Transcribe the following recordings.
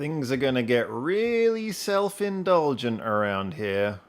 things are gonna get really self-indulgent around here.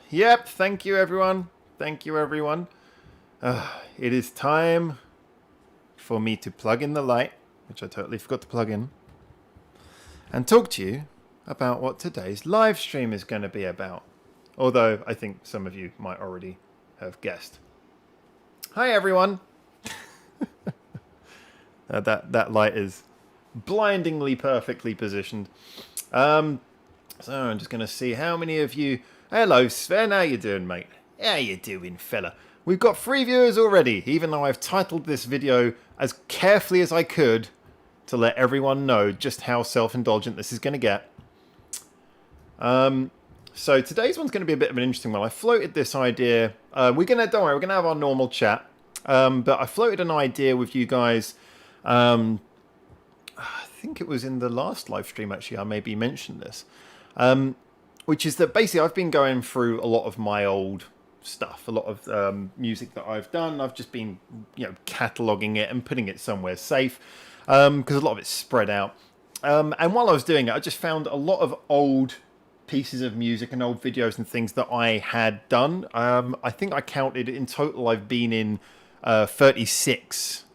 Yep, thank you everyone. Thank you everyone. It is time for me to plug in the light, which I totally forgot to plug in, and talk to you about what today's live stream is going to be about. Although I think some of you might already have guessed. Hi everyone. That light is blindingly perfectly positioned. So I'm just going to see how many of you... Hello Sven, how you doing mate? How you doing fella? We've got 3 viewers already, even though I've titled this video as carefully as I could to let everyone know just how self-indulgent this is going to get. So today's one's going to be a bit of an interesting one. I floated this idea. Don't worry, we're going to have our normal chat. But I floated an idea with you guys. I think it was in the last live stream actually. I maybe mentioned this. Which is that basically I've been going through a lot of my old stuff, a lot of music that I've done. I've just been, cataloguing it and putting it somewhere safe because a lot of it's spread out. And while I was doing it, I just found a lot of old pieces of music and old videos and things that I had done. I think I counted in total. I've been in 36.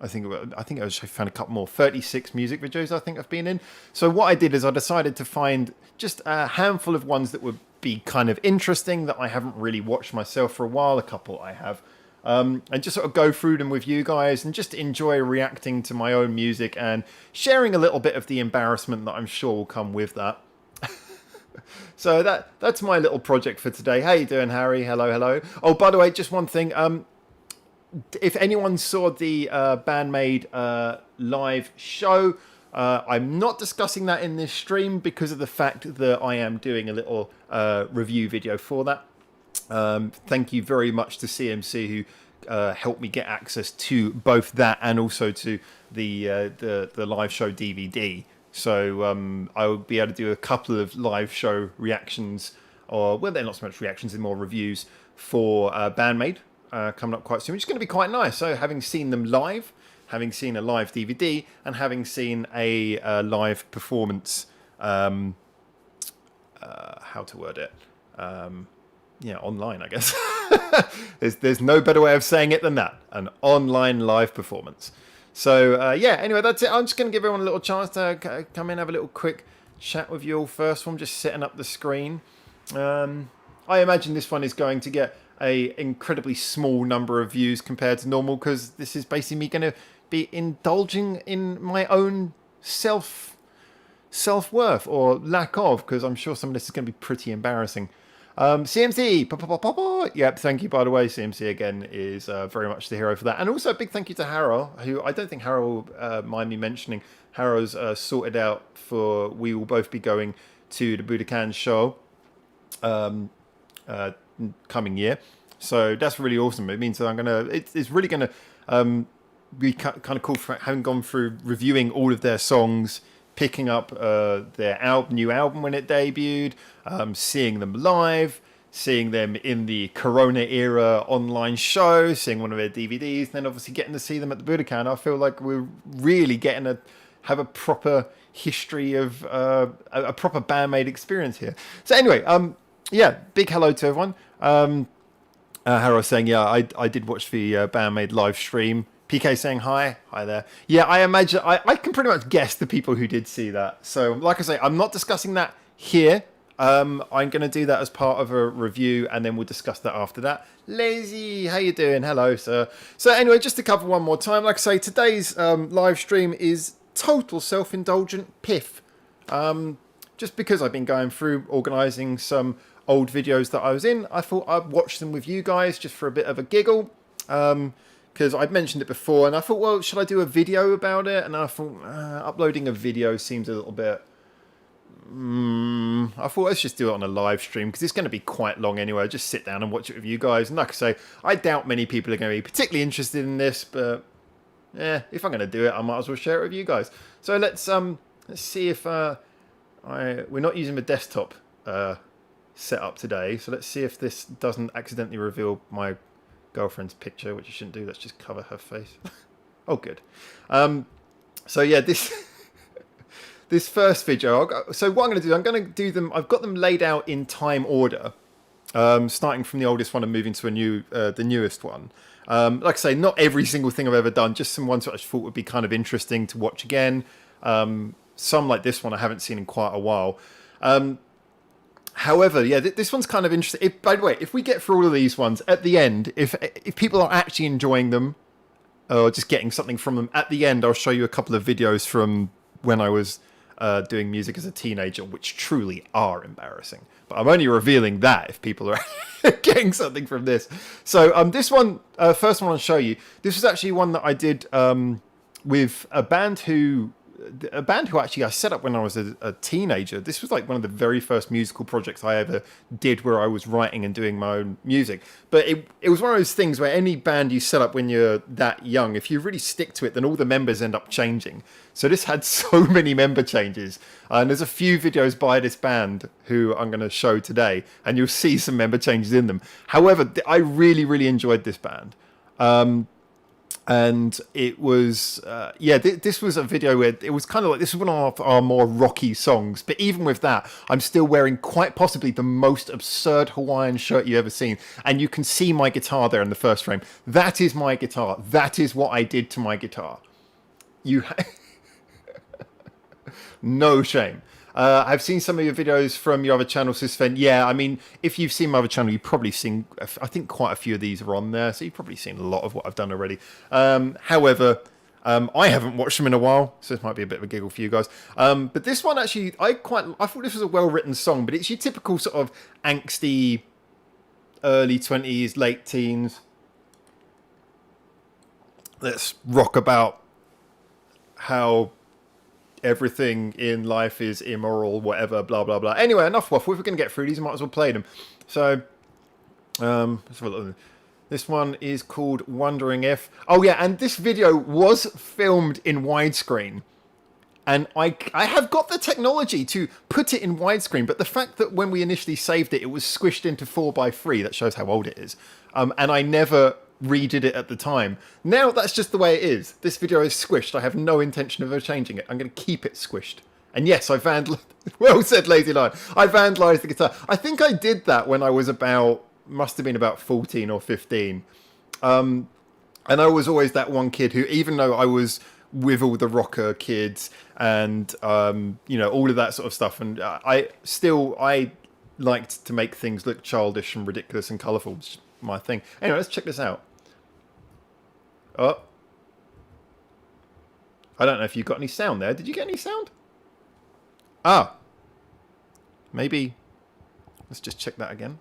I think I found a couple more. 36 music videos I think I've been in. So what I did is I decided to find just a handful of ones that would be kind of interesting that I haven't really watched myself for a while. A couple I have. And just sort of go through them with you guys and just enjoy reacting to my own music and sharing a little bit of the embarrassment that I'm sure will come with that. So that's my little project for today. How you doing, Harry? Hello. Oh, by the way, just one thing. If anyone saw the Bandmade live show, I'm not discussing that in this stream because of the fact that I am doing a little review video for that. Thank you very much to CMC who helped me get access to both that and also to the live show DVD. So I will be able to do a couple of live show reactions, or well, they're not so much reactions, they're more reviews for Bandmade. Coming up quite soon, which is going to be quite nice. So having seen them live, having seen a live DVD, and having seen a live performance, how to word it, online, I guess. there's no better way of saying it than that, an online live performance. So anyway, that's it. I'm just going to give everyone a little chance to come in, have a little quick chat with you all first. I'm just setting up the screen. I imagine this one is going to get a incredibly small number of views compared to normal because this is basically me going to be indulging in my own self-worth or lack of, because I'm sure some of this is going to be pretty embarrassing. CMC, yep, thank you by the way. CMC again is very much the hero for that, and also a big thank you to Harrow, who I don't think Harrow will mind me mentioning. Harrow's sorted out for we will both be going to the Budokan show coming year, so that's really awesome. It means that it's really gonna be kind of cool for having gone through reviewing all of their songs, picking up their new album when it debuted, seeing them live, seeing them in the Corona era online show, seeing one of their DVDs, and then obviously getting to see them at the Budokan. I feel like we're really getting to have a proper history of a proper Bandmade experience here. So anyway, big hello to everyone. Harold saying, I did watch the Bandmade live stream. PK saying hi there. Yeah, I imagine I can pretty much guess the people who did see that. So like I say, I'm not discussing that here. I'm going to do that as part of a review, and then we'll discuss that after that. Lazy, how you doing? Hello, sir. So anyway, just to cover one more time, like I say, today's live stream is total self-indulgent piff. Just because I've been going through organising some old videos that I was in, I thought I'd watch them with you guys just for a bit of a giggle. Because I'd mentioned it before, and I thought, well, should I do a video about it? And I thought, uploading a video seems a little bit... I thought, let's just do it on a live stream, because it's going to be quite long anyway. I'll just sit down and watch it with you guys. And like I say, I doubt many people are going to be particularly interested in this, but if I'm going to do it, I might as well share it with you guys. So let's see if we're not using the desktop setup today. So let's see if this doesn't accidentally reveal my girlfriend's picture, which you shouldn't do. Let's just cover her face. Oh, good. So yeah, this first video. So what I'm going to do them. I've got them laid out in time order, starting from the oldest one and moving to the newest one. Like I say, not every single thing I've ever done. Just some ones that I thought would be kind of interesting to watch again. Some like this one I haven't seen in quite a while. However, yeah, this one's kind of interesting. By the way, if we get through all of these ones at the end, if people are actually enjoying them or just getting something from them, at the end I'll show you a couple of videos from when I was doing music as a teenager, which truly are embarrassing. But I'm only revealing that if people are getting something from this. So this one, first one I'll show you, this was actually one that I did with a band who actually I set up when I was a teenager. This was like one of the very first musical projects I ever did, where I was writing and doing my own music. But it was one of those things where any band you set up when you're that young, if you really stick to it, then all the members end up changing. So this had so many member changes. And there's a few videos by this band who I'm going to show today, and you'll see some member changes in them. However, I really, really enjoyed this band. And it was, this was a video where it was kind of like, this is one of our more rocky songs. But even with that, I'm still wearing quite possibly the most absurd Hawaiian shirt you've ever seen. And you can see my guitar there in the first frame. That is my guitar. That is what I did to my guitar. No shame. I've seen some of your videos from your other channel, Sven. Yeah, I mean, if you've seen my other channel, you've probably seen, I think quite a few of these are on there, so you've probably seen a lot of what I've done already. However, I haven't watched them in a while, so this might be a bit of a giggle for you guys. But this one, actually, I thought this was a well-written song, but it's your typical sort of angsty, early 20s, late teens. Let's rock about how everything in life is immoral, whatever, blah, blah, blah. Anyway, enough waffle. If we're going to get through these, I might as well play them. So, let's have a look. This one is called Wondering If. Oh, yeah, and this video was filmed in widescreen. And I have got the technology to put it in widescreen, but the fact that when we initially saved it, it was squished into 4:3, that shows how old it is. And I never redid it at the time. Now that's just the way it is. This video is squished. I have no intention of changing it. I'm going to keep it squished. And yes, I vandalized... Well said, Lazy Lion. I vandalized the guitar. I think I did that when I was must have been about 14 or 15. And I was always that one kid who, even though I was with all the rocker kids and, all of that sort of stuff, and I liked to make things look childish and ridiculous and colourful. It's my thing. Anyway, let's check this out. Oh. I don't know if you got any sound there. Did you get any sound? Ah. Maybe. Let's just check that again.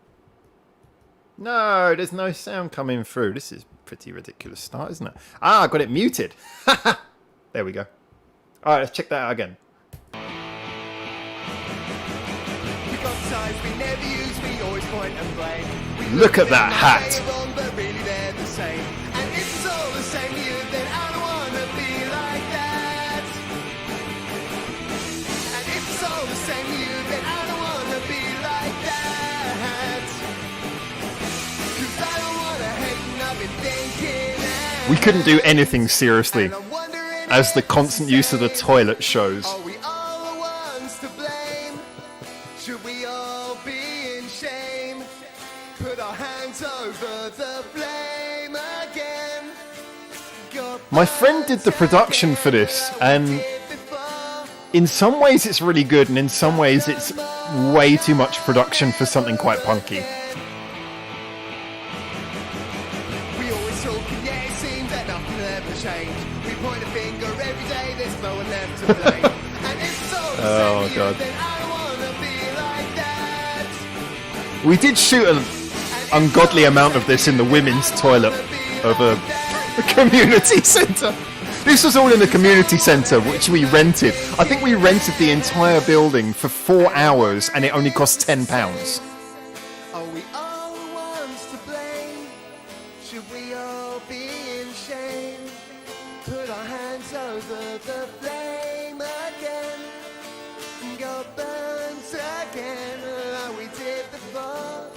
No, there's no sound coming through. This is a pretty ridiculous start, isn't it? Ah, I got it muted. There we go. All right, let's check that out again. Look at that hat. We couldn't do anything seriously, as the constant use of the toilet shows. Are we all the ones to blame? Should we all be in shame? Put our hands over the flame again. My friend did the production for this, and in some ways it's really good, and in some ways it's way too much production for something quite punky. We always talk, and yet it seems that nothing will ever change. We point a finger every day, there's no one left to blame. And if it's all the Oh, same to you, God. then I don't wanna be like that. We did shoot an ungodly amount of this in the women's toilet of a community centre. This was all in the community centre, which we rented. I think we rented the entire building for 4 hours, and it only cost £10. Are we all the ones to blame? Should we all be in shame? Put our hands over the flame again and go burnt again like we did before.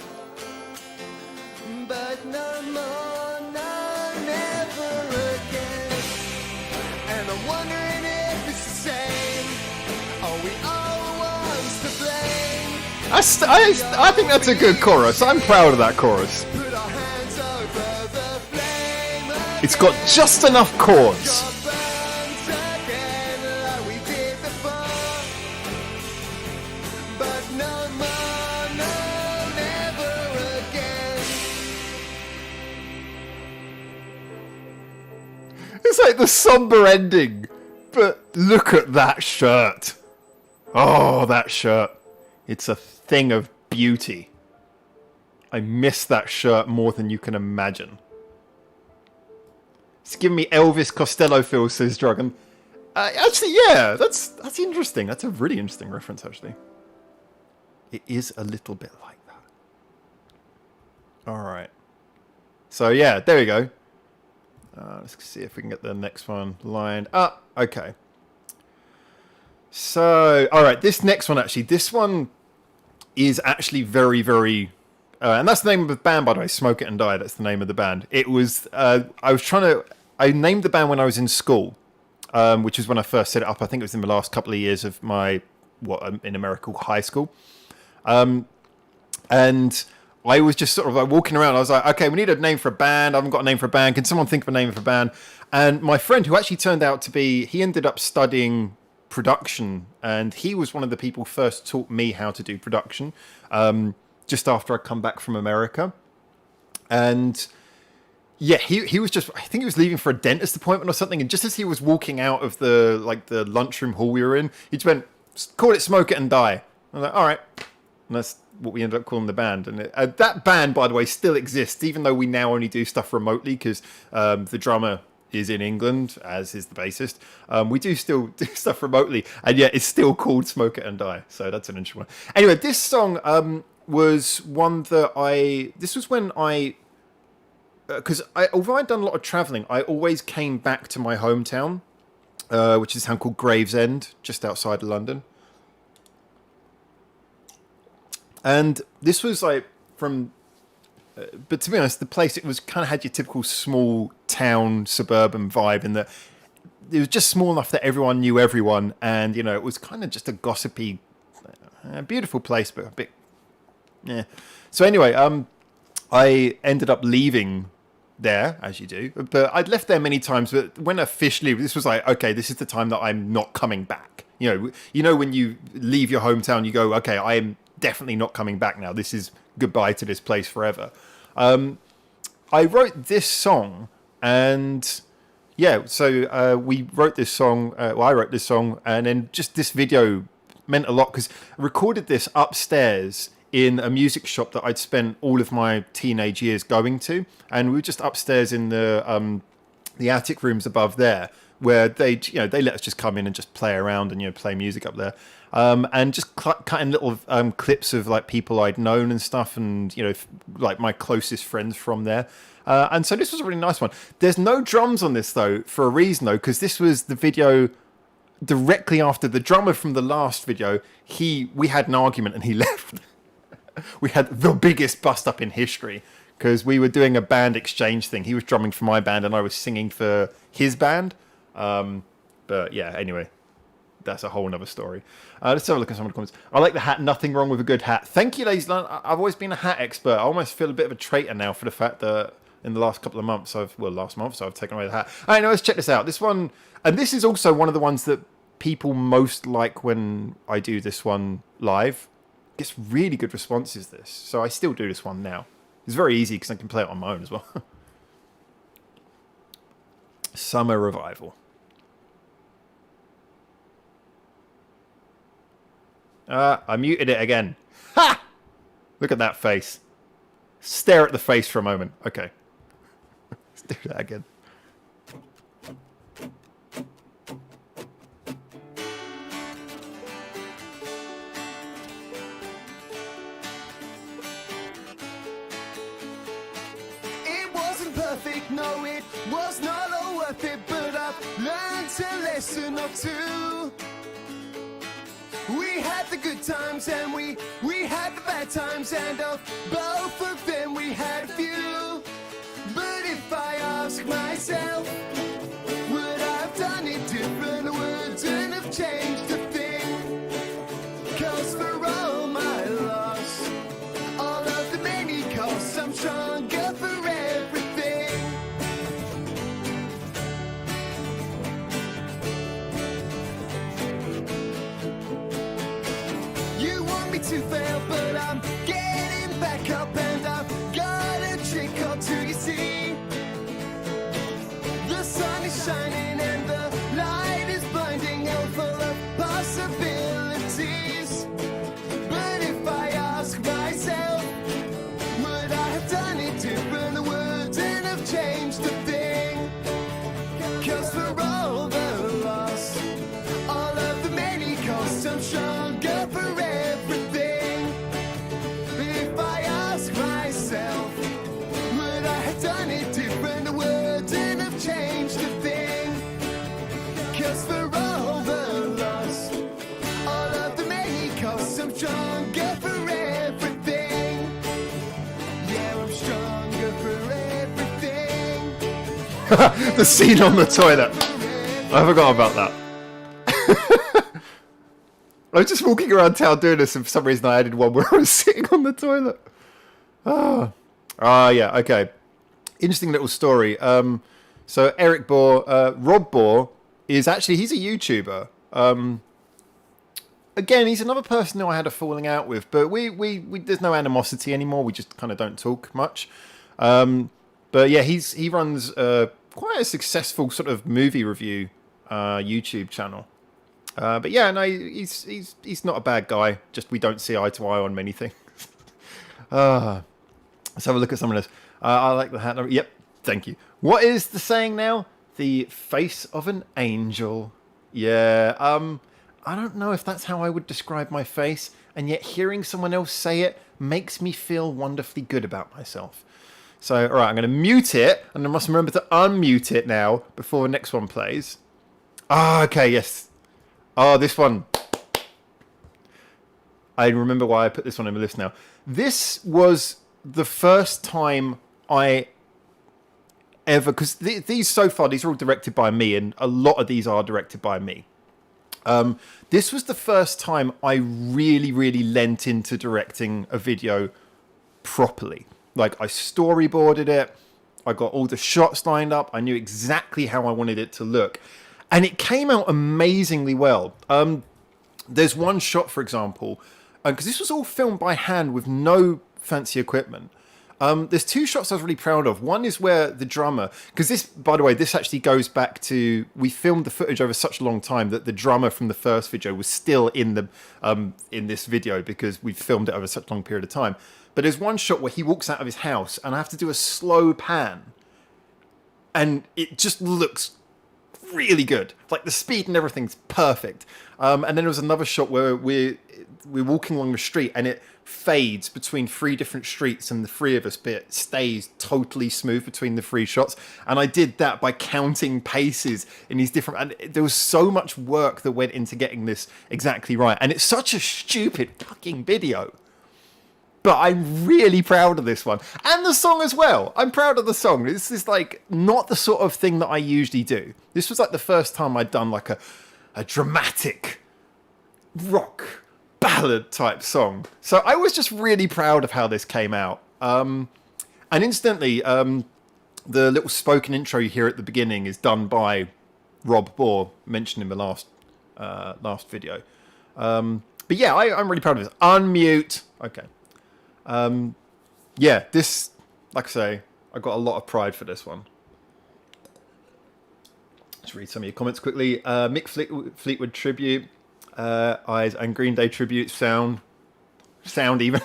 But no more, no, never again. And I'm wondering if it's the same. Are we all the ones to blame? I think that's a good chorus. I'm proud of that chorus. Put our hands over the flame again. It's got just enough chords. Go burnt again like we did before. But no more, no, never again. It's like the somber ending, but look at that shirt. Oh, that shirt. It's a thing of beauty. I miss that shirt more than you can imagine. It's giving me Elvis Costello feel, says Dragon. Actually, yeah, that's interesting. That's a really interesting reference, actually. It is a little bit like that. All right. So, yeah, there we go. Let's see if we can get the next one lined up. Okay. So, all right, this next one, actually, this one is actually very, very... and that's the name of the band, by the way, Smoke It and Die. That's the name of the band. It was... I named the band when I was in school, which is when I first set it up. I think it was in the last couple of years of my, in America, called high school. And I was just sort of like walking around. I was like, okay, we need a name for a band. I haven't got a name for a band. Can someone think of a name for a band? And my friend, who actually turned out to be... He ended up studying production, and he was one of the people who first taught me how to do production, just after I come back from America. And yeah, he was just, I think he was leaving for a dentist appointment or something, and just as he was walking out of the lunchroom hall we were in, he just went, call it Smoke It and Die. I was like, all right. And that's what we ended up calling the band. And that band, by the way, still exists, even though we now only do stuff remotely, because the drummer is in England, as is the bassist. We do still do stuff remotely, and yet it's still called Smoke It and Die. So that's an interesting one. Anyway, this song was one that this was when because although I'd done a lot of travelling, I always came back to my hometown, which is a town called Gravesend, just outside of London. And this was like from... but to be honest, the place, it was kind of had your typical small town suburban vibe, in that it was just small enough that everyone knew everyone, and it was kind of just a gossipy, beautiful place, but a bit, yeah. So anyway, I ended up leaving there, as you do, but I'd left there many times. But when officially, this was like, okay, this is the time that I'm not coming back. You know, when you leave your hometown, you go, okay, I am definitely not coming back now. This is goodbye to this place forever. I wrote this song, and yeah, so we wrote this song. I wrote this song, and then just this video meant a lot, because I recorded this upstairs in a music shop that I'd spent all of my teenage years going to, and we were just upstairs in the attic rooms above there, where they let us just come in and just play around and play music up there. And just cutting little clips of like people I'd known and stuff, and like my closest friends from there. And so this was a really nice one. There's no drums on this though, for a reason though, because this was the video directly after the drummer from the last video. We had an argument and he left. We had the biggest bust up in history, because we were doing a band exchange thing. He was drumming for my band and I was singing for his band. But yeah, anyway. That's a whole nother story. Let's have a look at some of the comments. I like the hat. Nothing wrong with a good hat. Thank you, ladies. I've always been a hat expert. I almost feel a bit of a traitor now for the fact that in the last couple of months, last month, I've taken away the hat. All right, now let's check this out. This one, and this is also one of the ones that people most like when I do this one live. Gets really good responses, this. So I still do this one now. It's very easy because I can play it on my own as well. Summer Revival. I muted it again. Ha! Look at that face. Stare at the face for a moment. Okay. Let's do that again. It wasn't perfect, no, it was not all worth it, but I've learned a lesson or two. We had the good times and we had the bad times, and of both of them we had a few. But if I ask myself, would I have done it different? I wouldn't have changed a thing. 'Cause for all my loss, all of the many costs, I'm stronger for everything. You want me to fail, but I'm getting back up, and I've got a trick or two, you see. The sun is shining and the light is blinding, and full of possibilities. But if I ask myself, would I have done it different? I wouldn't have changed a thing. 'Cause for all the loss, all of the many costs, I'm stronger for everything. If I ask myself, would I have done it different? I wouldn't have changed a thing. 'Cause for all the loss, all of the many costs, I'm stronger for everything. Yeah, I'm stronger for everything. The scene on the toilet. I forgot about that. I was just walking around town doing this, and for some reason I added one where I was sitting on the toilet. Yeah, okay. Interesting little story. So Eric Bohr, Rob Bohr, is actually, he's a YouTuber. Again, he's another person who I had a falling out with, but we there's no animosity anymore. We just kind of don't talk much. But yeah, he runs quite a successful sort of movie review YouTube channel. But yeah, no, he's not a bad guy. Just we don't see eye to eye on many things. Let's have a look at some of this. I like the hat. Yep, thank you. What is the saying now? The face of an angel. Yeah. I don't know if that's how I would describe my face, and yet hearing someone else say it makes me feel wonderfully good about myself. So, all right, I'm going to mute it, and I must remember to unmute it now before the next one plays. Okay, yes. This one. I remember why I put this one on the list now. This was the first time I ever... Because these so far, these are all directed by me, and a lot of these are directed by me. This was the first time I really, really lent into directing a video properly. Like, I storyboarded it. I got all the shots lined up. I knew exactly how I wanted it to look. And it came out amazingly well. There's one shot, for example, because this was all filmed by hand with no fancy equipment. There's two shots I was really proud of. One is where the drummer, because this, by the way, this actually goes back to, we filmed the footage over such a long time that the drummer from the first video was still in this video because we filmed it over such a long period of time. But there's one shot where he walks out of his house and I have to do a slow pan. And it just looks really good. Like the speed and everything's perfect. And then there was another shot where we're walking along the street and it fades between three different streets and the three of us, but it stays totally smooth between the three shots. And I did that by counting paces in these different... And there was so much work that went into getting this exactly right. And it's such a stupid fucking video. But I'm really proud of this one. And the song as well. I'm proud of the song. This is like not the sort of thing that I usually do. This was like the first time I'd done like a dramatic rock ballad type song. So I was just really proud of how this came out. And instantly, the little spoken intro you hear at the beginning is done by Rob Bohr, mentioned in the last last video. But yeah, I'm really proud of this. Unmute. Okay. Yeah, this, like I say, I got a lot of pride for this one. Let's read some of your comments quickly. Mick Fleetwood tribute, Eyes, and Green Day tribute sound even.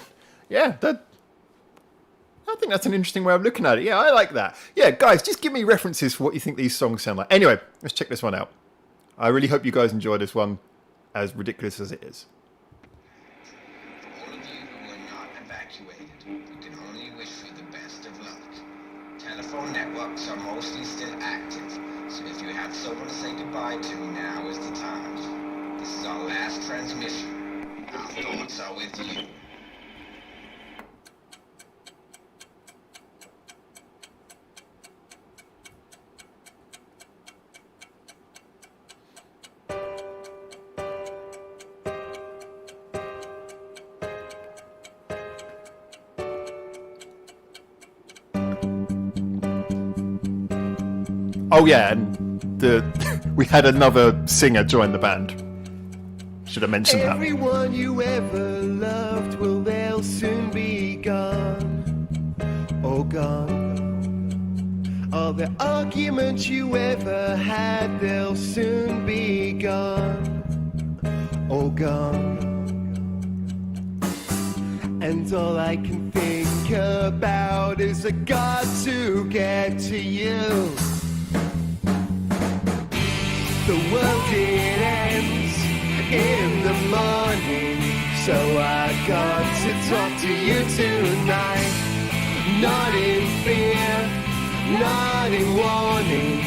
Yeah, I think that's an interesting way of looking at it. Yeah, I like that. Yeah, guys, just give me references for what you think these songs sound like. Anyway, let's check this one out. I really hope you guys enjoy this one, as ridiculous as it is. For all of you who were not evacuated, we can only wish you the best of luck. Telephone networks are mostly still active, so if you have someone to say goodbye to, now is the time. This is our last transmission. Our thoughts are with you. Oh yeah, and we had another singer join the band. Should have mentioned that. Everyone you ever loved, well, they'll soon be gone. Oh, gone. All the arguments you ever had, they'll soon be gone. Oh, gone. And all I can think about is a God to get to you. The world it ends in the morning, so I got to talk to you tonight. Not in fear, not in warning,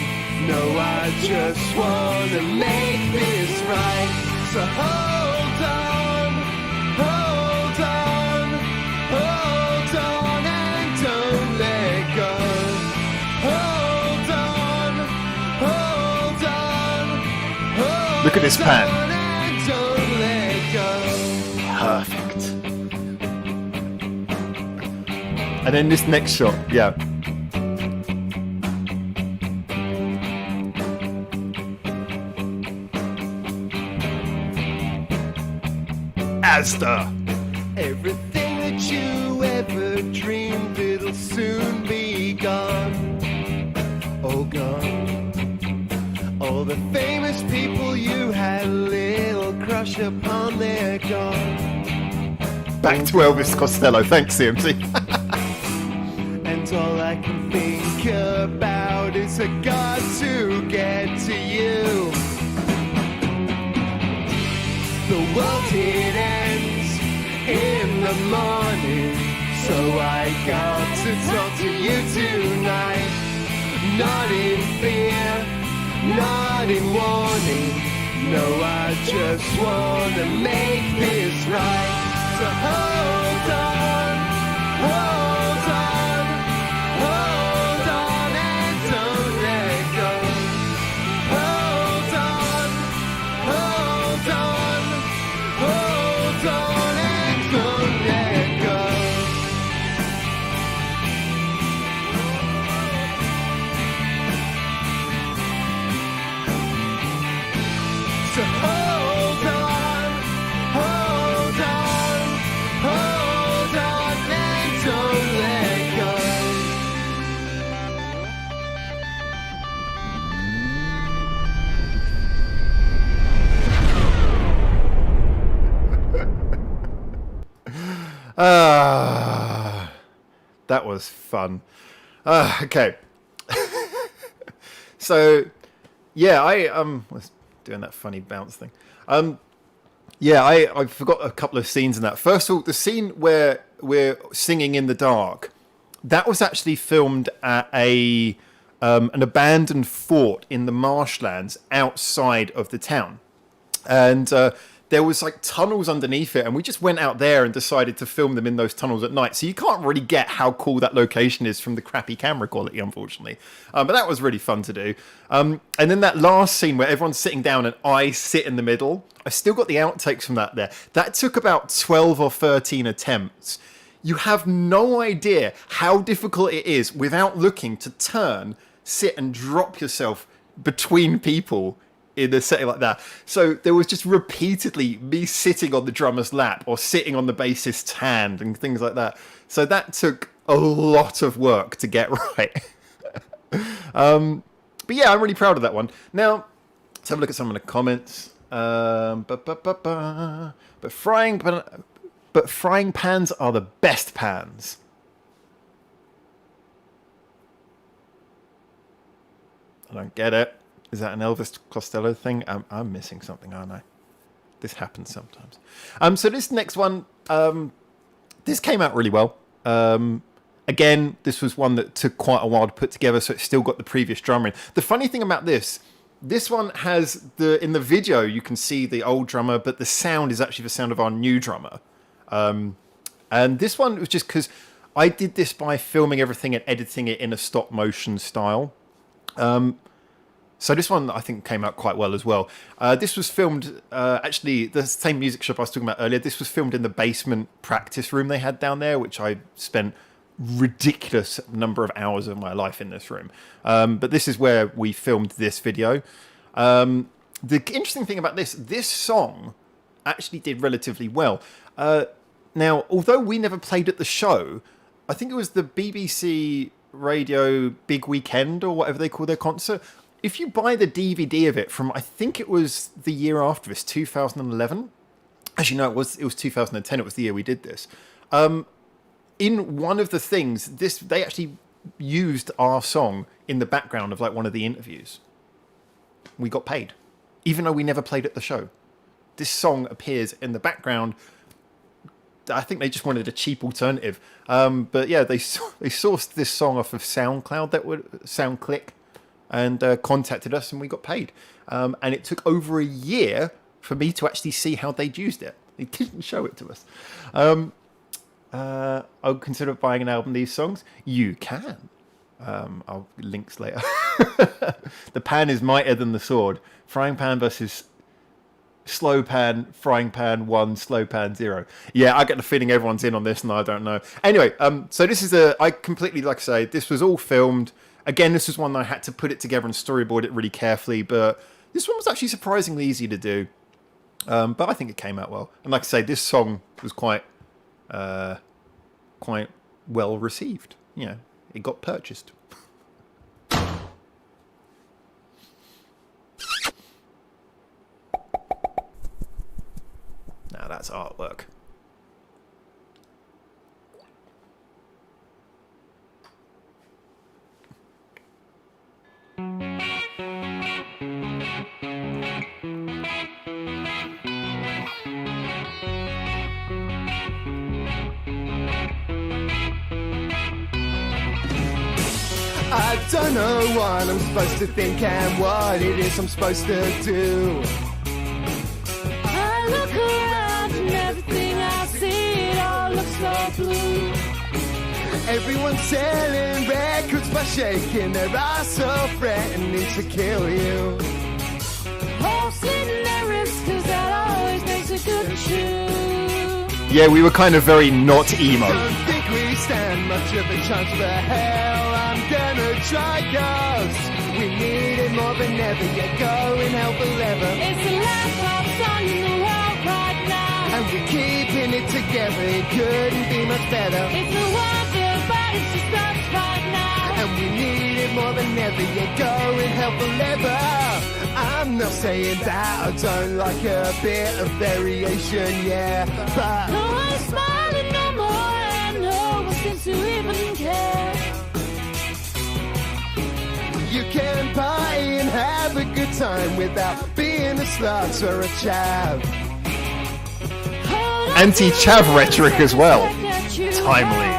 no, I just wanna make this right. So hold on, hold on, hold on and don't let go. Hold on, hold on, hold Look at this pan. on and don't let go. Perfect. And then this next shot, yeah. Asda. Everything that you ever dreamed, it'll soon be gone. Oh, gone. All the famous people you had a little crush upon, they're gone. Back to Elvis Costello. Thanks, CMC. And all I can think about is a God to get to you. The world it ends in the morning, so I got to talk to you tonight. Not in fear, not in warning, no, I just wanna make this right. So hold on, hold on, hold on and don't let go. Hold on, hold on, hold on and don't let go. So hold on, hold on, hold on and don't let go. That was fun. Okay. So, yeah, I was doing that funny bounce thing. Yeah, I forgot a couple of scenes in that. First of all, the scene where we're singing in the dark, that was actually filmed at an abandoned fort in the marshlands outside of the town. And there was like tunnels underneath it, and we just went out there and decided to film them in those tunnels at night. So you can't really get how cool that location is from the crappy camera quality, unfortunately. But that was really fun to do. And then that last scene where everyone's sitting down and I sit in the middle, I still got the outtakes from that there. That took about 12 or 13 attempts. You have no idea how difficult it is without looking to turn, sit and drop yourself between people in a setting like that. So there was just repeatedly me sitting on the drummer's lap or sitting on the bassist's hand and things like that. So that took a lot of work to get right. But yeah, I'm really proud of that one. Now, let's have a look at some of the comments. But frying pans are the best pans. I don't get it. Is that an Elvis Costello thing? I'm missing something, aren't I? This happens sometimes. So this next one, this came out really well. Again, this was one that took quite a while to put together, so it's still got the previous drummer in. The funny thing about this one has in the video you can see the old drummer, but the sound is actually the sound of our new drummer. And this one was just because I did this by filming everything and editing it in a stop motion style. So this one I think came out quite well as well. This was filmed, actually, the same music shop I was talking about earlier. This was filmed in the basement practice room they had down there, which I spent ridiculous number of hours of my life in this room. But this is where we filmed this video. The interesting thing about this song actually did relatively well. Now, although we never played at the show, I think it was the BBC Radio Big Weekend or whatever they call their concert. If you buy the DVD of it from, I think it was the year after this, 2011. Actually, no, it was 2010. It was the year we did this. In one of the things, they actually used our song in the background of like one of the interviews. We got paid, even though we never played at the show. This song appears in the background. I think they just wanted a cheap alternative. But yeah, they sourced this song off of SoundCloud, SoundClick, and contacted us, and we got paid. And it took over a year for me to actually see how they'd used it. They didn't show it to us. I'll consider buying an album of these songs. You can. I'll links later. The pan is mightier than the sword. Frying pan versus slow pan, frying pan 1, slow pan 0. Yeah, I get the feeling everyone's in on this, and I don't know. Anyway, so this is I completely, like I say, this was all filmed. Again, this was one that I had to put it together and storyboard it really carefully, but this one was actually surprisingly easy to do. But I think it came out well. And like I say, this song was quite well received. You know, it got purchased. Now that's artwork. I don't know what I'm supposed to think and what it is I'm supposed to do. I look around and everything I see, it all looks so blue. Everyone's selling records by shaking their eyes, so threatening to kill you. Oh, slitting their wrists, 'cause that always makes a good shoe. Yeah, we were kind of very not emo. Don't think we stand much of a chance for hell. I'm gonna try, 'cause we need it more than ever. Yeah, go and help forever. It's the last pop song in the world right now. And we're keeping it together, it couldn't be much better. It's the wonder, but it's just us right now. And we need it more than ever, yeah, go and help forever. I'm not saying that I don't like a bit of variation, yeah, but No one's smiling no more, and no one seems to even care. you can party and have a good time without being a slut or a chav. Anti-chav rhetoric as well. Timely.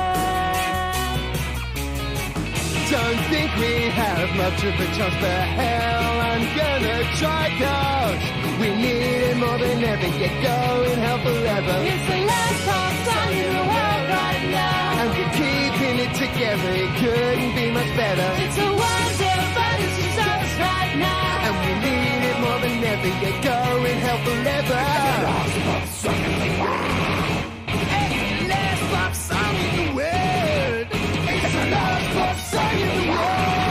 Don't think we have much of a chance for hell. I'm gonna try, 'cause we need it more than ever. Get going, help forever. It's the last pop song in the world right now. And we're keeping it together, it couldn't be much better. It's a wonder, but it's just us right now. And we need it more than ever. Get going, help forever. Hey, last pop song in the world. It's the last pop song in the world.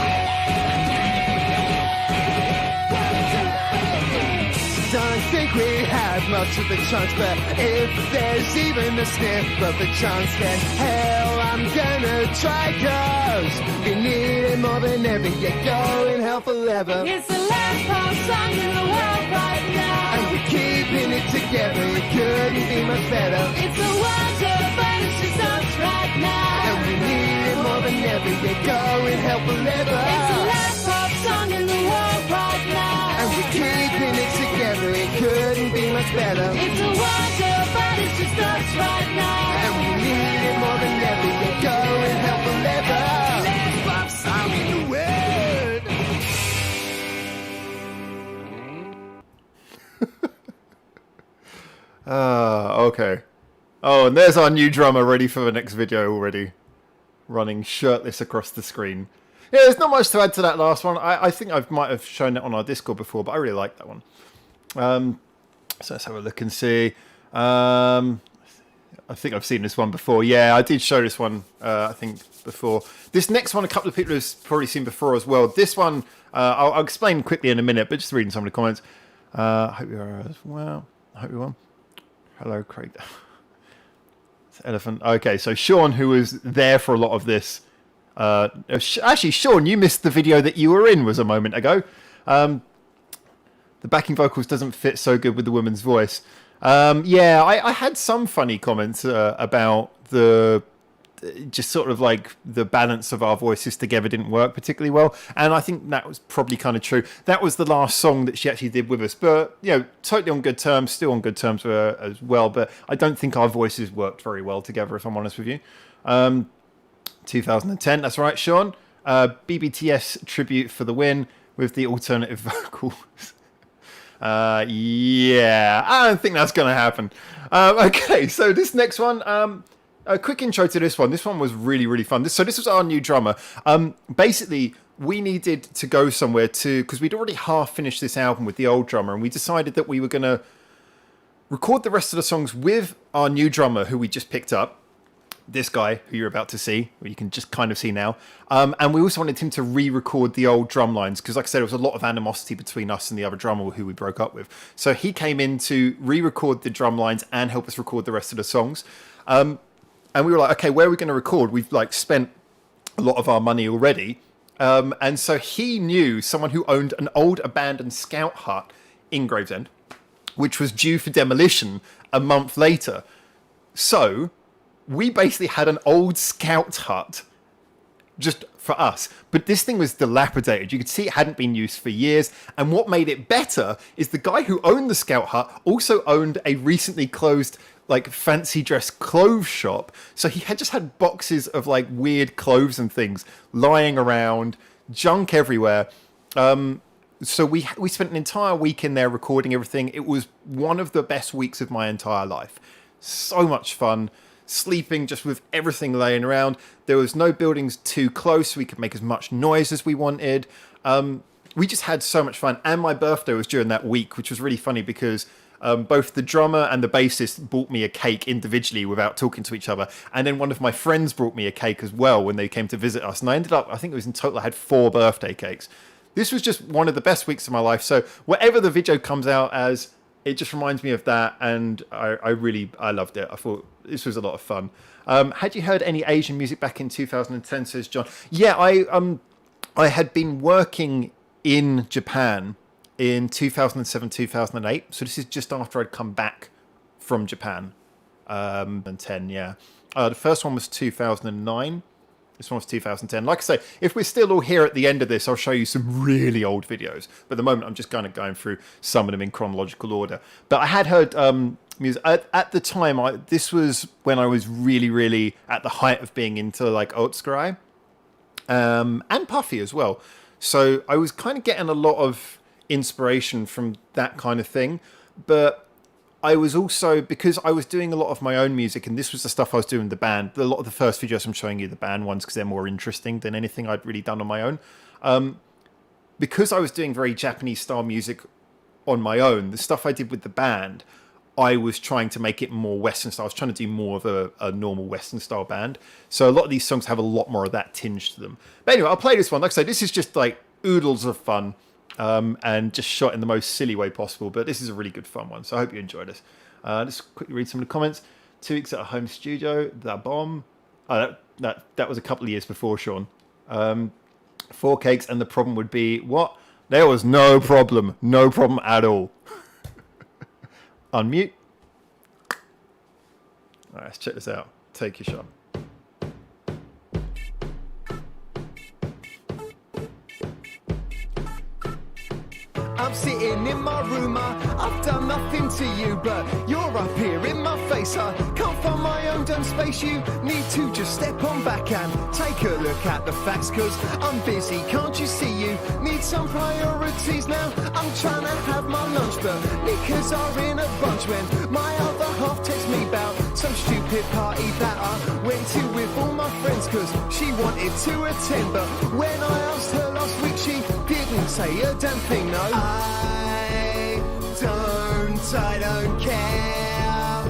much of a chance, but if there's even a sniff of a chance, then hell, I'm gonna try, 'cause we need it more than ever. You're going hell forever. It's the last pop song in the world right now. And we're keeping it together, it couldn't be much better. It's a wonder, but it's just us right now. And we need it more than ever, you're going hell forever. It's the last pop song in the world right now. And we're keeping it together, it couldn't be much better. It's a wonder, but it's just us right now. And we need it more than ever, you're going hell forever. Last pop song in the world. Okay. Oh, and there's our new drummer ready for the next video already. Running shirtless across the screen. Yeah, there's not much to add to that last one. I think I might have shown it on our Discord before, but I really like that one. So let's have a look and see. I think I've seen this one before. Yeah, I did show this one, I think, before. This next one, a couple of people have probably seen before as well. This one, I'll explain quickly in a minute, but just reading some of the comments. I hope you are as well. I hope you are. Hello, Craig. It's Elephant. Okay, so Sean, who was there for a lot of this. Actually, Sean, you missed the video that you were in was a moment ago. The backing vocals doesn't fit so good with the woman's voice. Yeah, I had some funny comments about the just sort of like the balance of our voices together didn't work particularly well, and I think that was probably kind of true. That was the last song that she actually did with us, but you know, totally on good terms, still on good terms with her as well, but I don't think our voices worked very well together, if I'm honest with you. 2010, that's right, Sean. BBTS tribute for the win with the alternative vocals. Yeah, I don't think that's going to happen. Okay, so this next one, a quick intro to this one. This one was really, really fun. So this was our new drummer. Basically, we needed to go somewhere because we'd already half finished this album with the old drummer, and we decided that we were going to record the rest of the songs with our new drummer, who we just picked up. This guy, who you're about to see, or you can just kind of see now. And we also wanted him to re-record the old drum lines, because like I said, there was a lot of animosity between us and the other drummer who we broke up with. So he came in to re-record the drum lines and help us record the rest of the songs. And we were like, okay, where are we going to record? We've like spent a lot of our money already. And so he knew someone who owned an old abandoned scout hut in Gravesend, which was due for demolition a month later. So we basically had an old scout hut just for us. But this thing was dilapidated. You could see it hadn't been used for years. And what made it better is the guy who owned the scout hut also owned a recently closed like fancy dress clothes shop. So he had just had boxes of like weird clothes and things lying around, junk everywhere. So we spent an entire week in there recording everything. It was one of the best weeks of my entire life. So much fun. Sleeping just with everything laying around. There was no buildings too close, so we could make as much noise as we wanted. We just had so much fun. And my birthday was during that week, which was really funny because both the drummer and the bassist bought me a cake individually without talking to each other. And then one of my friends brought me a cake as well when they came to visit us. And I ended up, I think it was in total, I had 4 birthday cakes. This was just one of the best weeks of my life. So whatever the video comes out as, it just reminds me of that. And I loved it. I thought this was a lot of fun. Had you heard any Asian music back in 2010, says John? Yeah, I had been working in Japan in 2007, 2008. So this is just after I'd come back from Japan. And 10, yeah. The first one was 2009. This one was 2010. Like I say, if we're still all here at the end of this, I'll show you some really old videos. But at the moment, I'm just kind of going through some of them in chronological order. But I had heard music. At the time, this was when I was really, really at the height of being into like Otsukarai. And Puffy as well. So I was kind of getting a lot of inspiration from that kind of thing. But I was also, because I was doing a lot of my own music, and this was the stuff I was doing in the band. A lot of the first videos I'm showing you the band ones because they're more interesting than anything I'd really done on my own. Because I was doing very Japanese style music on my own, the stuff I did with the band, I was trying to make it more Western style. I was trying to do more of a normal Western style band. So a lot of these songs have a lot more of that tinge to them. But anyway, I'll play this one. Like I say, this is just like oodles of fun. and just shot in the most silly way possible. But this is a really good fun one, so I hope you enjoyed this. Let's quickly read some of the comments. 2 weeks at a home studio, the bomb. Oh, that was a couple of years before, Sean. 4 cakes, and the problem would be what? There was no problem at all. Unmute. All right, let's check this out. Take your shot. I'm sitting in my room, I've done nothing to you, but you're up here in my face. I can't find my own dumb space. You need to just step on back and take a look at the facts, cause I'm busy, can't you see? You need some priorities now. I'm trying to have my lunch, but knickers are in a bunch when my other half texts me about some stupid party that I went to with all my friends, cause she wanted to attend. But when I asked her last week, she didn't say a damn thing, no. I don't care.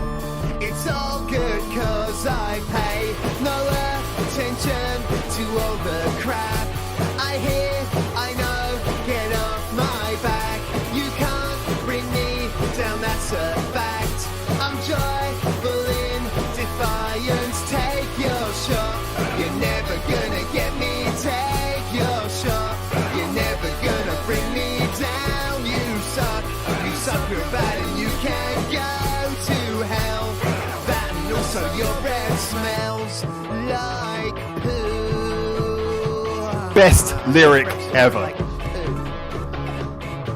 It's all good cause I pay no attention to all the crap I hear, I know, get off my back. You can't bring me down, that's a fact. I'm joyful in defiance, take your shot. You're never gonna get me, take your shot. You're never gonna bring me down, you suck real bad and you can go to hell. That and also your breath smells like poo. Best lyric ever.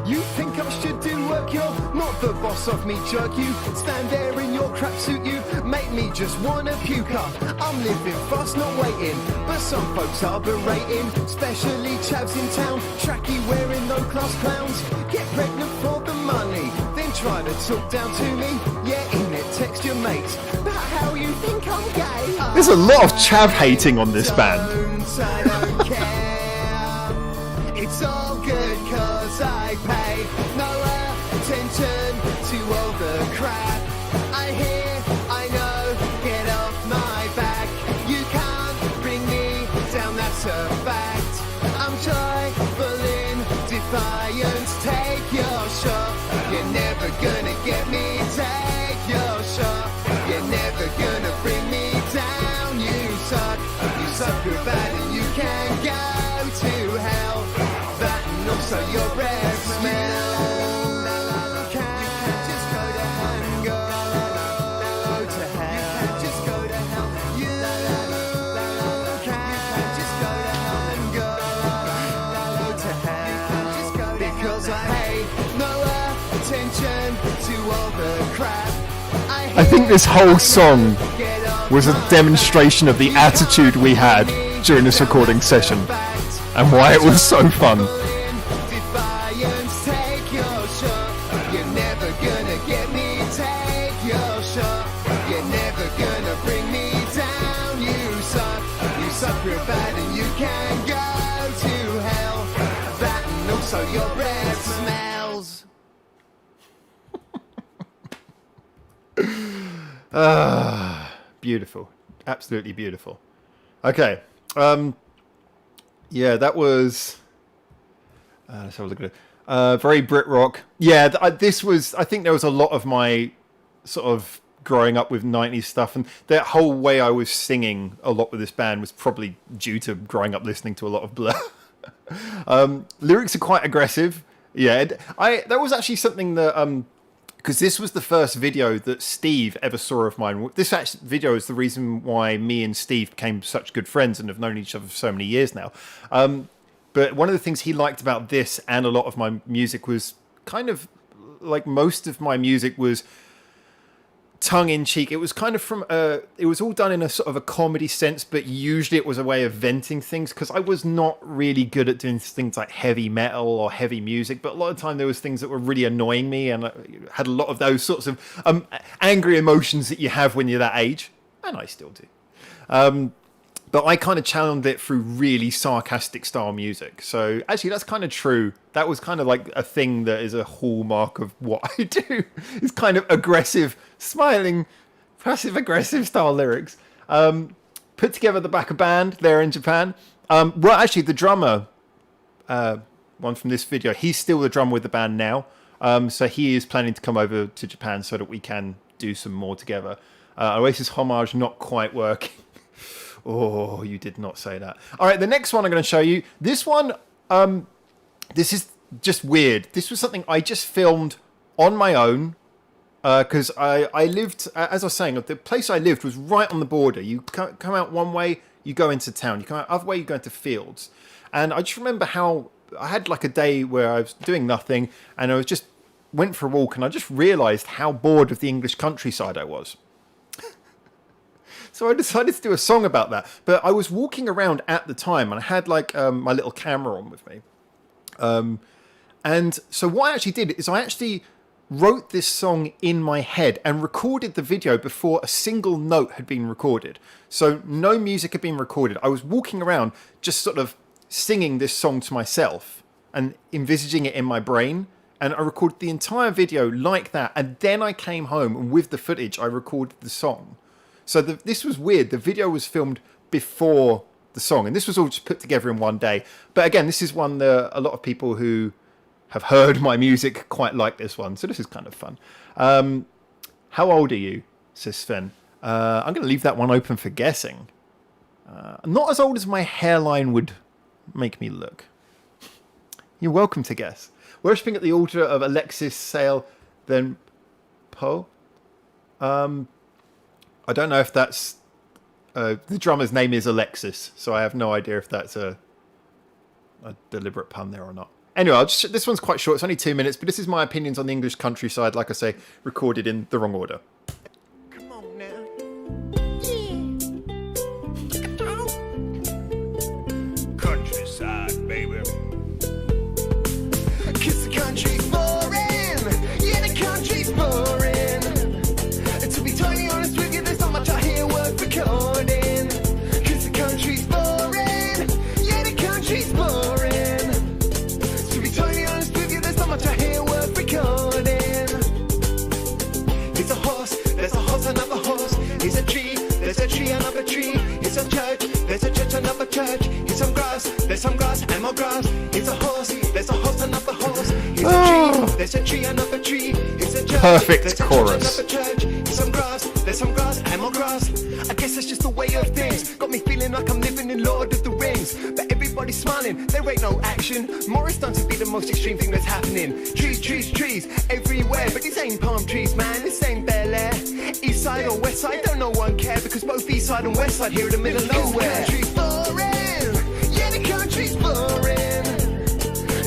You think I should do work, you're not the boss of me, jerk. You stand there in your crap suit, you make me just wanna puke up. I'm living fast, not waiting, but some folks are berating, especially chavs in town, tracky wearing no-class clowns. Get pregnant for the money, then try to talk down to me. Yeah, in it, text your mates about how you think I'm gay. There's a lot of chav hating on this band. I don't care. It's all good cause I pay no attention to all the crap I hear, I know, get off my back. You can't bring me down, that's a fact. I'm joyful in defiance, take your shot. You're never gonna get me, take your shot. You're never gonna bring me down, you suck real bad and you can go to hell. That and also your breath smells. You can't just go to hell and go to hell. You can't just go to hell. You can't just go to hell and go to hell. Because I pay no attention to all the crap I think this whole song was a demonstration of the attitude we had during this recording session and why it was so fun. Defiance, take your shot. You're never gonna get me, take your shot. You're never gonna bring me down, you suck real bad and you can go to hell. That and also your breath smells. Beautiful. Absolutely beautiful. Okay. Yeah, that was... let's have a look at it. Very Brit rock. Yeah, this was... I think there was a lot of my sort of growing up with 90s stuff, and that whole way I was singing a lot with this band was probably due to growing up listening to a lot of Blur. Lyrics are quite aggressive. Yeah, that was actually something that... because this was the first video that Steve ever saw of mine. This actually video is the reason why me and Steve became such good friends and have known each other for so many years now. But one of the things he liked about this and a lot of my music was kind of like most of my music was tongue-in-cheek. It was kind of from it was all done in a sort of a comedy sense, but usually it was a way of venting things, because I was not really good at doing things like heavy metal or heavy music, but a lot of the time there was things that were really annoying me, and I had a lot of those sorts of angry emotions that you have when you're that age, and I still do. But I kind of channeled it through really sarcastic style music. So actually, that's kind of true. That was kind of like a thing that is a hallmark of what I do. It's kind of aggressive, smiling, passive-aggressive style lyrics. Put together the back of band there in Japan. Well, actually, the drummer, one from this video, he's still the drummer with the band now. So he is planning to come over to Japan so that we can do some more together. Oasis Homage not quite working. Oh, you did not say that. All right, the next one I'm going to show you. This one, this is just weird. This was something I just filmed on my own because I lived, as I was saying, the place I lived was right on the border. You come out one way, you go into town. You come out other way, you go into fields. And I just remember how I had like a day where I was doing nothing and I was just went for a walk and I just realised how bored of the English countryside I was. So I decided to do a song about that. But I was walking around at the time and I had like my little camera on with me. And so what I actually did is I actually wrote this song in my head and recorded the video before a single note had been recorded. So no music had been recorded. I was walking around just sort of singing this song to myself and envisaging it in my brain. And I recorded the entire video like that. And then I came home and with the footage, I recorded the song. So this was weird. The video was filmed before the song. And this was all just put together in one day. But again, this is one that a lot of people who have heard my music quite like this one. So this is kind of fun. How old are you? Says Sven. I'm going to leave that one open for guessing. Not as old as my hairline would make me look. You're welcome to guess. Worshipping at the altar of Alexis Sale, then Poe. I don't know if that's... the drummer's name is Alexis, so I have no idea if that's a deliberate pun there or not. Anyway, this one's quite short. It's only 2 minutes, but this is my opinions on the English countryside, like I say, recorded in the wrong order. Come on now. Countryside, baby. Cause the country's boring. Yeah, the country's boring. And to be totally honest with you, there's not much I hear worth recording. Cause the country's boring. Yeah, the country's boring. To be totally honest with you, there's not much I hear worth recording. It's a horse, there's a horse, another horse. It's a tree, there's a tree, another tree. It's a church, there's a church, another church. It's some grass, there's some grass, and more grass. It's a horse, there's a horse, another horse. It's a tree, there's a tree, another tree. It's a church, Perfect there's a chorus. church, another church. It's some grass, there's some grass, and more grass. I guess that's just the way of things. Got me feeling like I'm living in Lord of the Rings. But everybody's smiling, there ain't no action. Morris done to be the most extreme thing that's happening. Trees, trees, trees, everywhere. But these ain't palm trees, man, this ain't Bel Air. East side or west side, don't no one care. Because both east side and west side here in the middle of nowhere. The country's boring, yeah, the country's boring.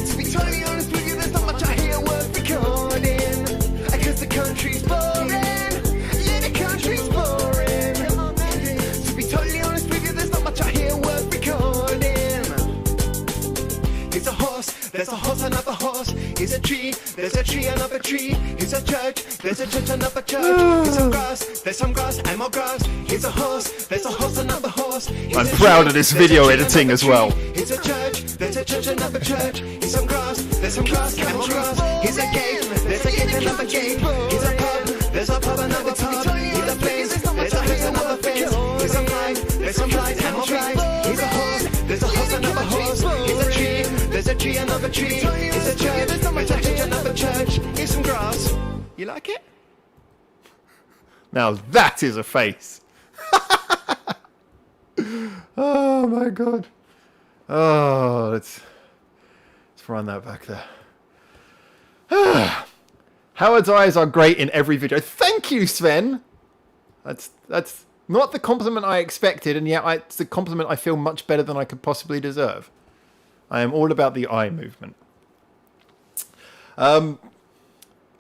To be totally honest with you, there's not much I hear worth recording. Because the country's boring, yeah, the country's boring. To be totally honest with you, there's not much I hear worth recording. It's a horse, there's a horse, another horse. It's a tree, there's a tree, another tree. It's a church, there's a church, another church. It's some grass, there's some grass, and more grass. It's a horse, there's a horse, another horse. It's I'm a proud tree, of this there's a video tree, editing another as well. tree. It's a church, there's a church, another church. It's some grass, there's some grass, and more grass. It's a gate, there's a gate, another gate. It's a pub, there's a pub, another pub. It's a place, there's a place, another place. It's some light, there's some light, and more light. It's a horse, there's a horse, another horse. It's a tree, there's a tree, another tree. It's a church, there's a church, another church. It's some grass. You like it? Now that is a face. Oh my god. Oh, let's run that back there. Howard's eyes are great in every video. Thank you, Sven. That's not the compliment I expected, and yet it's the compliment I feel much better than I could possibly deserve. I am all about the eye movement. One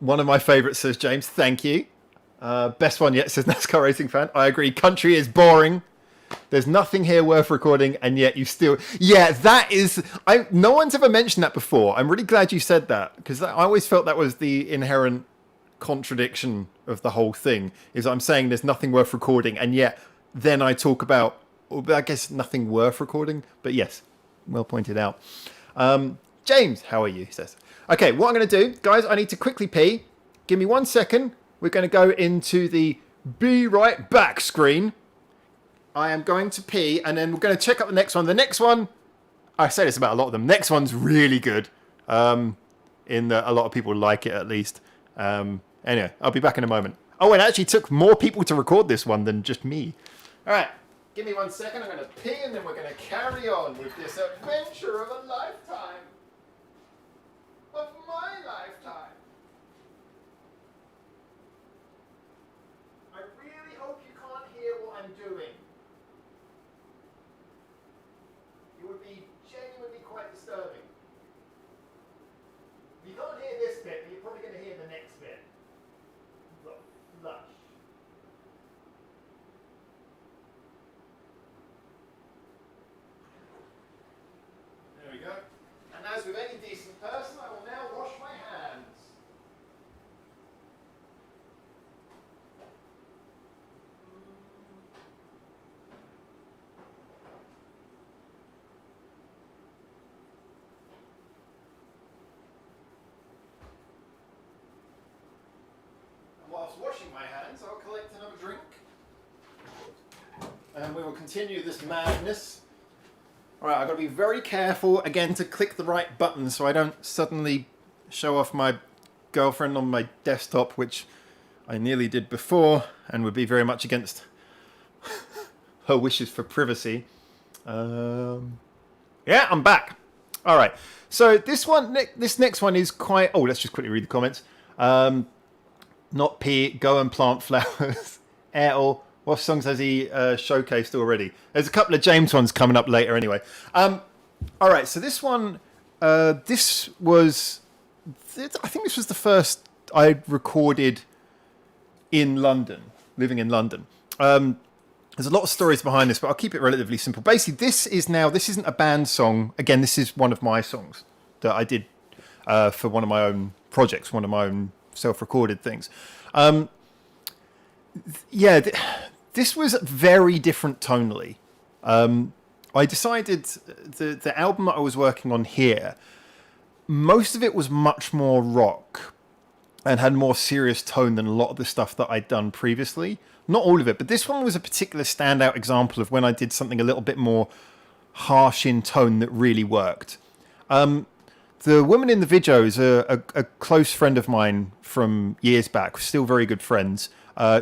of my favourites, says James. Thank you. Best one yet, says NASCAR racing fan. I agree. Country is boring. There's nothing here worth recording, and yet you still... Yeah, that is... No one's ever mentioned that before. I'm really glad you said that, because I always felt that was the inherent contradiction of the whole thing, is I'm saying there's nothing worth recording, and yet then I talk about, I guess, nothing worth recording. But yes, well pointed out. James, how are you? He says. Okay, what I'm going to do, guys, I need to quickly pee. Give me 1 second. We're going to go into the be right back screen. I am going to pee, and then we're going to check out the next one. The next one, I say this about a lot of them. Next one's really good. in that a lot of people like it, at least. Anyway, I'll be back in a moment. Oh, and it actually took more people to record this one than just me. All right, give me 1 second. I'm going to pee, and then we're going to carry on with this adventure of a lifetime. Of my lifetime. I really hope you can't hear what I'm doing. It would be genuinely quite disturbing. You can't hear this bit, but you're probably going to hear the next bit. Lush. There we go. And as with any decent person, I will now wash my hands. Whilst washing my hands, I'll collect another drink. And we will continue this madness. Alright, I've got to be very careful again to click the right button so I don't suddenly show off my girlfriend on my desktop, which I nearly did before and would be very much against her wishes for privacy. Yeah, I'm back. Alright, so this next one is quite... Oh, let's just quickly read the comments. Not Pete, Go and Plant Flowers. Errol, what songs has he showcased already? There's a couple of James ones coming up later anyway. All right, so this one, this was, I think this was the first I recorded in London, living in London. There's a lot of stories behind this, but I'll keep it relatively simple. Basically, this isn't a band song. Again, this is one of my songs that I did for one of my own projects, one of my own self-recorded things. This was very different tonally. I decided the album that I was working on here, most of it was much more rock and had more serious tone than a lot of the stuff that I'd done previously. Not all of it, but this one was a particular standout example of when I did something a little bit more harsh in tone that really worked. The woman in the video is a close friend of mine from years back. We're still very good friends.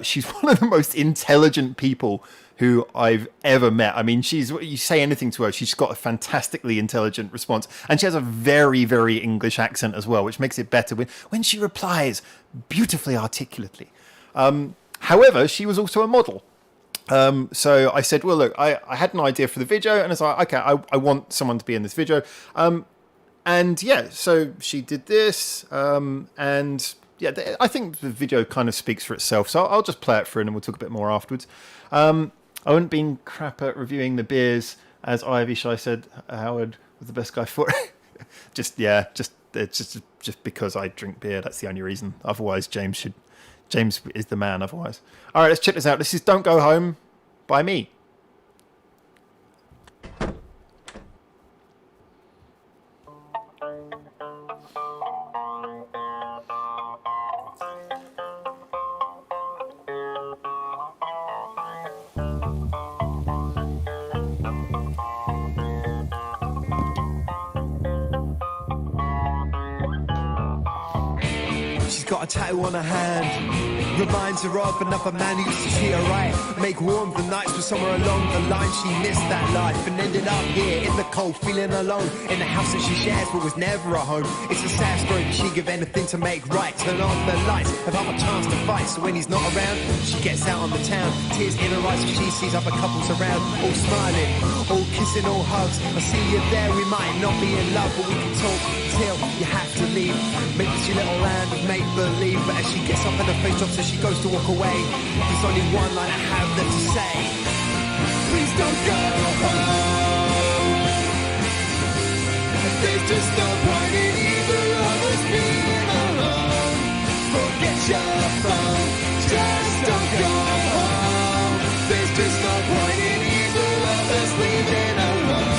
She's one of the most intelligent people who I've ever met. I mean, you say anything to her, she's got a fantastically intelligent response. And she has a very, very English accent as well, which makes it better when she replies beautifully articulately. However, she was also a model. So I said, well, look, I had an idea for the video, and I was like, okay, I want someone to be in this video. And yeah, so she did this, and yeah, I think the video kind of speaks for itself. So I'll just play it through, and we'll talk a bit more afterwards. I wouldn't been crap at reviewing the beers, as Ivy Shy said. Howard was the best guy for it. just because I drink beer. That's the only reason. Otherwise, James is the man. Otherwise, all right, let's check this out. This is "Don't Go Home" by me. Got a tattoo on her hand, reminds her of another man who used to treat her right, make warm the nights, but somewhere along the line she missed that life and ended up here in the cold, feeling alone in the house that she shares but was never a home. It's a sad story, but she'd give anything to make right. Turn on the lights, have a chance to fight, so when he's not around she gets out on the town, tears in her eyes as she sees other couples around, all smiling, all kissing, all hugs. I see you there, we might not be in love, but we can talk till you have to leave. Make this your little land of make believe, but as she gets up and her face drops as she goes to walk away, there's only one line I have left to say: please don't go home. There's just no point in either of us being alone. Forget your phone, just don't go home. There's just no point in either of us leaving alone.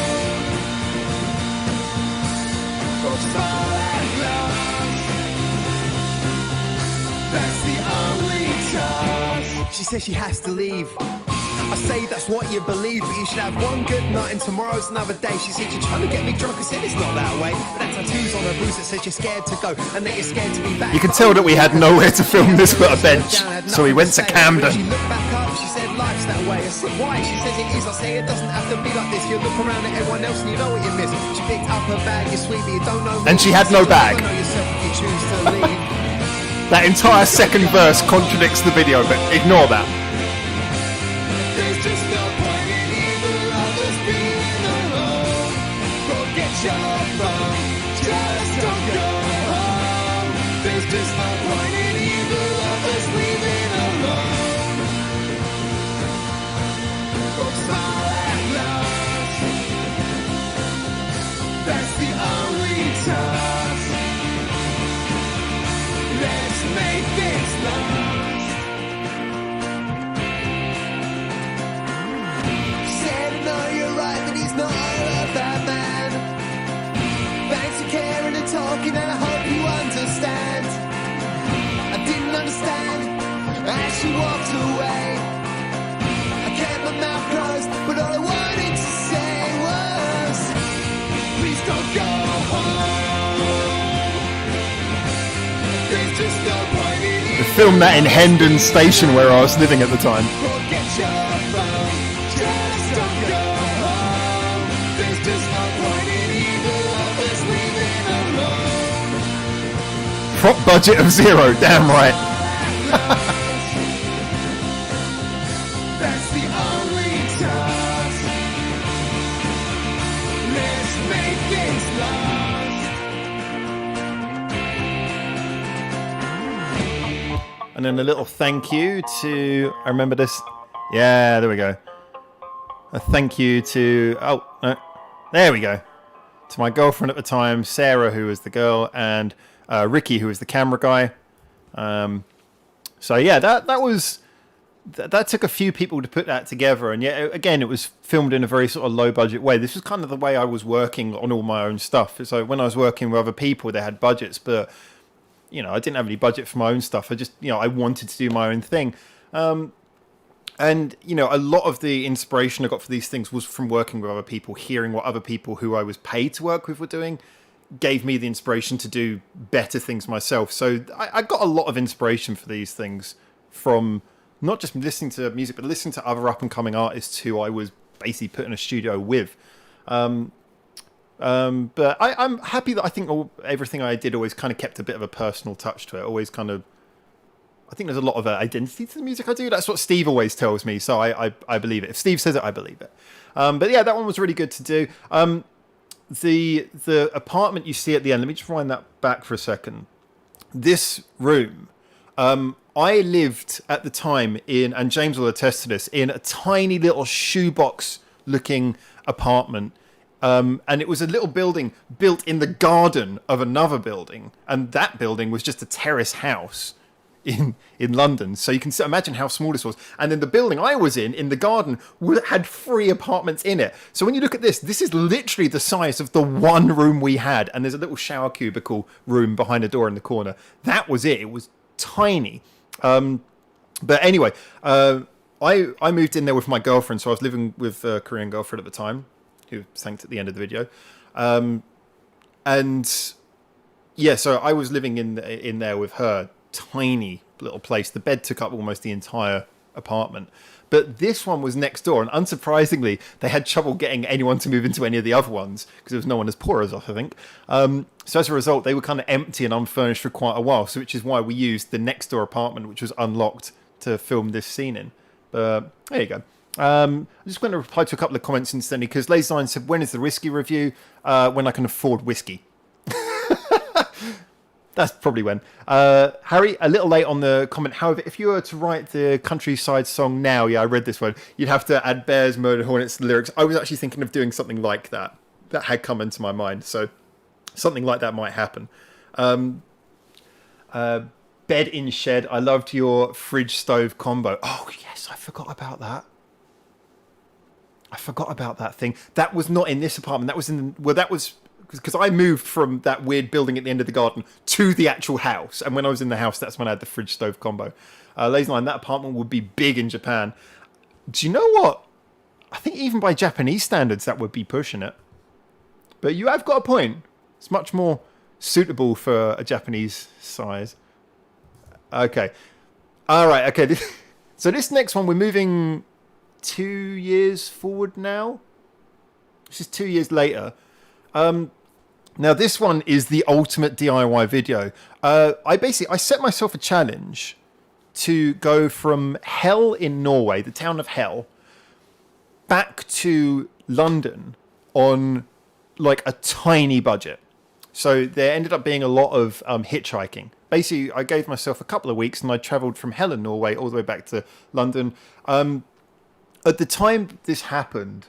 Folks fall at last, that's the only task. She says she has to leave, I say that's what you believe, but you should have one good night and tomorrow's another day. She said you're trying to get me drunk. I said it's not that way. But that tattoo's on her bruise that says you're scared to go and that you're scared to be back. You can tell that we had nowhere to film this but a bench, so we went to Camden. She looked back up, she said life's that way. I said why? She says it is. I say it doesn't have to be like this. You look around at everyone else and you know what you miss. She picked up her bag, you're sweet, but you don't know. And she had no bag. You don't know yourself if you choose to leave. That entire second verse contradicts the video, but ignore that. There's just no point in either of us being alone. Forget your phone, just don't go home. There's just no point in either of us leaving alone. Don't smile at last. That's the only task. Let's make this last. Said no, you're right that he's not a bad man. Thanks for caring and talking, and I hope you understand. I didn't understand as she walked away. I kept my mouth closed, but all I wanted to say was, please don't go home. There's just no point in We filmed that in Hendon Station where I was living at the time. forget your phone, just don't go home. There's just no point in either of us leaving alone. Prop budget of 0, damn right. That's the only task. Let's make this last. And then a little thank you to, I remember this, yeah, there we go. A thank you to, oh, no, there we go. To my girlfriend at the time, Sarah, who was the girl, and Ricky, who was the camera guy. So yeah, that took a few people to put that together. And yeah, again, it was filmed in a very sort of low budget way. This was kind of the way I was working on all my own stuff. So when I was working with other people, they had budgets, but you know, I didn't have any budget for my own stuff. I just, you know, I wanted to do my own thing. And, you know, a lot of the inspiration I got for these things was from working with other people, hearing what other people who I was paid to work with were doing, gave me the inspiration to do better things myself. So I got a lot of inspiration for these things from not just listening to music, but listening to other up-and-coming artists who I was basically put in a studio with. But I'm happy that I think everything I did always kind of kept a bit of a personal touch to it. Always kind of, I think there's a lot of identity to the music I do. That's what Steve always tells me, so I believe it. If Steve says it, I believe it. But yeah, that one was really good to do. The apartment you see at the end, let me just wind that back for a second. This room, I lived at the time in, and James will attest to this, in a tiny little shoebox-looking apartment. And it was a little building built in the garden of another building. And that building was just a terrace house in London. So you can imagine how small this was. And then the building I was in the garden, had 3 apartments in it. So when you look at this is literally the size of the one room we had. And there's a little shower cubicle room behind a door in the corner. That was it. It was tiny. But anyway, I moved in there with my girlfriend. So I was living with a Korean girlfriend at the time, who thanked at the end of the video. And yeah, so I was living in there with her. Tiny little place. The bed took up almost the entire apartment. But this one was next door, and unsurprisingly, they had trouble getting anyone to move into any of the other ones, because there was no one as poor as us, I think. So as a result, they were kind of empty and unfurnished for quite a while, so which is why we used the next door apartment, which was unlocked, to film this scene in. But there you go. I'm just going to reply to a couple of comments instantly, because Lazyline said, when is the whiskey review? When I can afford whiskey. That's probably when. Harry, a little late on the comment. However, if you were to write the Countryside song now, yeah, I read this one, you'd have to add Bears, Murder Hornets lyrics. I was actually thinking of doing something like that. That had come into my mind. So something like that might happen. Bed in shed. I loved your fridge stove combo. Oh, yes, I forgot about that. I forgot about that thing. That was not in this apartment. That was in... Well, that was... Because I moved from that weird building at the end of the garden to the actual house. And when I was in the house, that's when I had the fridge stove combo. Lazyline, that apartment would be big in Japan. Do you know what? I think even by Japanese standards, that would be pushing it. But you have got a point. It's much more suitable for a Japanese size. Okay. All right. Okay. So this next one, we're moving 2 years forward now. This is 2 years later. Now this one is the ultimate DIY video. I set myself a challenge to go from Hell in Norway, the town of Hell, back to London on like a tiny budget. So there ended up being a lot of hitchhiking. Basically, I gave myself a couple of weeks and I travelled from Hell in Norway all the way back to London. At the time this happened,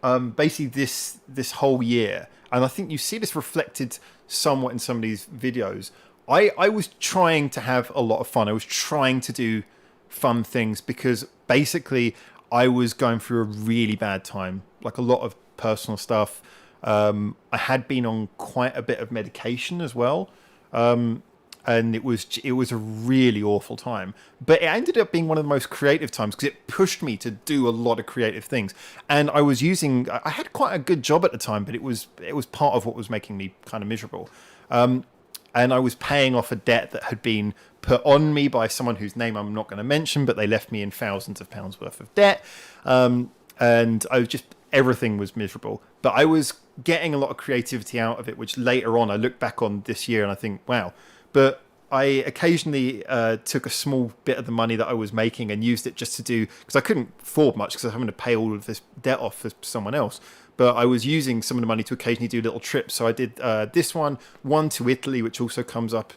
basically this whole year, and I think you see this reflected somewhat in some of these videos, I was trying to have a lot of fun. I was trying to do fun things because basically I was going through a really bad time, like a lot of personal stuff. I had been on quite a bit of medication as well. And it was a really awful time. But it ended up being one of the most creative times because it pushed me to do a lot of creative things. And I had quite a good job at the time, but it was part of what was making me kind of miserable. And I was paying off a debt that had been put on me by someone whose name I'm not going to mention, but they left me in thousands of pounds worth of debt. And I was everything was miserable. But I was getting a lot of creativity out of it, which later on I look back on this year and I think, wow. But I occasionally took a small bit of the money that I was making and used it just to do, because I couldn't afford much because I was having to pay all of this debt off for someone else. But I was using some of the money to occasionally do little trips. So I did this one to Italy, which also comes up.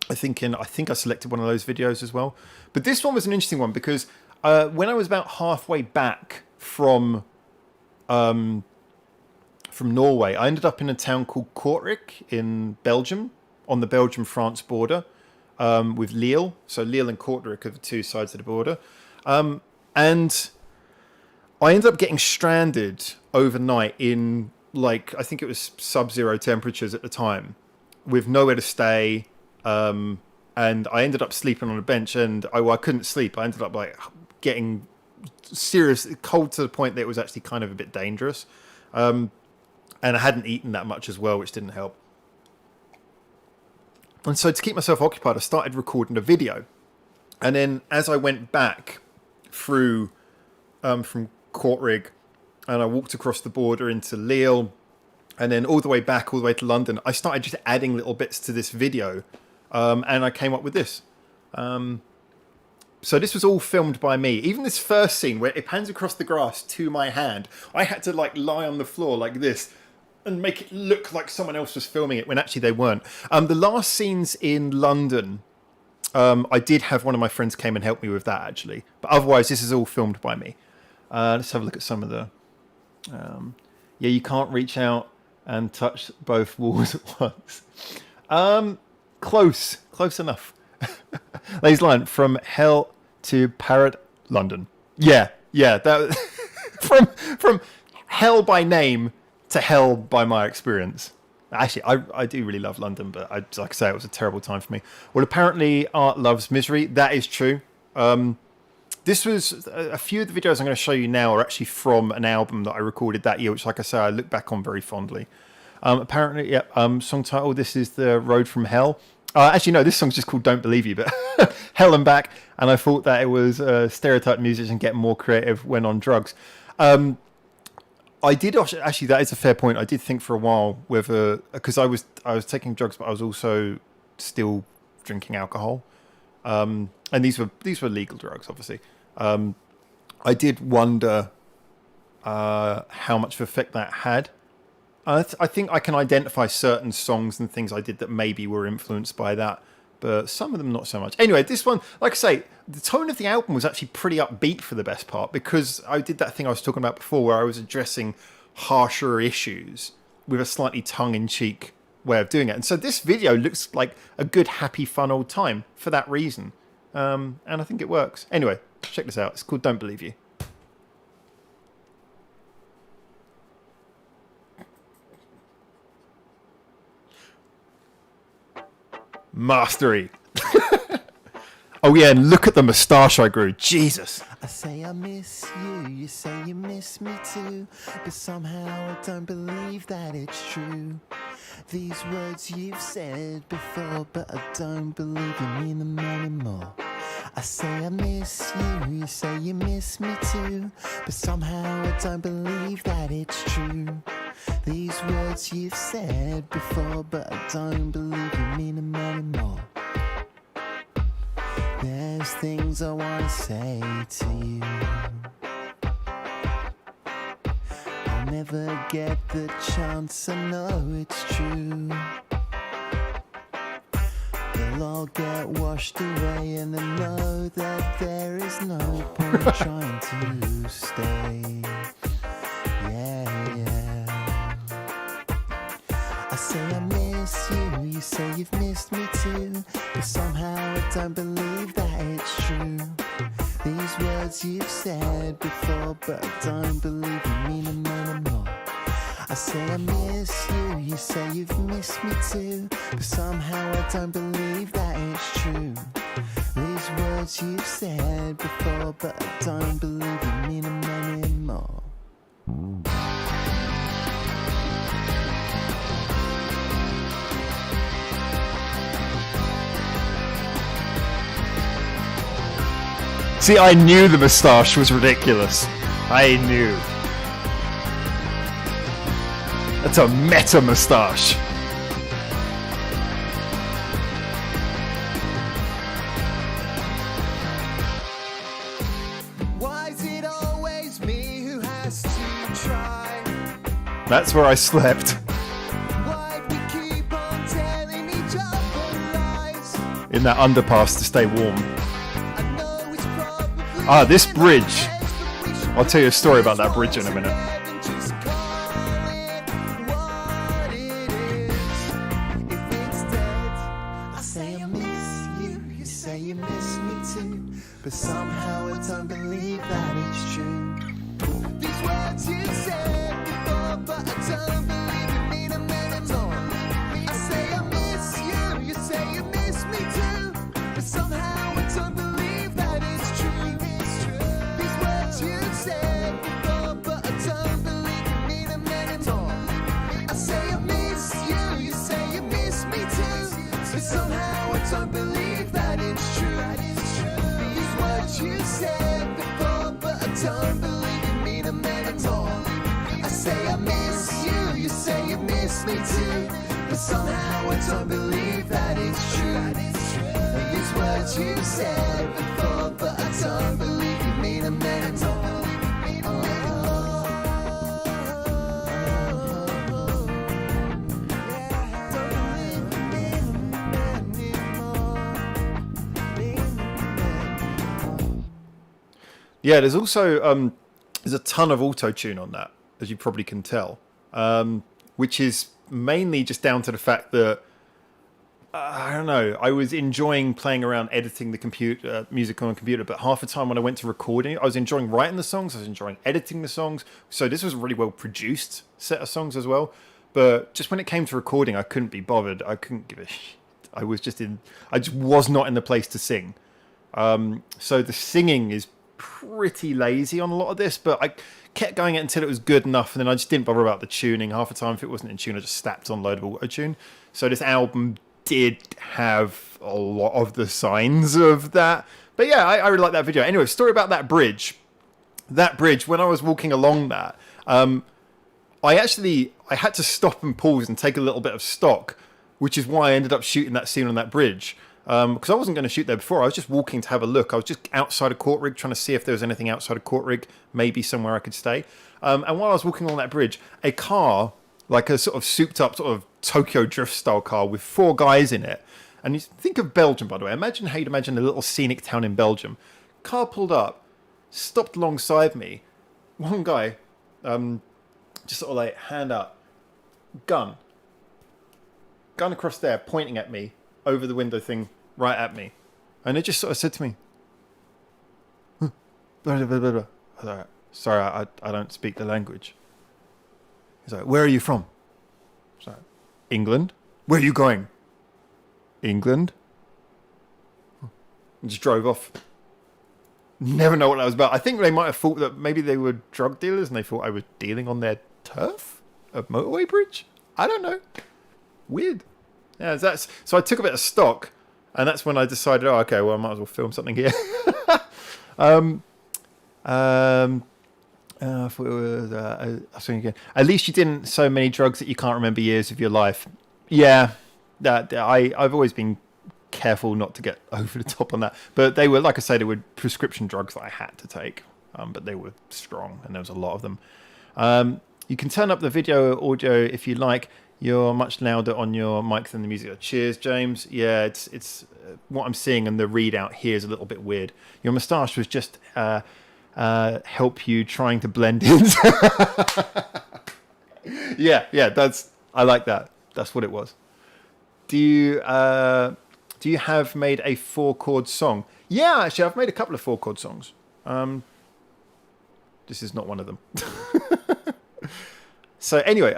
I think I selected one of those videos as well. But this one was an interesting one because when I was about halfway back from Norway, I ended up in a town called Kortrijk in Belgium, on the Belgium-France border, with Lille. So Lille and Kortrijk are the two sides of the border. And I ended up getting stranded overnight in, like, I think it was sub-zero temperatures at the time, with nowhere to stay. And I ended up sleeping on a bench, and I couldn't sleep. I ended up like getting seriously cold to the point that it was actually kind of a bit dangerous. And I hadn't eaten that much as well, which didn't help. And so to keep myself occupied, I started recording a video. And then as I went back through from Kortrijk, and I walked across the border into Lille, and then all the way back, all the way to London, I started just adding little bits to this video. And I came up with this. So this was all filmed by me. Even this first scene where it pans across the grass to my hand, I had to like lie on the floor like this and make it look like someone else was filming it when actually they weren't. The last scenes in London, I did have one of my friends came and helped me with that actually. But otherwise, this is all filmed by me. Let's have a look at some of the... yeah, you can't reach out and touch both walls at once. Close enough. Ladies line from Hell to Parrot, London. Yeah, that from Hell by name to Hell by my experience. Actually, I do really love London, but like I say, it was a terrible time for me. Well, apparently art loves misery. That is true. This was a few of the videos I'm going to show you now are actually from an album that I recorded that year, which, like I say, I look back on very fondly. Apparently, yeah. Song title: "This is the Road from Hell." Actually, no, this song's just called "Don't Believe You," but Hell and Back. And I thought that it was stereotype musician getting more creative when on drugs. I did actually. That is a fair point. I did think for a while whether, because I was taking drugs, but I was also still drinking alcohol. And these were legal drugs, obviously. I did wonder how much of effect that had. I think I can identify certain songs and things I did that maybe were influenced by that, but some of them not so much. Anyway, this one, like I say, the tone of the album was actually pretty upbeat for the best part, because I did that thing I was talking about before where I was addressing harsher issues with a slightly tongue-in-cheek way of doing it. And so this video looks like a good, happy, fun old time for that reason. And I think it works. Anyway, check this out. It's called Don't Believe You. Mastery. Oh yeah, and look at the moustache I grew. Jesus. I say I miss you, you say you miss me too, but somehow I don't believe that it's true. These words you've said before, but I don't believe you mean them anymore. I say I miss you, you say you miss me too, but somehow I don't believe that it's true. These words you've said before, but I don't believe you mean them anymore. There's things I wanna say to you. I'll never get the chance, I know it's true. They'll all get washed away, and I know that there is no point trying to stay. Yeah, yeah. I say I miss you, you say you've missed me too, but somehow I don't believe that it's true. These words you've said before, but I don't believe you mean them anymore. I say I miss you, you say you've missed me too, but somehow I don't believe that it's true. These words you've said before, but I don't believe you mean them anymore. See, I knew the moustache was ridiculous. I knew. That's a meta moustache. Why is it always me who has to try? That's where I slept. Why do we keep on telling each other lies? In that underpass to stay warm. I know it's probably Ah, this bridge. but we should I'll tell you a story about that bridge in a minute. and just call it what it is. If it's dead, I say I miss you, you say you miss me too, but somehow I don't believe that it's true. These words you said before, but I don't believe you mean them anymore. I say I miss you, you say you miss me too, but somehow I don't believe that it's true. These words you said before, but I don't believe you mean them anymore. I say I miss you, you say you miss me too, but somehow I don't believe that it's true. These words you said before, but I don't believe you mean them anymore. I say I miss you, you say you miss me too, but somehow I don't believe that it's true. These words you said before, but I don't believe you mean them anymore. Yeah, there's also there's a ton of auto tune on that, as you probably can tell, which is mainly just down to the fact that I don't know. I was enjoying playing around editing the computer music on a computer, but half the time when I went to recording, I was enjoying writing the songs. I was enjoying editing the songs. So this was a really well produced set of songs as well. But just when it came to recording, I couldn't be bothered. I couldn't give a shit. I just was not in the place to sing. So the singing is pretty lazy on a lot of this, but I kept going it until it was good enough, and then I just didn't bother about the tuning. Half the time, if it wasn't in tune, I just slapped on a load of auto tune. So this album did have a lot of the signs of that. But yeah, I really like that video. Anyway, story about that bridge. That bridge, when I was walking along that, I had to stop and pause and take a little bit of stock, which is why I ended up shooting that scene on that bridge. Because I wasn't going to shoot there before. I was just walking to have a look. I was just outside of Courtrig trying to see if there was anything outside of Courtrig, maybe somewhere I could stay. And while I was walking along that bridge, a car, like a sort of souped up sort of Tokyo Drift style car with 4 guys in it. And you think of Belgium, by the way. Imagine how you'd imagine a little scenic town in Belgium. Car pulled up, stopped alongside me. One guy, just sort of like hand up, gun across there, pointing at me over the window thing, right at me. And it just sort of said to me, blah, blah, blah, blah. I was like, sorry, I don't speak the language. He's like, where are you from? I was like, England. Where are you going? England. and just drove off. Never know what that was about. I think they might have thought that maybe they were drug dealers and they thought I was dealing on their turf, a motorway bridge. I don't know. Weird. Yeah, so I took a bit of stock, and that's when I decided, oh, okay, well, I might as well film something here. I thought it was, I was thinking again. At least you didn't so many drugs that you can't remember years of your life. Yeah, I've always been careful not to get over the top on that. But they were, like I say, they were prescription drugs that I had to take. But they were strong, and there was a lot of them. You can turn up the video audio if you like. You're much louder on your mic than the music. Cheers, James. Yeah, it's what I'm seeing, and the readout here is a little bit weird. Your moustache was just help you trying to blend in. yeah, I like that. That's what it was. Do you have made a 4-chord song? Yeah, actually, I've made a couple of 4-chord songs. This is not one of them. So anyway,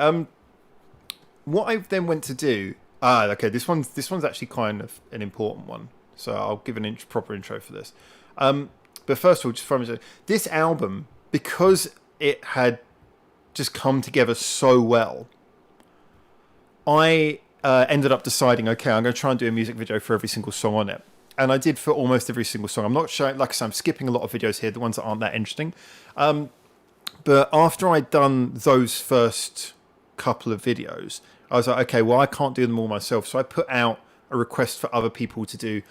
what I then went to do. Okay, this one's actually kind of an important one. So I'll give an proper intro for this. But first of all, just from this album, because it had just come together so well, I ended up deciding, okay, I'm going to try and do a music video for every single song on it. And I did for almost every single song. I'm not showing, like I said, I'm skipping a lot of videos here, the ones that aren't that interesting. But after I'd done those first couple of videos, I was like, okay, well, I can't do them all myself. So I put out a request for other people to do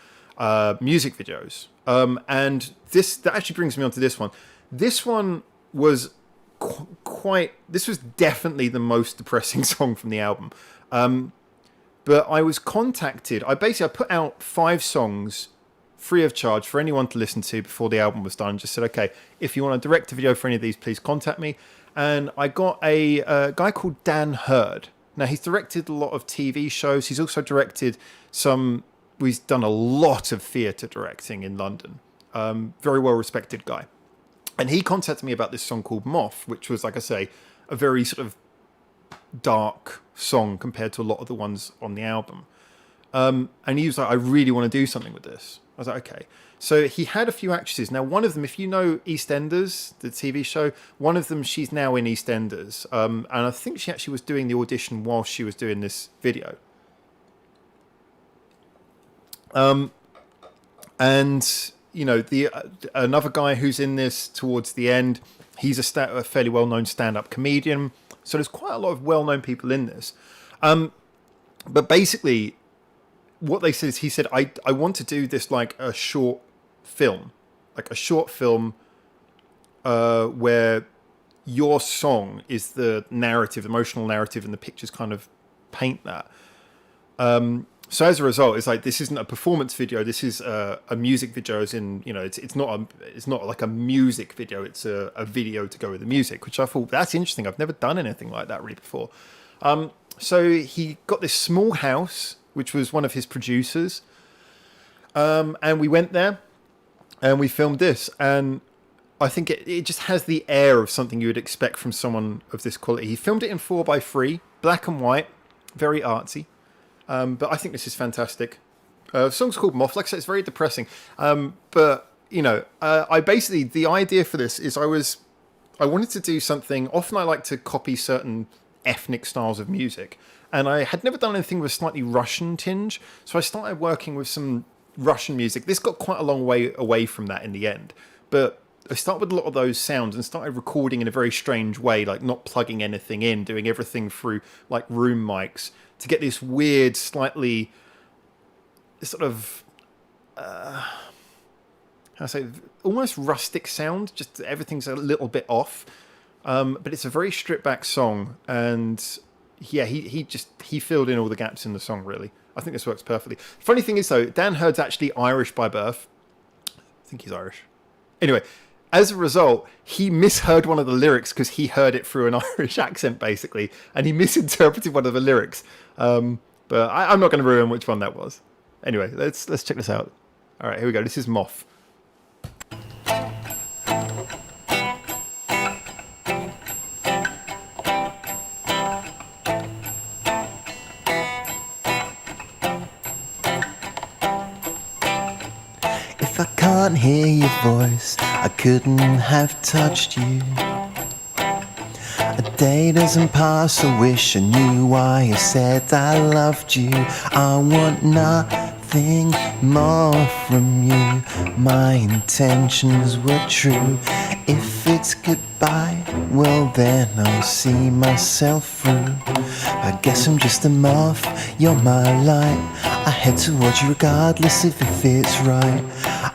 music videos. And that actually brings me on to this one. This one was this was definitely the most depressing song from the album. But I was contacted. I put out 5 songs free of charge for anyone to listen to before the album was done. Just said, okay, if you want to direct a video for any of these, please contact me. And I got a guy called Dan Hurd. Now, he's directed a lot of TV shows. He's also directed he's done a lot of theatre directing in London. Very well-respected guy. And he contacted me about this song called Moth, which was, like I say, a very sort of dark song compared to a lot of the ones on the album. And he was like, I really want to do something with this. I was like, okay. So he had a few actresses. Now, one of them, if you know EastEnders, the TV show, one of them, she's now in EastEnders. And I think she actually was doing the audition while she was doing this video. And, you know, another guy who's in this towards the end, he's a fairly well-known stand-up comedian. So there's quite a lot of well-known people in this. But basically, what they said is, he said, I want to do this like a short film. Like a short film where your song is the narrative, emotional narrative, and the pictures kind of paint that. So as a result, it's like, this isn't a performance video. This is a music video, as in, you know, it's not like a music video. It's a video to go with the music, which I thought, that's interesting. I've never done anything like that really before. So he got this small house, which was one of his producers. And we went there and we filmed this. And I think it just has the air of something you would expect from someone of this quality. He filmed it in 4:3, black and white, very artsy. But I think this is fantastic. The song's called Moth. Like I said, it's very depressing. But, you know, the idea for this is I wanted to do something. Often I like to copy certain ethnic styles of music. And I had never done anything with a slightly Russian tinge. So I started working with some Russian music. This got quite a long way away from that in the end. But I started with a lot of those sounds and started recording in a very strange way, like not plugging anything in, doing everything through like room mics, to get this weird, slightly sort of, how I say, almost rustic sound. Just everything's a little bit off, but it's a very stripped back song. And yeah, he filled in all the gaps in the song. Really, I think this works perfectly. Funny thing is though, Dan Hurd's actually Irish by birth. I think he's Irish. Anyway, as a result, he misheard one of the lyrics because he heard it through an Irish accent, basically, and he misinterpreted one of the lyrics. But I'm not going to ruin which one that was. Anyway, let's check this out. All right, here we go. This is Moth. can't hear your voice, I couldn't have touched you. A day doesn't pass, I wish I knew why you said I loved you. I want nothing more from you. My intentions were true. If it's goodbye, well then I'll see myself through. I guess I'm just a moth, you're my light. I head towards you regardless if it fits right.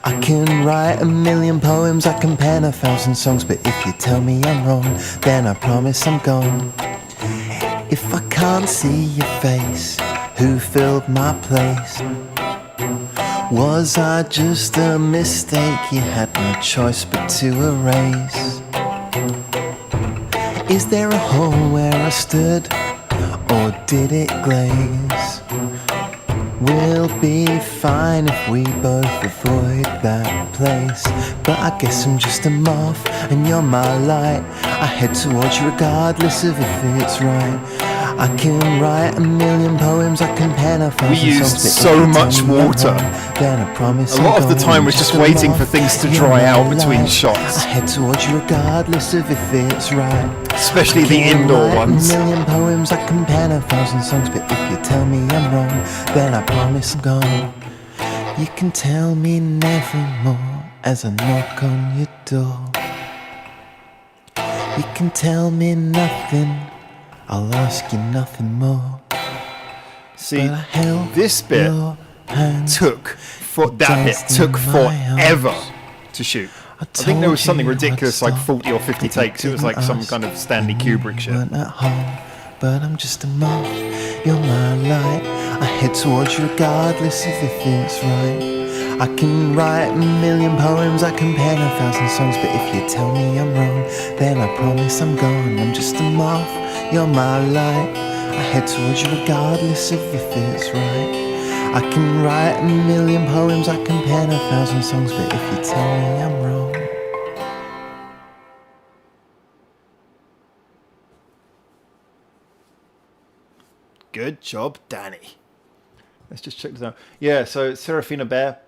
I can write 1,000,000 poems, I can pen 1,000 songs, but if you tell me I'm wrong, then I promise I'm gone. If I can't see your face, who filled my place? Was I just a mistake you had no choice but to erase? Is there a hole where I stood, or did it glaze? We'll be fine if we both avoid that place. But I guess I'm just a moth and you're my light. I head towards you regardless of if it's right. I can write 1,000,000 poems, I can pen 1,000 We used songs, but so if you much tell me I'm water. wrong, then I promise A lot I'm of the gone. time was just waiting for moth, things to you're dry my out between light. shots. I head towards you regardless of if it's right. Especially the I can indoor write ones. 1,000,000 poems, I can pen 1,000 songs, but if you tell me I'm wrong, then I promise I'm gone. You can tell me nevermore as I knock on your door. You can tell me nothing, I'll ask you nothing more. See, But I held this bit your hand. took forever to shoot. I think there was something ridiculous like 40 or 50 takes. It was like some kind of Stanley Kubrick shit. Weren't at home, but I'm just a moth, you're my light. I head towards you regardless of if it's right. I can write 1,000,000 poems, I can pen 1,000 songs, but if you tell me I'm wrong, then I promise I'm gone. I'm just a moth, you're my light. I head towards you regardless of if it's right. I can write 1,000,000 poems, I can pen 1,000 songs, but if you tell me I'm wrong. Good job, Danny. Let's just check this out. Yeah, so Serafina Bear,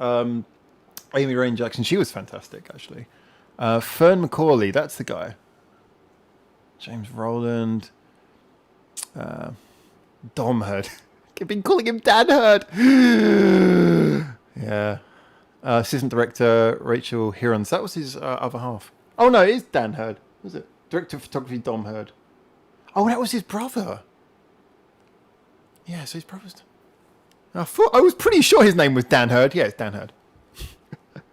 Amy Rain Jackson, she was fantastic, actually. Fern McCauley, that's the guy. James Rowland. Dom Hurd. I've been calling him Dan Hurd. Yeah. Assistant director Rachel Hirons. That was his other half. Oh, no, it is Dan Hurd. Was it? Director of photography Dom Hurd. Oh, that was his brother. Yeah, so his brother's... I was pretty sure his name was Dan Hurd. Yeah, it's Dan Hurd. And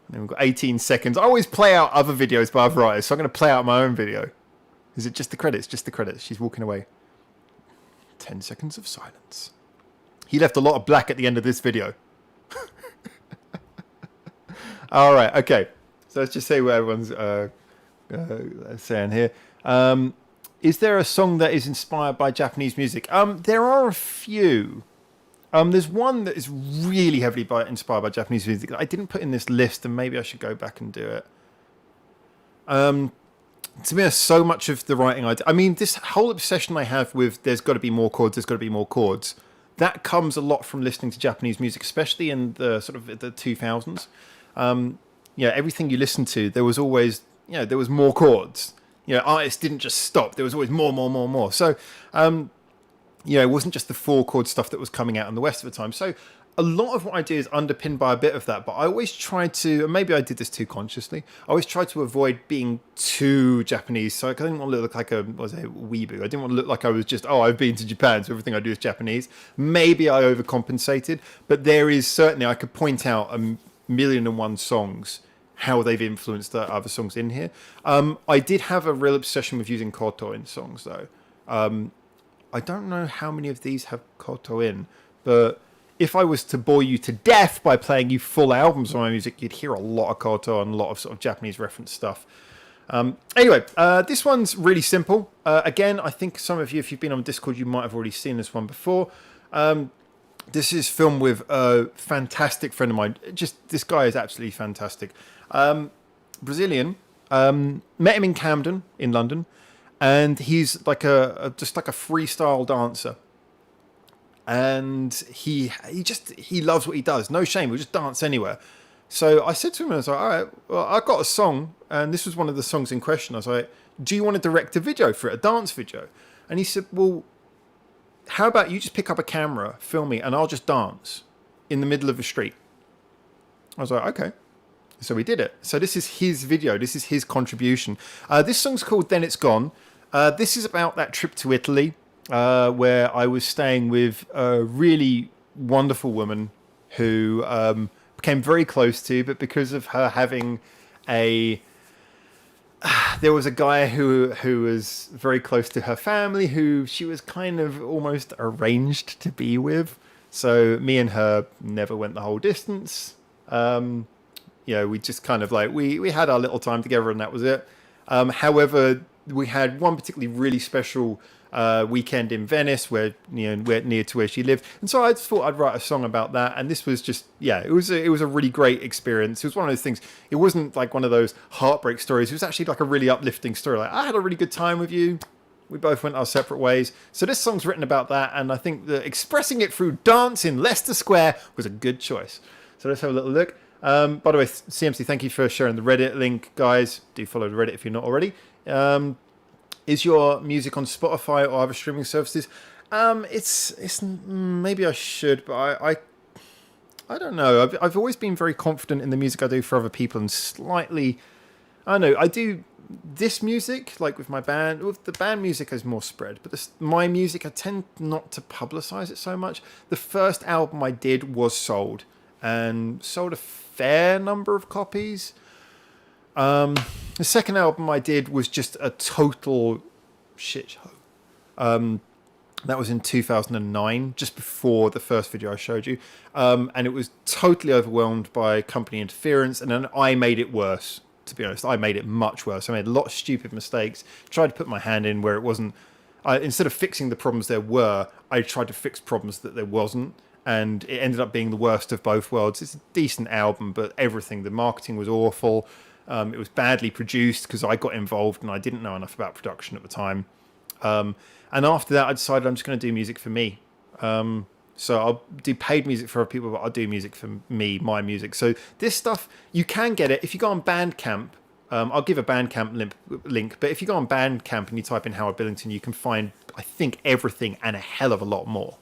then we've got 18 seconds. I always play out other videos by other writers, so I'm going to play out my own video. Is it just the credits? Just the credits. She's walking away. 10 seconds of silence. He left a lot of black at the end of this video. All right, okay. So let's just say what everyone's saying here. Is there a song that is inspired by Japanese music? There are a few. There's one that is really heavily inspired by Japanese music that I didn't put in this list, and maybe I should go back and do it. To me, so much of the writing I mean, this whole obsession I have with there's got to be more chords, there's got to be more chords, that comes a lot from listening to Japanese music, especially in the sort of the 2000s. Yeah, everything you listen to, there was always, there was more chords. Artists didn't just stop. There was always more. So, it wasn't just the 4-chord stuff that was coming out in the West at the time. So a lot of what I do is underpinned by a bit of that, but I always try to, and maybe I did this too consciously, I always try to avoid being too Japanese. So I didn't want to look like a weeboo. I didn't want to look like I was just, I've been to Japan, so everything I do is Japanese. Maybe I overcompensated, but there is certainly, I could point out 1,000,001 songs, how they've influenced the other songs in here. I did have a real obsession with using koto in songs, though. I don't know how many of these have koto in, but if I was to bore you to death by playing you full albums of my music, you'd hear a lot of koto and a lot of sort of Japanese reference stuff. Anyway, this one's really simple. Again, I think some of you, if you've been on Discord, you might have already seen this one before. This is filmed with a fantastic friend of mine. This guy is absolutely fantastic. Brazilian. Met him in Camden in London, and he's like just like a freestyle dancer. And he loves what he does. No shame, he'll just dance anywhere. So I said to him, I was like, all right, well, I got a song, and this was one of the songs in question. I was like, do you want to direct a video for it, a dance video? And he said, well, how about you just pick up a camera, film me, and I'll just dance in the middle of the street. I was like, okay. So we did it. So this is his video. This is his contribution. This song's called Then It's Gone. This is about that trip to Italy where I was staying with a really wonderful woman who became very close to, but because of her having there was a guy who was very close to her family who she was kind of almost arranged to be with. So me and her never went the whole distance. We just kind of like, we had our little time together and that was it. However, we had one particularly really special weekend in Venice where we're near to where she lived, and so I thought I'd write a song about that. And this was just it was a really great experience. It was one of those things. It wasn't like one of those heartbreak stories. It was actually like a really uplifting story. Like, I had a really good time with you. We both went our separate ways. So this song's written about that, and I think that expressing it through dance in Leicester Square was a good choice. So let's have a little look. By the way, CMC, thank you for sharing the Reddit link, guys. Do follow the Reddit if you're not already. Is your music on Spotify or other streaming services? It's maybe I should, but I don't know. I've always been very confident in the music I do for other people, and slightly, I don't know. I do this music like with my band. With the band music is more spread, but my music I tend not to publicize it so much. The first album I did was sold, and sold a fair number of copies. The second album I did was just a total shit show. That was in 2009, just before the first video I showed you. And it was totally overwhelmed by company interference, and then I made it worse, to be honest. I made it much worse. I made a lot of stupid mistakes, tried to put my hand in where it wasn't. Instead of fixing the problems there were, I tried to fix problems that there wasn't. And it ended up being the worst of both worlds. It's a decent album, but everything, the marketing was awful. It was badly produced because I got involved and I didn't know enough about production at the time. And after that, I decided I'm just going to do music for me. So I'll do paid music for other people, but I'll do music for me, my music. So this stuff, you can get it. If you go on Bandcamp, I'll give a Bandcamp link. But if you go on Bandcamp and you type in Howard Billington, you can find, I think, everything and a hell of a lot more.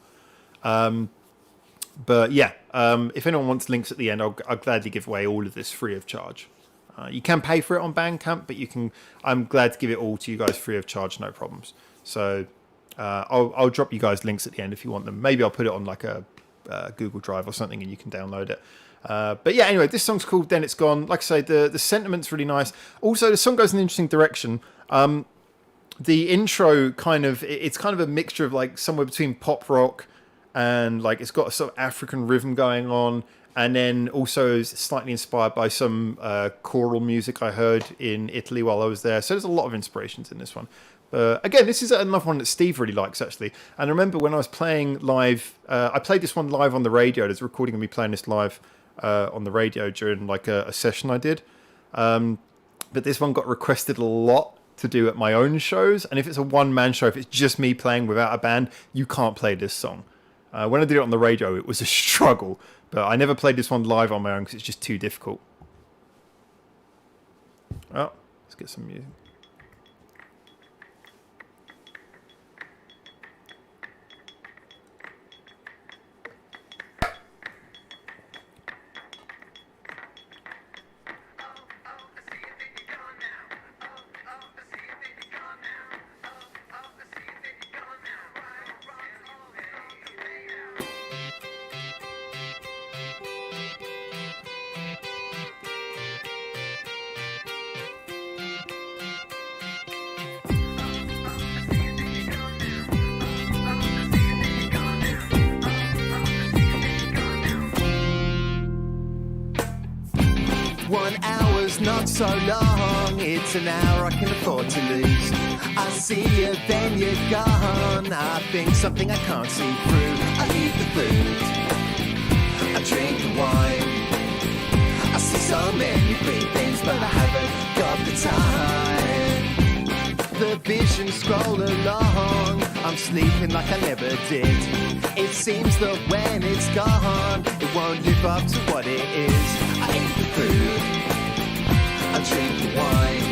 But yeah, if anyone wants links at the end, I'll gladly give away all of this free of charge. You can pay for it on Bandcamp, but I'm glad to give it all to you guys free of charge, no problems. So I'll drop you guys links at the end if you want them. Maybe I'll put it on like a Google Drive or something and you can download it. But yeah, anyway, this song's called Then It's Gone. Like I say, the sentiment's really nice. Also, the song goes in an interesting direction. The intro it's kind of a mixture of like somewhere between pop rock and like it's got a sort of African rhythm going on. And then also is slightly inspired by some choral music I heard in Italy while I was there. So there's a lot of inspirations in this one. Again, this is another one that Steve really likes, actually. And I remember when I was playing live, I played this one live on the radio. There's a recording of me playing this live on the radio during like a session I did. But this one got requested a lot to do at my own shows. And if it's a one-man show, if it's just me playing without a band, you can't play this song. When I did it on the radio, it was a struggle. But I never played this one live on my own because it's just too difficult. Oh, let's get some music. Not so long, it's an hour I can afford to lose. I see you, then you're gone. I think something I can't see through. I eat the food, I drink the wine. I see so many great things, but I haven't got the time. The vision scroll along, I'm sleeping like I never did. It seems that when it's gone, it won't live up to what it is. I eat the food, I drink the wine,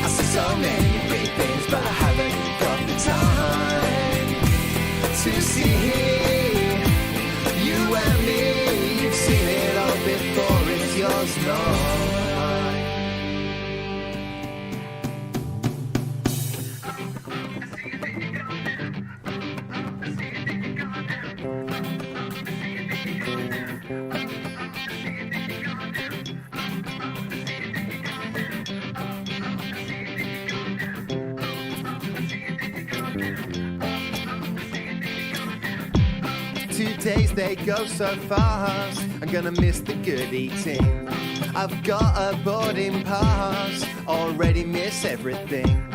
I see so many great things, but I haven't got the time to see you and me. You've seen it all before, it's yours, not mine. Days they go so fast, I'm gonna miss the good eating. I've got a boarding pass, already miss everything.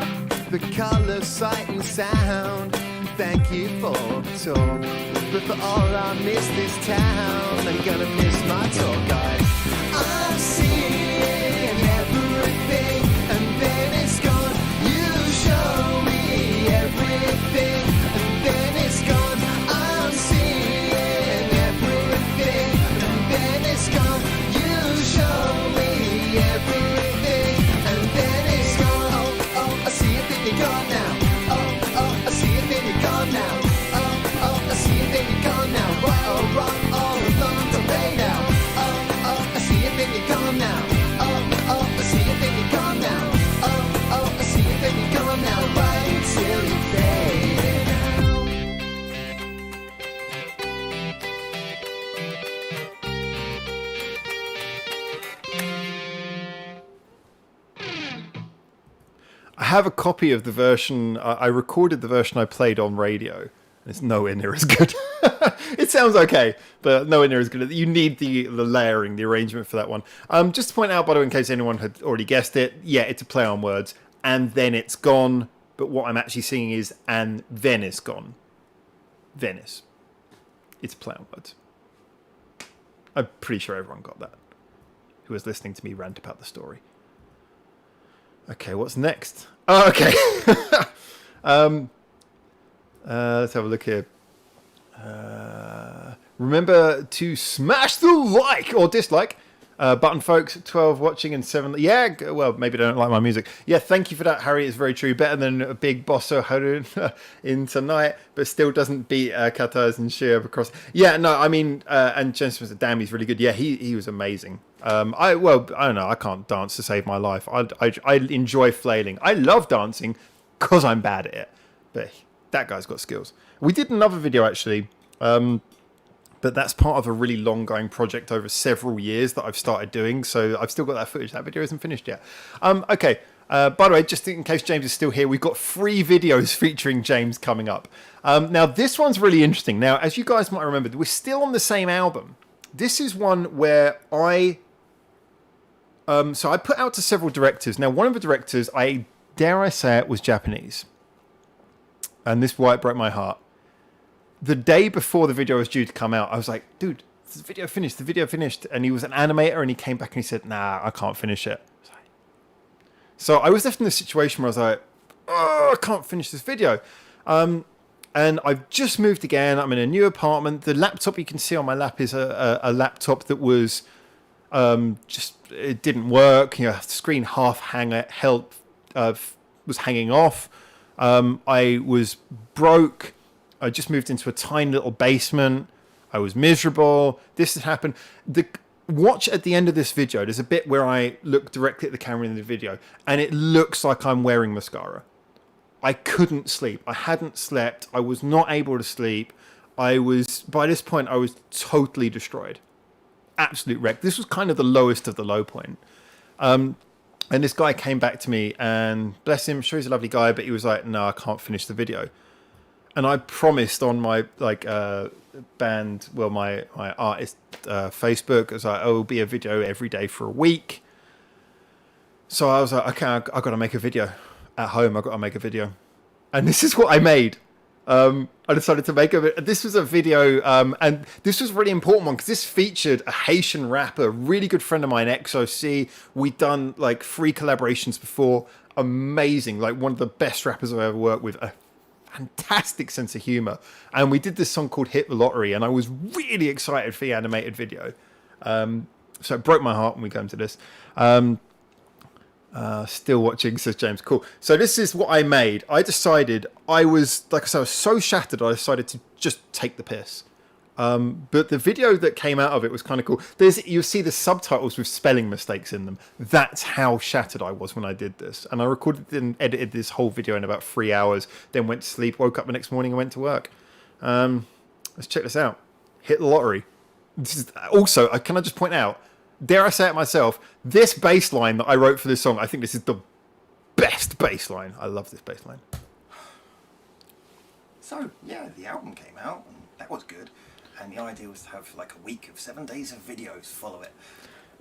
The colour, sight and sound, thank you for the tour. But for all I miss this town, I'm gonna miss my tour guide. I'm seeing everything and then it's gone. You show me everything and then it's gone. I'm seeing it's gone. You show me everything, and then it's gone. Oh, oh, I see it, then you're gone now. Oh, oh, I see it, then you're gone now. Oh, oh, I see it, then you're gone now. Right or wrong, all along the way now. Oh, oh, I see it, then you're gone now. Oh, oh, I see it, then you're gone now. Oh, oh, I see it, then you're gone now. Right until you fade out. I have a copy of the version. I recorded the version I played on radio. It's nowhere near as good. It sounds okay, but nowhere near as good. You need the layering, the arrangement for that one. Just to point out, by the way, in case anyone had already guessed it, yeah, it's a play on words. And then it's gone. But what I'm actually singing is, and then it's gone. Venice. It's a play on words. I'm pretty sure everyone got that who was listening to me rant about the story. Okay, what's next? Oh, okay. Let's have a look here. Remember to smash the like or dislike button, folks. 12 watching and 7. Yeah, well, maybe they don't like my music. Yeah, thank you for that, Harry. It's very true. Better than a big Bosso Harun in tonight, but still doesn't beat Kataz and Shia across. Yeah, no, I mean, and Jensen said, damn, he's really good. Yeah, he was amazing. I don't know. I can't dance to save my life. I enjoy flailing. I love dancing because I'm bad at it. But that guy's got skills. We did another video actually, but that's part of a really long going project over several years that I've started doing. So I've still got that footage. That video isn't finished yet. Okay. By the way, just in case James is still here, we've got 3 videos featuring James coming up. Now this one's really interesting. Now, as you guys might remember, we're still on the same album. This is one where so I put out to several directors. Now, one of the directors, dare I say it, was Japanese. And this is why it broke my heart. The day before the video was due to come out, I was like, dude, the video finished. And he was an animator and he came back and he said, nah, I can't finish it. So I was left in this situation where I was like, oh, I can't finish this video. And I've just moved again. I'm in a new apartment. The laptop you can see on my lap is a laptop that was it didn't work. You know, the screen was hanging off. I was broke. I just moved into a tiny little basement. I was miserable. This had happened. Watch at the end of this video. There's a bit where I look directly at the camera in the video, and it looks like I'm wearing mascara. I couldn't sleep. I hadn't slept. I was not able to sleep. By this point, I was totally destroyed. Absolute wreck. This was kind of the lowest of the low point. And this guy came back to me, and bless him, I'm sure he's a lovely guy, but he was like, no, I can't finish the video. And I promised on my my artist Facebook, I was like, oh, it'll be a video every day for a week. So I was like, okay, I've got to make a video. At home, I've got to make a video. And this is what I made. I decided to make a. This was a video, and this was a really important one because this featured a Haitian rapper, really good friend of mine, XOC. We'd done like 3 collaborations before. Amazing, like one of the best rappers I've ever worked with. A fantastic sense of humor. And we did this song called Hit the Lottery, and I was really excited for the animated video. So it broke my heart when we got into this. Still watching, says James. Cool. So this is what I made. I decided I was so shattered, I decided to just take the piss. But the video that came out of it was kind of cool. You'll see the subtitles with spelling mistakes in them. That's how shattered I was when I did this. And I recorded and edited this whole video in about 3 hours, then went to sleep, woke up the next morning and went to work. Let's check this out. Hit the Lottery. This is, also, can I just point out, dare I say it myself, this bass line that I wrote for this song, I think this is the best bass line. I love this bass line. So, yeah, the album came out, and that was good. And the idea was to have like a week of 7 days of videos follow it.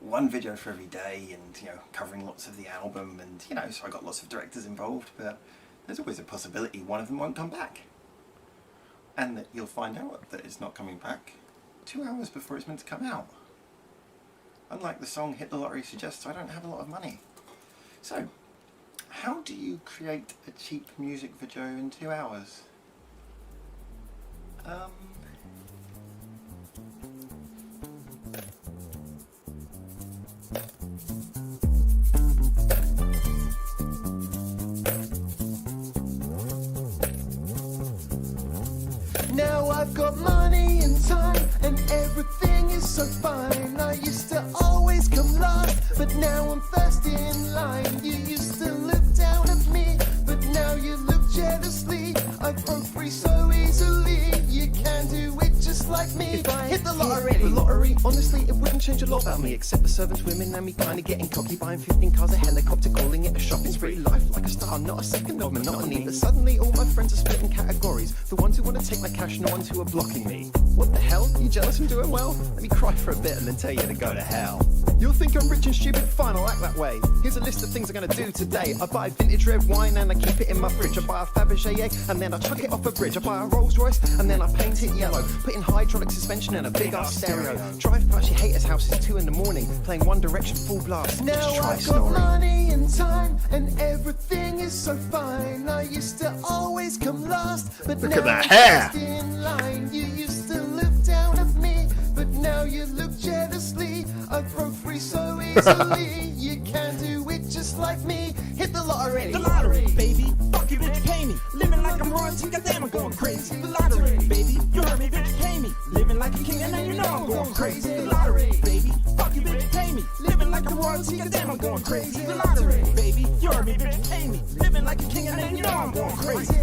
One video for every day, and, covering lots of the album, and, so I got lots of directors involved, but there's always a possibility one of them won't come back. And that you'll find out that it's not coming back 2 hours before it's meant to come out. Unlike the song Hit the Lottery suggests, I don't have a lot of money. So, how do you create a cheap music video in 2 hours? Now I've got money and time, and everything is so fine. I used to always come last, but now I'm first in line. You used to look down at me, but now you look jealously. I broke free so easily, you can do it just like me. If I hit the lottery, honestly, it wouldn't change a lot about me, except the servants, women, and me kinda getting cocky, buying 15 cars, a helicopter, calling it a shopping spree. Life like a star, not a second of monotony. But suddenly all my friends are split in categories. The ones who want to take my cash, no ones who are blocking me. What the hell? You jealous I'm doing well? Let me cry for a bit and then tell you to go to hell. You'll think I'm rich and stupid, fine, I'll act that way. Here's a list of things I'm gonna do today. I buy vintage red wine and I keep it in my fridge. I buy a Fabergé egg and then I chuck it off a bridge. I buy a Rolls Royce and then I paint it yellow. Put in hydraulic suspension and a big ass stereo. Drive past your haters' houses 2 in the morning, playing One Direction full blast. Now Just try I've got snoring. money and time, and everything is so fine. I used to always come last, but Look now at that I'm hair. first in line. You used to look down at me, but now you look jealously. I broke free so easily. You can do it just like me. Hit the lottery. The lottery, baby. Fuck you, bitch, pay me. Living like I'm royalty, goddamn, I'm going crazy. The lottery, baby. You heard me, bitch, pay me. Living like a king, and then you know I'm going crazy. The lottery, baby. Fuck you, bitch, pay me. Living like I'm royalty, goddamn, I'm going crazy. The lottery, baby. You heard me, bitch, pay me. Living like a king, and then you know I'm going crazy.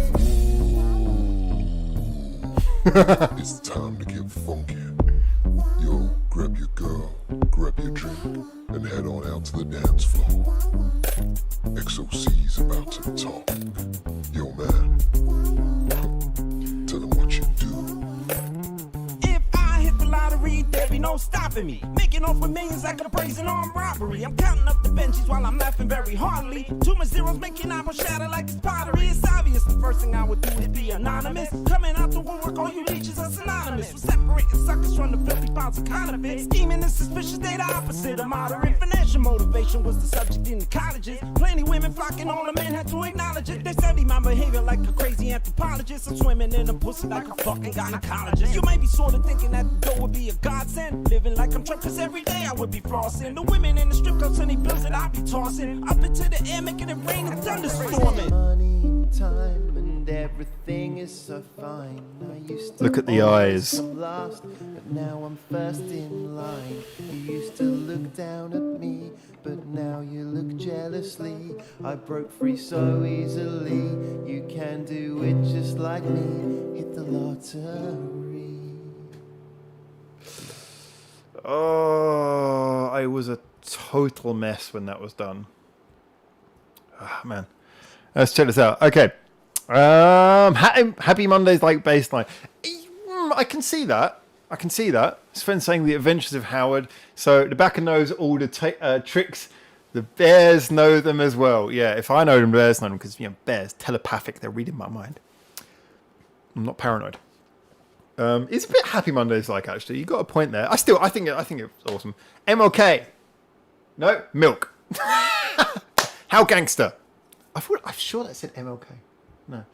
It's time to get funky. Yo, grab your girl, grab your drink, and head on out to the dance floor. XOC's about to talk. Yo, man, tell him what you do. If I hit the lottery, there be no stopping me. Making off with millions like a brazen armed robbery. I'm counting up the Benjis while I'm laughing very heartily. Too much zeros making eyeball shatter like it's pottery. It's obvious the first thing I would do is be anonymous. Coming out to woodwork, all you leeches are synonymous. We're separating suckers from the filthy pounds of counterfeit. Scheming and suspicious, they the opposite of moderate. Financial motivation was the subject in the colleges. Plenty women flocking, all the men had to acknowledge it. They study my behavior like a crazy anthropologist. I'm swimming in a pussy like a fucking gynecologist. You may be sort of thinking that the dough would be a godsend. Living like I'm Trump, cause every day I would be flossing. The women in the strip clubs and the bills that I be tossing. Up into the air, making it rain and thunderstorming. Money, time, and everything is so fine. I used to Look at the always eyes. come last, but now I'm first in line. You used to look down at me, but now you look jealously. I broke free so easily. You can do it just like me. Hit the lottery. Oh, I was a total mess when that was done. Ah, man. Let's check this out. Okay. Happy Mondays like baseline. I can see that. I can see that. Sven saying the adventures of Howard. So the backer knows all the tricks. The bears know them as well. Yeah, if I know them, bears know them because bears telepathic. They're reading my mind. I'm not paranoid. It's a bit Happy Mondays like actually. You got a point there. I think it's awesome. MLK. No, milk. How gangster. I'm sure that said MLK. No.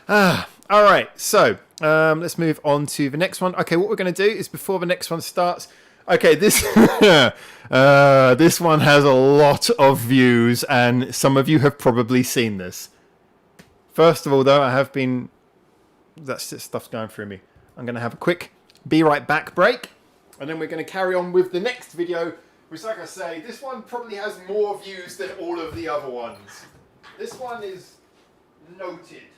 All right. So let's move on to the next one. Okay, what we're going to do is before the next one starts. Okay, this this one has a lot of views, and some of you have probably seen this. First of all, though, that's just stuff's going through me. I'm going to have a quick be right back break, and then we're going to carry on with the next video, which, like I say, this one probably has more views than all of the other ones. This one is noted.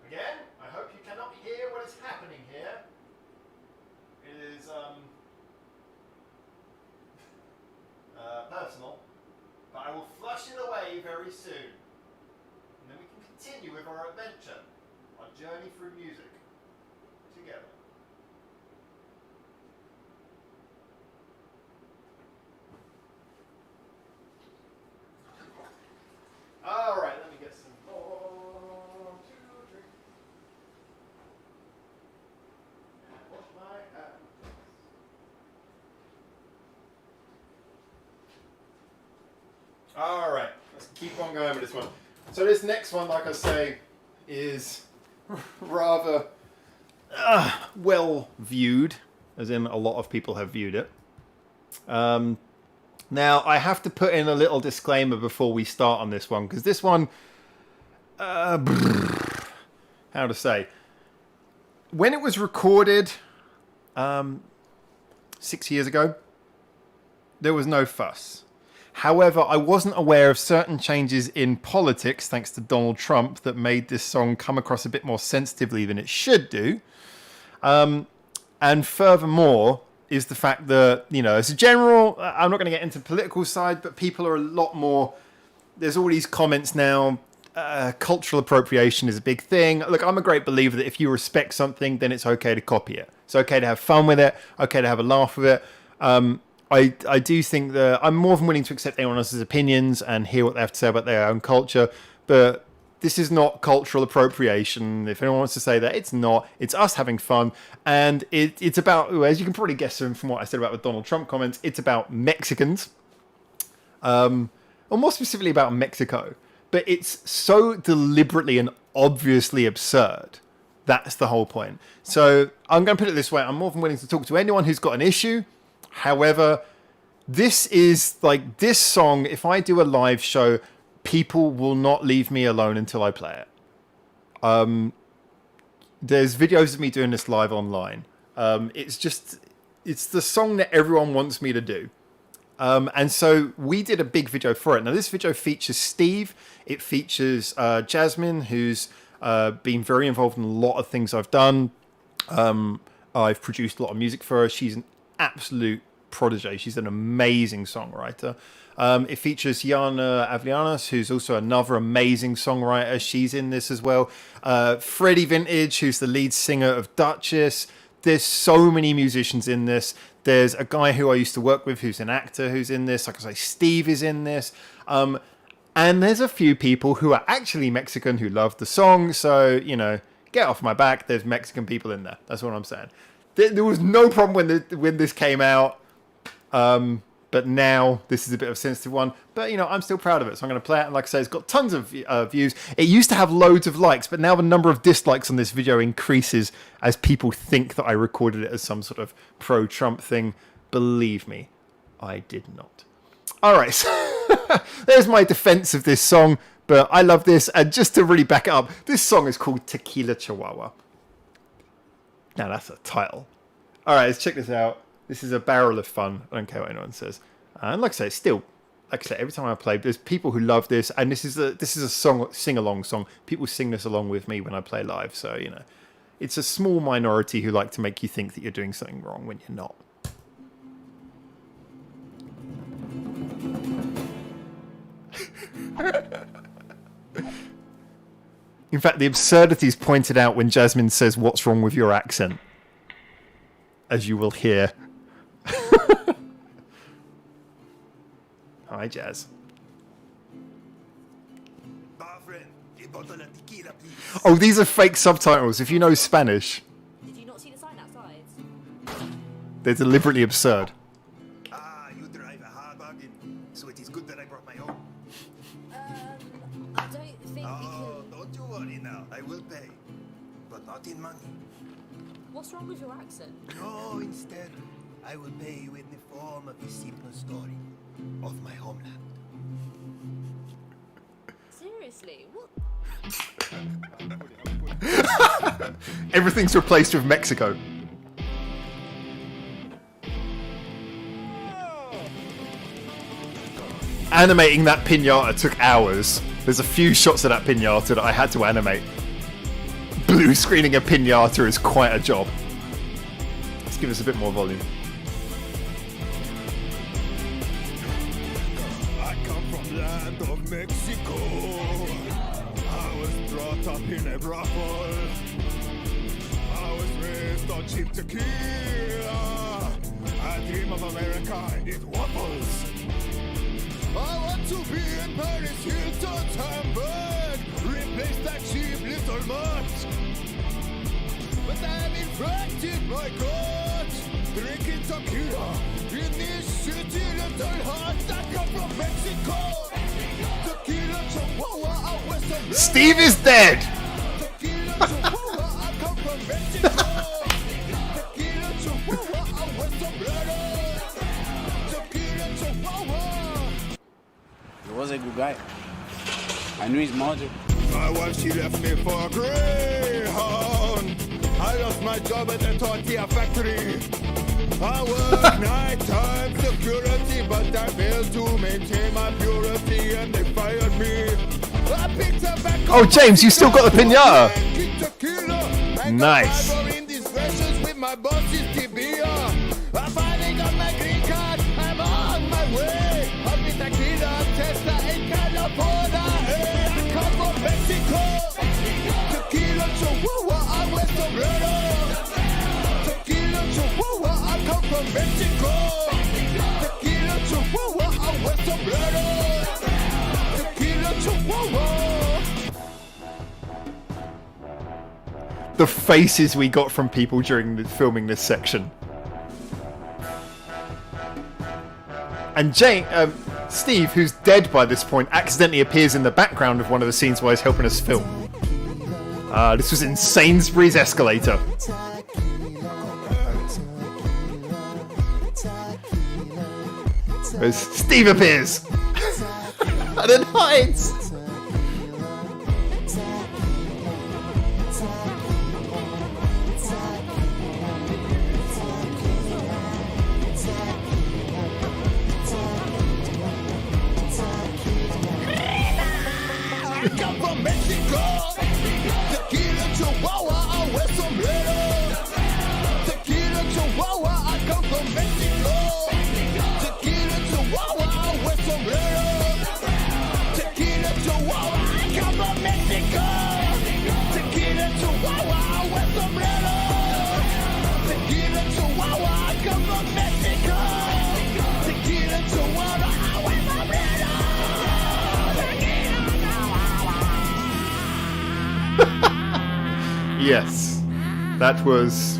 Again, I hope you cannot hear what is happening here. It is personal, but I will flush it away very soon. And then we can continue with our adventure, our journey through music, together. Alright, let me get some more to drink. And wash my hands. Alright, let's keep on going with this one. So this next one, like I say, is rather well viewed, as in a lot of people have viewed it. Now, I have to put in a little disclaimer before we start on this one, because this one, how to say, when it was recorded 6 years ago, there was no fuss. However, I wasn't aware of certain changes in politics, thanks to Donald Trump, that made this song come across a bit more sensitively than it should do. And furthermore, is the fact that, you know, as a general, I'm not going to get into the political side, but people are a lot more, there's all these comments now, cultural appropriation is a big thing. Look, I'm a great believer that if you respect something, then it's okay to copy it. It's okay to have fun with it, okay to have a laugh with it. I do think that I'm more than willing to accept anyone else's opinions and hear what they have to say about their own culture, but this is not cultural appropriation. If anyone wants to say that, it's not. It's us having fun. And it's about, as you can probably guess from what I said about the Donald Trump comments, it's about Mexicans. Or more specifically about Mexico. But it's so deliberately and obviously absurd. That's the whole point. So I'm going to put it this way. I'm more than willing to talk to anyone who's got an issue. However, this is like this song, if I do a live show, people will not leave me alone until I play it. There's videos of me doing this live online. It's the song that everyone wants me to do. And so we did a big video for it. Now, this video features Steve. It features Jasmine, who's been very involved in a lot of things I've done. I've produced a lot of music for her. She's an absolute protege. She's an amazing songwriter. It features Yana Avlianos, who's also another amazing songwriter. She's in this as well. Freddie Vintage, who's the lead singer of Duchess. There's so many musicians in this. There's a guy who I used to work with who's an actor who's in this. Like I say, Steve is in this. And there's a few people who are actually Mexican who love the song. So, you know, get off my back. There's Mexican people in there. That's what I'm saying. There was no problem when this came out. But now this is a bit of a sensitive one. But, you know, I'm still proud of it. So I'm going to play it. And like I say, it's got tons of views. It used to have loads of likes, but now the number of dislikes on this video increases as people think that I recorded it as some sort of pro-Trump thing. Believe me, I did not. All right. So there's my defense of this song. But I love this. And just to really back it up, this song is called Tequila Chihuahua. Now that's a title. All right, let's check this out. This is a barrel of fun. I don't care what anyone says. And like I say, it's still, like I say, every time I play, there's people who love this, and this is a sing-along song. People sing this along with me when I play live. So, you know, it's a small minority who like to make you think that you're doing something wrong when you're not. In fact, the absurdity is pointed out when Jasmine says, "What's wrong with your accent?" As you will hear. Hi, Jazz. Oh, these are fake subtitles. If you know Spanish, Did you not see the sign outside? they're deliberately absurd. You drive a hard bargain, so it is good that I brought my own. I don't think we Oh, can. don't you worry now. I will pay. But not in money. What's wrong with your accent? No, instead, I will pay you in the form of a simple story of my homeland. Seriously, what? Everything's replaced with Mexico. Animating that pinata took hours. There's a few shots of that pinata that I had to animate. Blue screening a pinata is quite a job. Let's give us a bit more volume. I come from land of Mexico. I was brought up in a brothel. I was raised on cheap tequila. I dream of America and it waffles. I want to be in Paris Hilton Hamburg. Replace that cheap little mutt. But I'm infected, my God. Drinking tequila in this city little hut. I come from Mexico. Tequila, Chihuahua, out west of Steve is dead! Tequila, Chihuahua, I come from Mexico. Tequila, Chihuahua, out west of Tequila, Chihuahua. He was a good guy. I knew his mother. My wife, she left me for a Greyhound. I lost my job at the tortilla factory. I work nighttime security, but I failed to maintain my purity and they fired me. I picked up back Oh, James, you still got the pinata? Tequila. Nice. In discretions with my boss's tibia. I finally got my green card. I'm on my way. I'm in tequila tester in California. Hey, I come from Mexico. Tequila, Chihuahua, I wear sombrero. Tequila, Chihuahua, I come from Mexico. Tequila, Chihuahua, I wear sombrero. Tequila, Chihuahua. The faces we got from people during the filming this section. And Steve, who's dead by this point, accidentally appears in the background of one of the scenes while he's helping us film. This was in Sainsbury's escalator. As Steve appears and then hides. I come from Mexico. Tequila, Chihuahua, I wear sombrero. Tequila, Chihuahua, I come from Mexico. Tequila, Chihuahua, I wear sombrero. Tequila, Chihuahua, I come from Mexico. Tequila, Chihuahua, I wear sombrero. Tequila, Chihuahua, I come from Mexico. Tequila, Chihuahua, I wear sombrero. Yes, that was.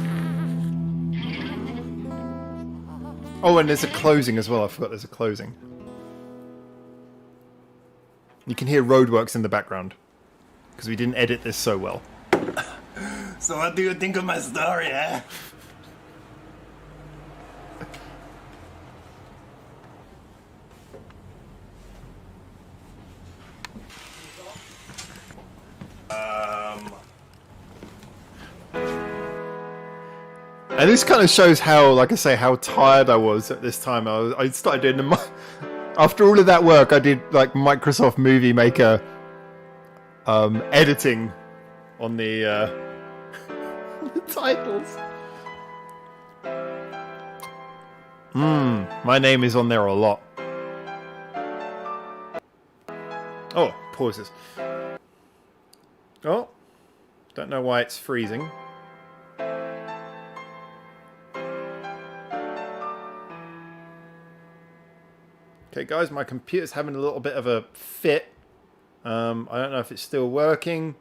Oh, and there's a closing as well. I forgot there's a closing. You can hear roadworks in the background because we didn't edit this so well. So what do you think of my story, eh? And this kind of shows how, like I say, how tired I was at this time. I started doing after all of that work, I did like Microsoft Movie Maker editing on the, the titles. My name is on there a lot. Oh, pauses. Oh, don't know why it's freezing. Okay, guys, my computer's having a little bit of a fit. I don't know if it's still working.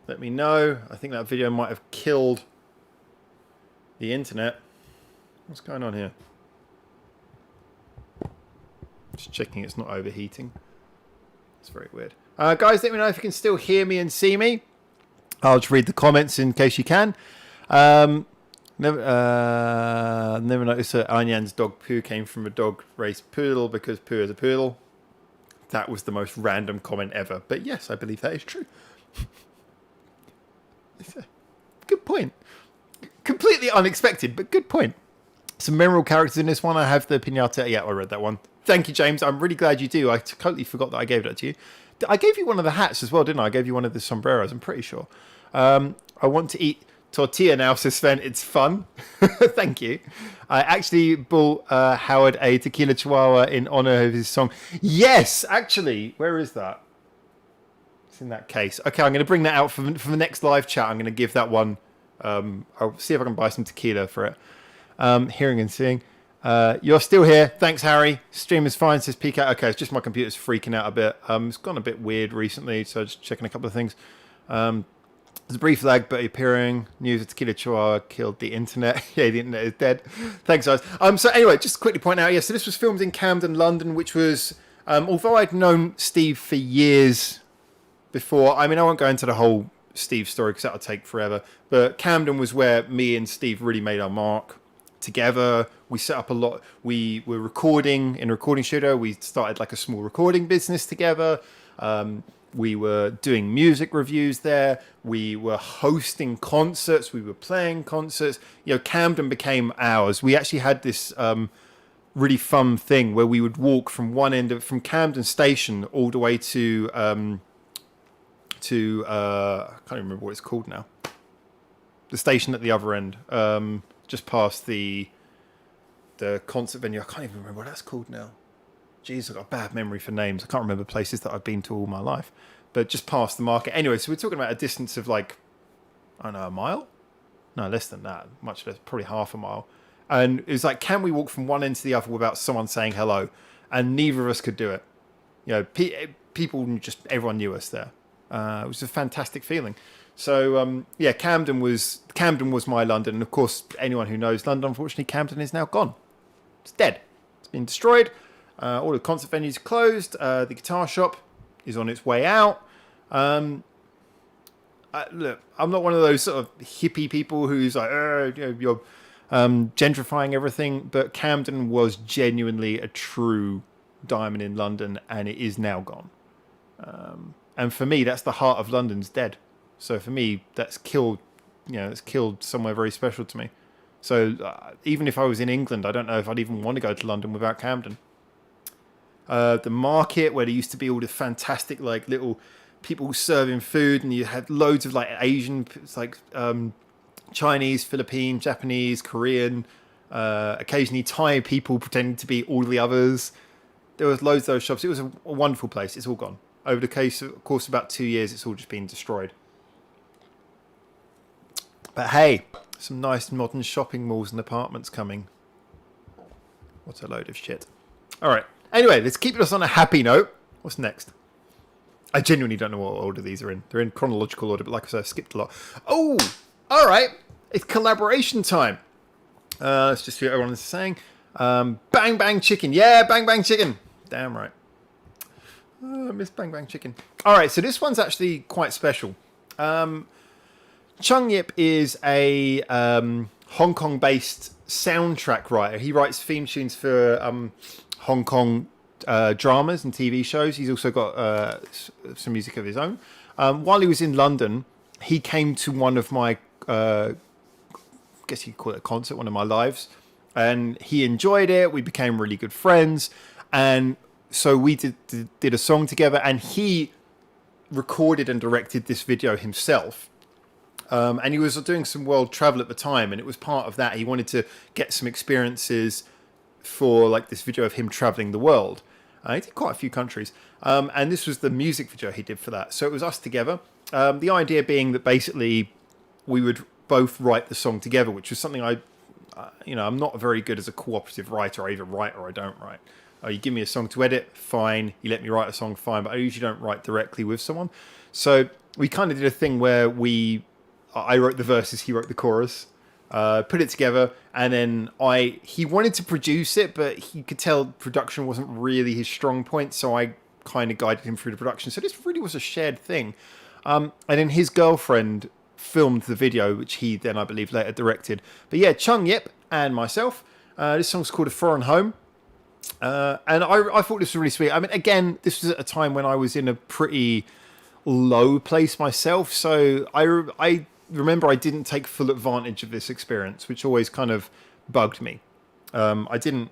Let me know. I think that video might have killed the internet. What's going on here? Just checking it's not overheating. It's very weird. Guys, let me know if you can still hear me and see me. I'll just read the comments in case you can. Never noticed that Anyan's dog Pooh came from a dog raised poodle because Pooh is a poodle. That was the most random comment ever. But yes, I believe that is true. Good point. Completely unexpected, but good point. Some memorable characters in this one. I have the pinata. Yeah, I read that one. Thank you, James. I'm really glad you do. I totally forgot that I gave that to you. I gave you one of the hats as well, didn't I? I gave you one of the sombreros, I'm pretty sure. I want to eat tortilla now, says Sven. It's fun. Thank you. I actually bought Howard a tequila chihuahua in honor of his song. Yes, actually. Where is that? It's in that case. Okay, I'm going to bring that out for the next live chat. I'm going to give that one. I'll see if I can buy some tequila for it. Hearing and seeing. You're still here. Thanks, Harry. Stream is fine, says PK. Okay, it's just my computer's freaking out a bit. It's gone a bit weird recently, so just checking a couple of things. There's a brief lag, but appearing. News of Tequila Chihuahua killed the internet. Yeah, the internet is dead. Thanks, guys. So anyway, just to quickly point out, so this was filmed in Camden, London, which was, although I'd known Steve for years before, I mean, I won't go into the whole Steve story because that'll take forever, but Camden was where me and Steve really made our mark together. We set up a lot. We were recording in a recording studio. We started like a small recording business together. We were doing music reviews there. We were hosting concerts. We were playing concerts. Camden became ours. We actually had this really fun thing where we would walk from one end from Camden Station all the way to I can't even remember what it's called now. The station at the other end, just past the concert venue. I can't even remember what that's called now. Jeez, I've got a bad memory for names. I can't remember places that I've been to all my life. But just past the market. Anyway, so we're talking about a distance of like, I don't know, a mile? No, less than that. Much less, probably half a mile. And it was like, can we walk from one end to the other without someone saying hello? And neither of us could do it. Everyone knew us there. It was a fantastic feeling. So, Camden was my London. And of course, anyone who knows London, unfortunately, Camden is now gone. It's dead. It's been destroyed. All the concert venues are closed. The guitar shop is on its way out. Look, I'm not one of those sort of hippie people who's like, you're gentrifying everything. But Camden was genuinely a true diamond in London, and it is now gone. And for me, that's the heart of London's dead. So for me, that's killed. It's killed somewhere very special to me. So even if I was in England, I don't know if I'd even want to go to London without Camden. The market where there used to be all the fantastic like little people serving food, and you had loads of like Asian, it's like Chinese, Philippine, Japanese, Korean, occasionally Thai people pretending to be all the others. There was loads of those shops. It was a wonderful place. It's all gone. Over the course of about 2 years, it's all just been destroyed. But hey, some nice modern shopping malls and apartments coming. What a load of shit. All right. Anyway, let's keep us on a happy note. What's next? I genuinely don't know what order these are in. They're in chronological order, but like I said, I've skipped a lot. Oh, all right. It's collaboration time. Let's just see what everyone is saying. Bang Bang Chicken. Yeah, Bang Bang Chicken. Damn right. I miss Bang Bang Chicken. All right, so this one's actually quite special. Chung Yip is a Hong Kong-based soundtrack writer. He writes theme tunes for Hong Kong dramas and TV shows. He's also got some music of his own. While he was in London, he came to one of my, I guess you could call it a concert, one of my lives, and he enjoyed it. We became really good friends, and so we did a song together, and he recorded and directed this video himself. And he was doing some world travel at the time, and it was part of that. He wanted to get some experiences for like this video of him traveling the world. He did quite a few countries, and this was the music video he did for that. So it was us together. The idea being that basically we would both write the song together, which was something I'm not very good as a cooperative writer. I either write or I don't write. You give me a song to edit, fine. You let me write a song, fine. But I usually don't write directly with someone. So we kind of did a thing where I wrote the verses, he wrote the chorus. put it together, and then he wanted to produce it, but he could tell production wasn't really his strong point, so I kind of guided him through the production. So this really was a shared thing. And then his girlfriend filmed the video, which he then, I believe, later directed. But yeah, Chung Yip and myself. This song's called A Foreign Home. And I thought this was really sweet. I mean, again, this was at a time when I was in a pretty low place myself. So I remember I didn't take full advantage of this experience, which always kind of bugged me. I didn't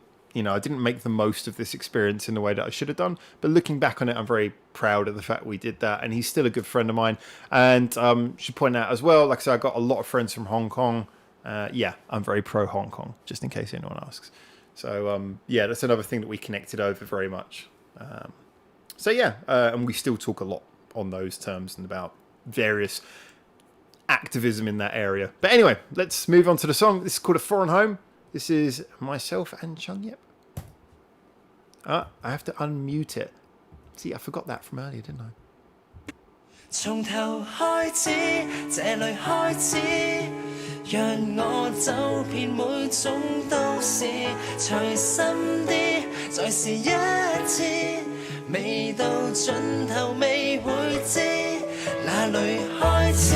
make the most of this experience in the way that I should have done. But looking back on it, I'm very proud of the fact we did that. And he's still a good friend of mine. And should point out as well, like I said, I got a lot of friends from Hong Kong. Yeah, I'm very pro Hong Kong, just in case anyone asks. So, yeah, that's another thing that we connected over very much. So, yeah, and we still talk a lot on those terms and about various activism in that area. But anyway, let's move on to the song. This is called A Foreign Home. This is myself and Chung Yip. I have to unmute it. See, I forgot that from earlier, didn't I? 從頭開始，這裡開始，讓我走遍每種都市，隨心啲，再試一次，未到盡頭未會知，哪裡開始，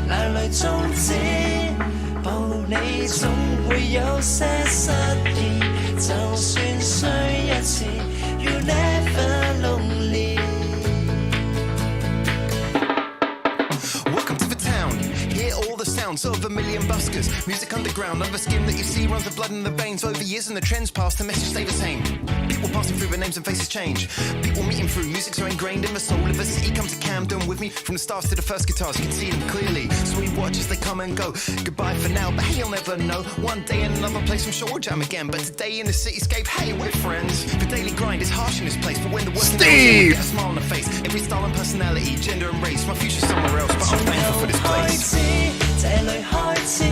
哪裡終止，步你總會有些失意，就算衰一次 ，You never lonely。 Welcome to the town. Hear all the sounds of a million buskers. Music underground, under skin that you see runs the blood in the veins. Over years and the trends pass, the message stay the same. People passing through, but names and faces change. People meeting through, music so ingrained in the soul of a city. Come to Camden with me, from the stars to the first guitars, you can see them clearly. So we watch as they come and go. Goodbye for now, but hey, you'll never know. One day in another place, I'm sure we'll jam again. But today in the cityscape, hey, we're friends. The daily grind is harsh in this place, but when the working Steve! get a smile on the face. Every style and personality, gender and race. My future's somewhere else, but I'm thankful for this place. 這裡開始，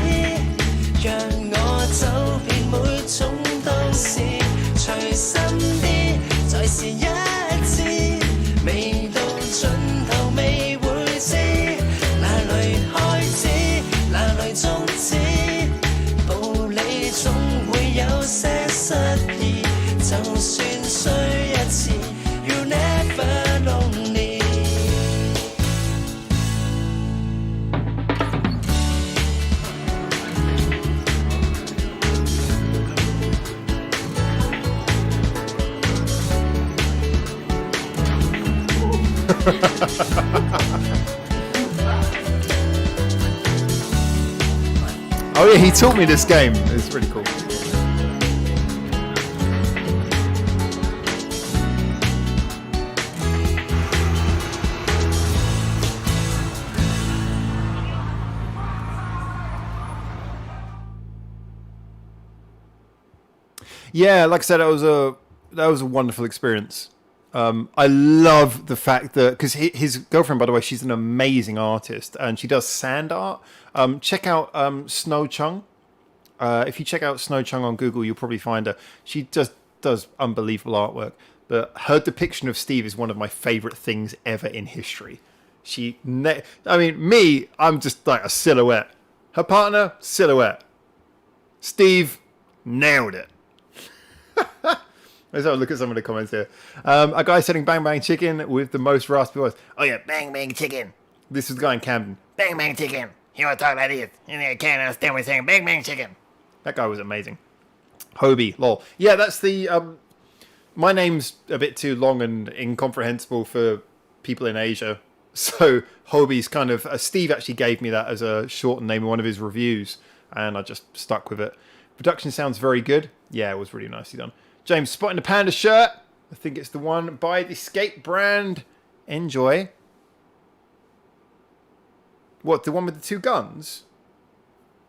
讓我走遍每種都市，隨心啲，再試一次，未到盡頭未會知，哪裡開始，哪裡終止，步你總會有些失意，就算衰一次 ，You never lonely。 Oh yeah, he taught me this game. It's really cool. Yeah, like I said, that was a wonderful experience. I love the fact that, because his girlfriend, by the way, she's an amazing artist and she does sand art. Check out Snow Chung. If you check out Snow Chung on Google, you'll probably find her. She just does unbelievable artwork. But her depiction of Steve is one of my favorite things ever in history. I'm just like a silhouette. Her partner, silhouette. Steve, nailed it. Let's have a look at some of the comments here. A guy selling Bang Bang Chicken with the most raspy voice. Oh yeah, Bang Bang Chicken. This is the guy in Camden. Bang Bang Chicken. You want to talk like this? And I can't understand what he's saying. Bang Bang Chicken. That guy was amazing. Hobie, lol. Yeah, that's the... my name's a bit too long and incomprehensible for people in Asia. So Hobie's kind of... Steve actually gave me that as a shortened name in one of his reviews. And I just stuck with it. Production sounds very good. Yeah, it was really nicely done. James, spotting the Panda shirt. I think it's the one by the skate brand. Enjoy. What, the one with the two guns?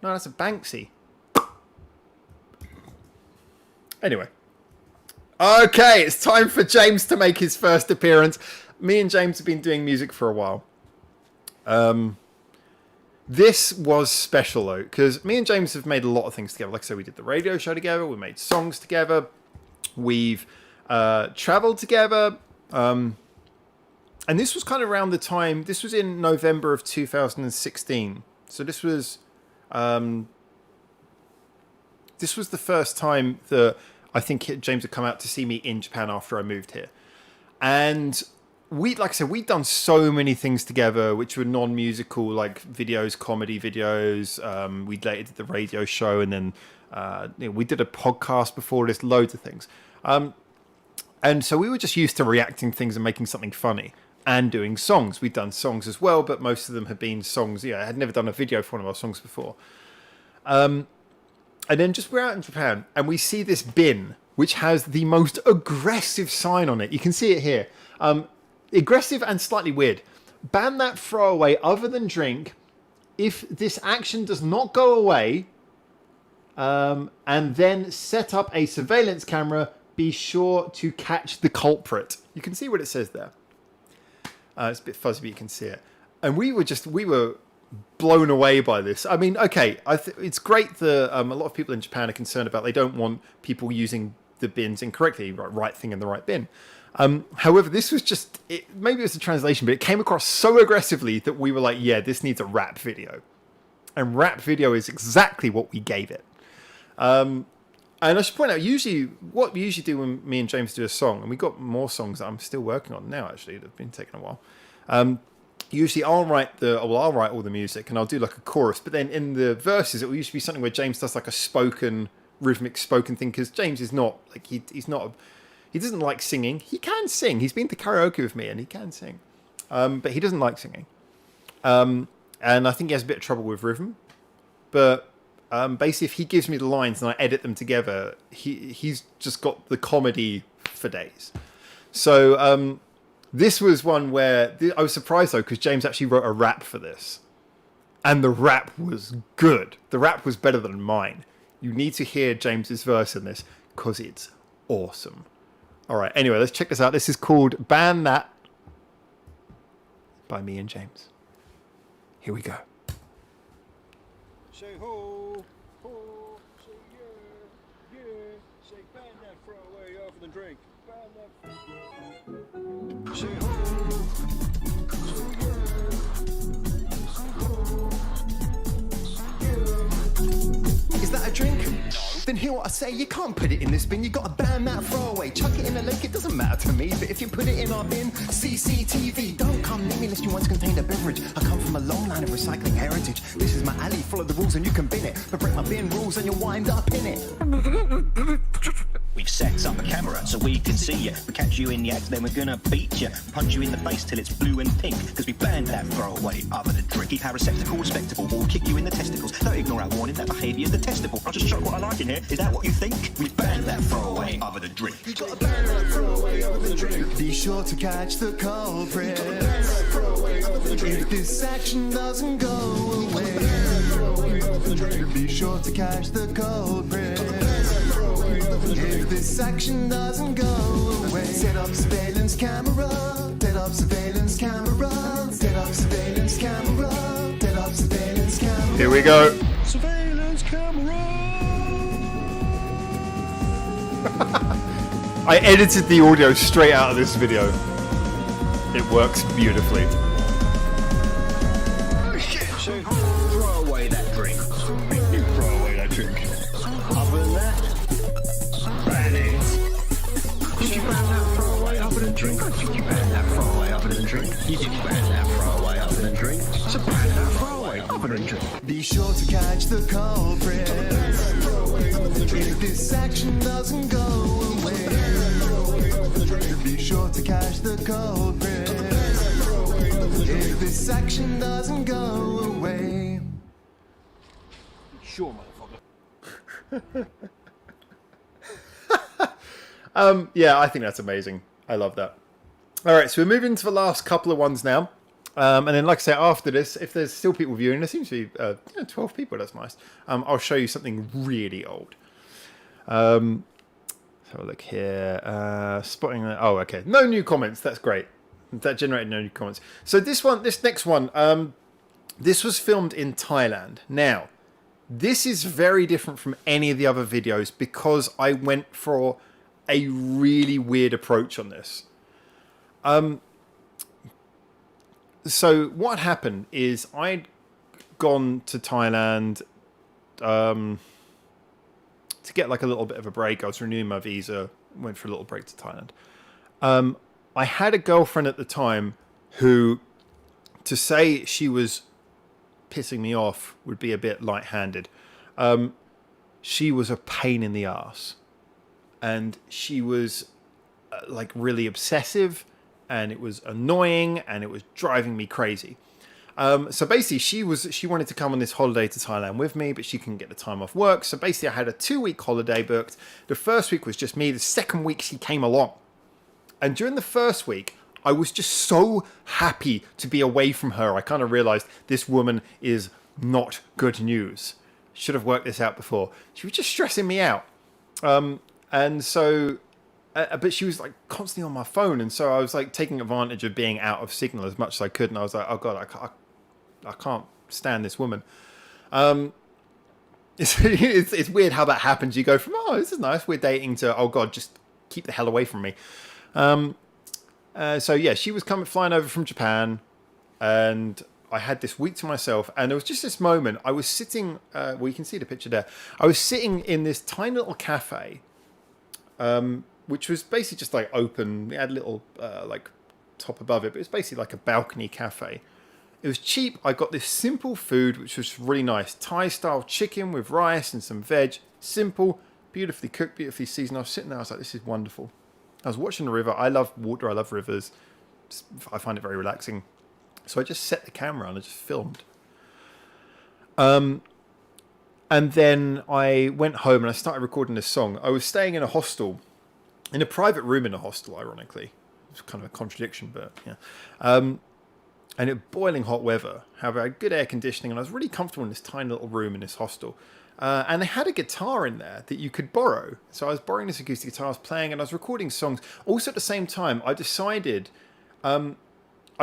No, that's a Banksy. Anyway. Okay, it's time for James to make his first appearance. Me and James have been doing music for a while. This was special, though, because me and James have made a lot of things together. Like I said, we did the radio show together. We made songs together. We've traveled together. And this was kind of around the time... This was in November of 2016. So this was this was the first time that I think James had come out to see me in Japan after I moved here. And like I said, we'd done so many things together, which were non-musical, like videos, comedy videos. We later did the radio show, and then we did a podcast before this, loads of things. And so we were just used to reacting things and making something funny and doing songs. We'd done songs as well, but most of them had been songs. I had never done a video for one of our songs before. And then just we're out in Japan and we see this bin, which has the most aggressive sign on it. You can see it here. Aggressive and slightly weird. Ban that throwaway other than drink if this action does not go away, and then set up a surveillance camera. Be sure to catch the culprit. You can see what it says there. It's a bit fuzzy, but you can see it. And we were blown away by this. I mean, okay, it's great that a lot of people in Japan are concerned about, they don't want people using the bins incorrectly, right thing in the right bin. However, this was just, maybe it was a translation, but it came across so aggressively that we were like, yeah, this needs a rap video. And rap video is exactly what we gave it. And I should point out, what we usually do when me and James do a song, and we've got more songs that I'm still working on now, actually, that have been taking a while. Usually I'll write all the music and I'll do like a chorus, but then in the verses, it will usually be something where James does like a rhythmic spoken thing, because James is not, like, he doesn't like singing. He can sing. He's been to karaoke with me and he can sing. But he doesn't like singing. And I think he has a bit of trouble with rhythm. But basically, if he gives me the lines and I edit them together, he's just got the comedy for days. So this was one where I was surprised, though, because James actually wrote a rap for this. And the rap was good. The rap was better than mine. You need to hear James's verse in this because it's awesome. All right, anyway, let's check this out. This is called Ban That by me and James. Here we go. Say ho, ho, say yeah, yeah, say ban that throwaway other than drink. Ban that. Say ho, Is that a drink? Then hear what I say, you can't put it in this bin, you gotta ban that throwaway. Chuck it in a lake, it doesn't matter to me, but if you put it in our bin, CCTV. Don't come near me unless you once contained a beverage. I come from a long line of recycling heritage. This is my alley, follow the rules and you can bin it, but break my bin rules and you'll wind up in it. We've set up a camera so we can see you. We catch you in the act, then we're gonna beat you. Punch you in the face till it's blue and pink. Cause we banned that throwaway other than drink. Keep our receptacle respectable, or we'll kick you in the testicles. Don't ignore our warning, that behaviour's detestable. I'll just chuck what I like in here, is that what you think? We banned that throwaway other than drink. You gotta ban that throwaway other than drink. Be sure to catch the culprit. You gotta ban that throwaway other than drink. If this action doesn't go away, be sure to catch the culprit. If this action doesn't go away, set up surveillance camera, set up surveillance camera, set up surveillance camera, set up surveillance camera. Here we go. surveillance camera. I edited the audio straight out of this video. It works beautifully. Oh shit! So, throw away that drink. You throw away that drink. Other than that, ban it. Did you ban that throwaway other than drink? I think you banned that throwaway other than drink. You didn't ban that throwaway other than drink. So ban that throwaway other than drink. Be sure to catch the culprit. If this action doesn't go away, be sure to catch the culprit. If this action doesn't go away. Sure, motherfucker. Yeah, I think that's amazing. I love that. All right, so we're moving to the last couple of ones now. And then, like I say, after this, if there's still people viewing, there seems to be 12 people, that's nice. I'll show you something really old. Let's have a look here. Spotting that. Oh, okay. No new comments. That's great. That generated no new comments. So this next one, this was filmed in Thailand. Now, this is very different from any of the other videos because I went for a really weird approach on this. So what happened is I'd gone to Thailand to get like a little bit of a break. I was renewing my visa, went for a little break to Thailand. I had a girlfriend at the time who, to say she was pissing me off would be a bit light-handed. She was a pain in the ass, and she was like really obsessive, and it was annoying, and it was driving me crazy. So basically she wanted to come on this holiday to Thailand with me, but she couldn't get the time off work. So basically I had a 2-week holiday booked. The first week was just me. The second week she came along. And during the first week, I was just so happy to be away from her. I kind of realized this woman is not good news. Should have worked this out before. She was just stressing me out. And so, but she was like constantly on my phone. And so I was like taking advantage of being out of signal as much as I could. And I was like, oh God, I can't stand this woman. It's weird how that happens. You go from, oh, this is nice, we're dating, to, oh God, just keep the hell away from me. So yeah, she was flying over from Japan, and I had this week to myself, and there was just this moment. I was sitting, well, you can see the picture there. I was sitting in this tiny little cafe, which was basically just like open. It had a little like top above it, but it was basically like a balcony cafe. It was cheap. I got this simple food, which was really nice. Thai-style chicken with rice and some veg. Simple, beautifully cooked, beautifully seasoned. I was sitting there, I was like, this is wonderful. I was watching the river. I love water. I love rivers. I find it very relaxing. So I just set the camera and I just filmed. And then I went home and I started recording this song. I was staying in a hostel, in a private room in a hostel, ironically. It's kind of a contradiction, but yeah. And it boiling hot weather. However, I had good air conditioning, and I was really comfortable in this tiny little room in this hostel. And they had a guitar in there that you could borrow. So I was borrowing this acoustic guitar, I was playing, and I was recording songs. Also at the same time, I decided, I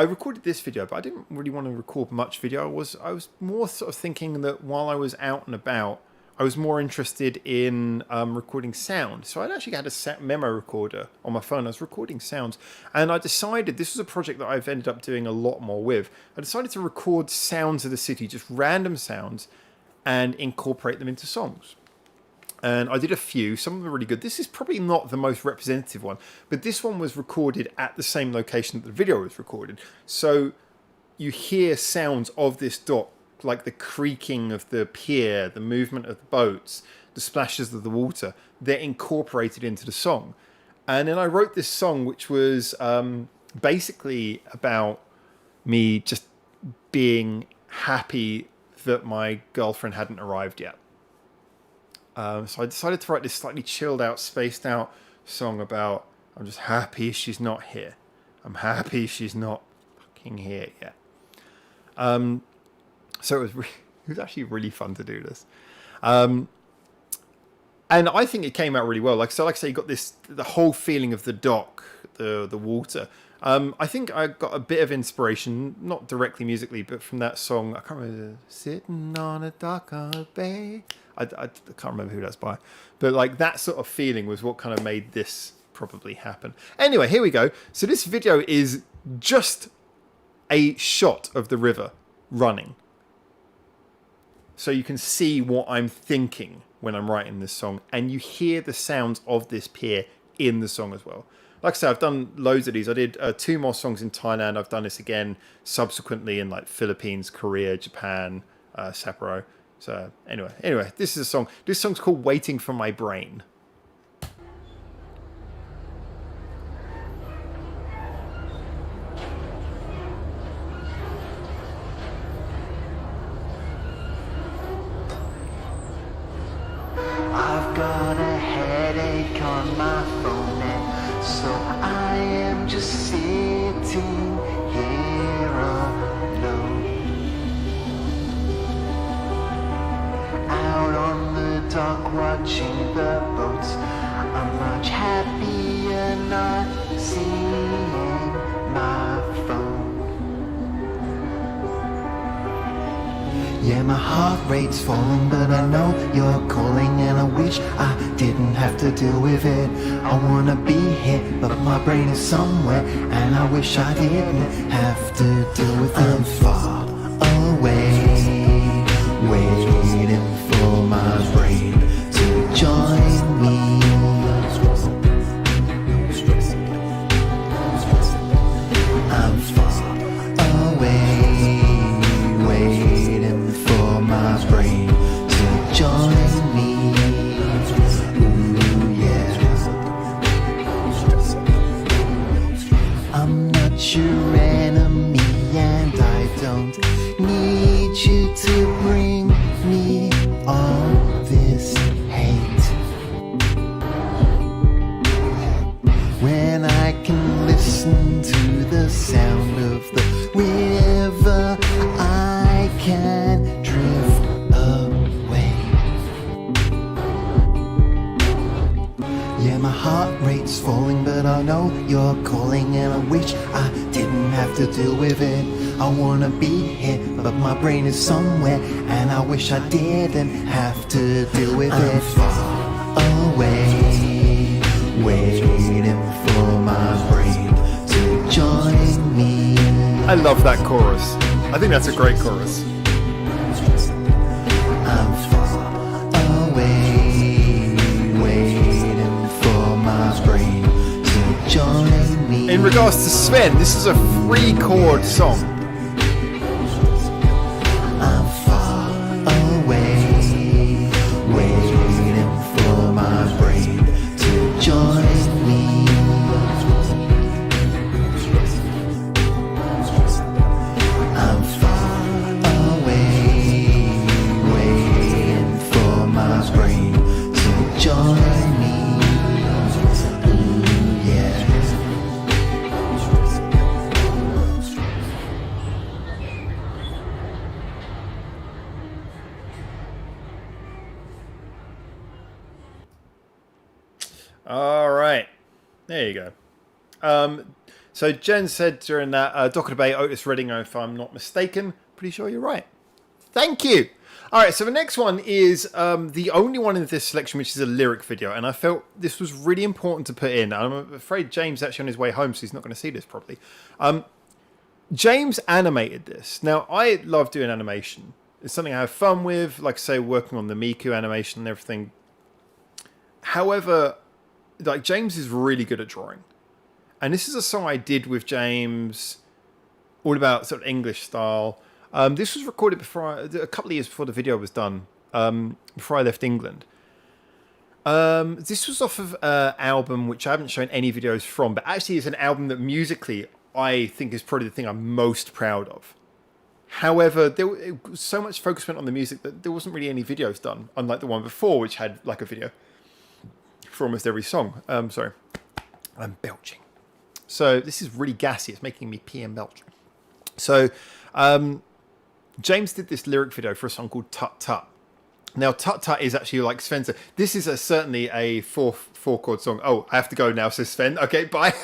recorded this video, but I didn't really want to record much video. I was more sort of thinking that while I was out and about, I was more interested in recording sound. So I'd actually had a memo recorder on my phone. I was recording sounds. And I decided, this was a project that I've ended up doing a lot more with. I decided to record sounds of the city, just random sounds, and incorporate them into songs. And I did a few. Some of them were really good. This is probably not the most representative one, but this one was recorded at the same location that the video was recorded. So you hear sounds of this dock, like the creaking of the pier, the movement of the boats, the splashes of the water. They're incorporated into the song. And then I wrote this song, which was basically about me just being happy that my girlfriend hadn't arrived yet. So I decided to write this slightly chilled out, spaced out song about, I'm just happy she's not here. I'm happy she's not fucking here yet. So it was actually really fun to do this. And I think it came out really well. Like I say, you got the whole feeling of the dock, the water. I think I got a bit of inspiration, not directly musically, but from that song. I can't remember. Sitting on a dock on a bay. I can't remember who that's by. But like that sort of feeling was what kind of made this probably happen. Anyway, here we go. So this video is just a shot of the river running. So you can see what I'm thinking when I'm writing this song, and you hear the sounds of this pier in the song as well. Like I said, I've done loads of these. I did 2 more songs in Thailand. I've done this again subsequently in like Philippines, Korea, Japan, Sapporo. So anyway, this is a song. This song's called Waiting for My Brain. I've got a headache on my phone, and so I am just sitting here alone. Out on the dock watching the boats, I'm much happier not seeing my phone. Yeah, my heart rate's falling, but I know you're calling, and I wish I didn't have to deal with it. I wanna be here, but my brain is somewhere, and I wish I didn't have to deal with it. I'm far away, waiting for my brain to join I'm far away, waiting for my brain to join me. Ooh, yeah. I'm not your enemy, and I don't need you to bring me all this hate. When I can listen to the sound of the river, I can drift away. Yeah, my heart rate's falling, but I know you're calling, and I wish I didn't have to deal with it. I wanna be here, but my brain is somewhere, and I wish I didn't have to deal with it. Far away, waiting for my brain to join me. I love that chorus. I think that's a great chorus. I'm far away, waiting for my brain to join me. In regards to Sven, this is a 3-chord song. I'm far away, waiting for my brain to join me. I'm far away, waiting for my brain to join me. Ooh, yeah. All right, there you go. So Jen said during that Docker debate, Otis Redding, if I'm not mistaken. Pretty sure you're right. Thank you. All right, so the next one is the only one in this selection which is a lyric video, and I felt this was really important to put in. I'm afraid James is actually on his way home, so he's not going to see this properly. James animated this. Now, I love doing animation. It's something I have fun with, like I say, working on the Miku animation and everything. However, like James is really good at drawing. And this is a song I did with James, all about sort of English style. This was recorded before a couple of years before the video was done, before I left England. This was off of an album which I haven't shown any videos from, but actually is an album that musically I think is probably the thing I'm most proud of. However, so much focus went on the music that there wasn't really any videos done, unlike the one before, which had like a video for almost every song. Sorry, I'm belching. So this is really gassy. It's making me pee and belch. So James did this lyric video for a song called Tut Tut. Now, Tut Tut is actually like Sven said. This is certainly a four-chord song. Oh, I have to go now, says Sven. Okay, bye.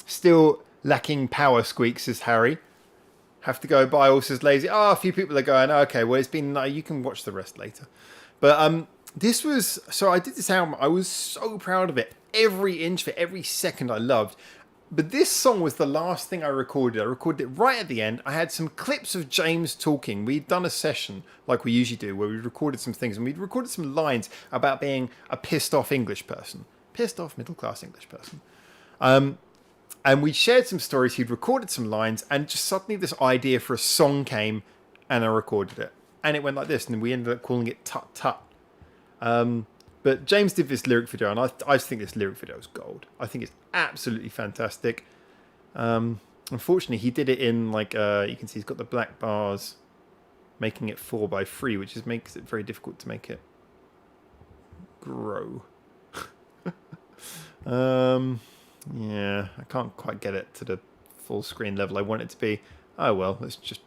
Still lacking power, Squeak, says Harry. Have to go, bye, all says Lazy. Oh, a few people are going, okay, well, it's been, you can watch the rest later. But this was, so I did this album. I was so proud of it. Every inch of it, every second I loved. But this song was the last thing I recorded. I recorded it right at the end. I had some clips of James talking. We'd done a session, like we usually do, where we recorded some things. And we'd recorded some lines about being a pissed-off English person. Pissed-off middle-class English person. And we shared some stories. He'd recorded some lines. And just suddenly this idea for a song came. And I recorded it. And it went like this. And we ended up calling it Tut Tut. But James did this lyric video, and I just think this lyric video is gold. I think it's absolutely fantastic. Unfortunately, he did it in, like, you can see he's got the black bars, making it 4x3, which just makes it very difficult to make it grow. Yeah, I can't quite get it to the full screen level I want it to be. Oh, well, let's just...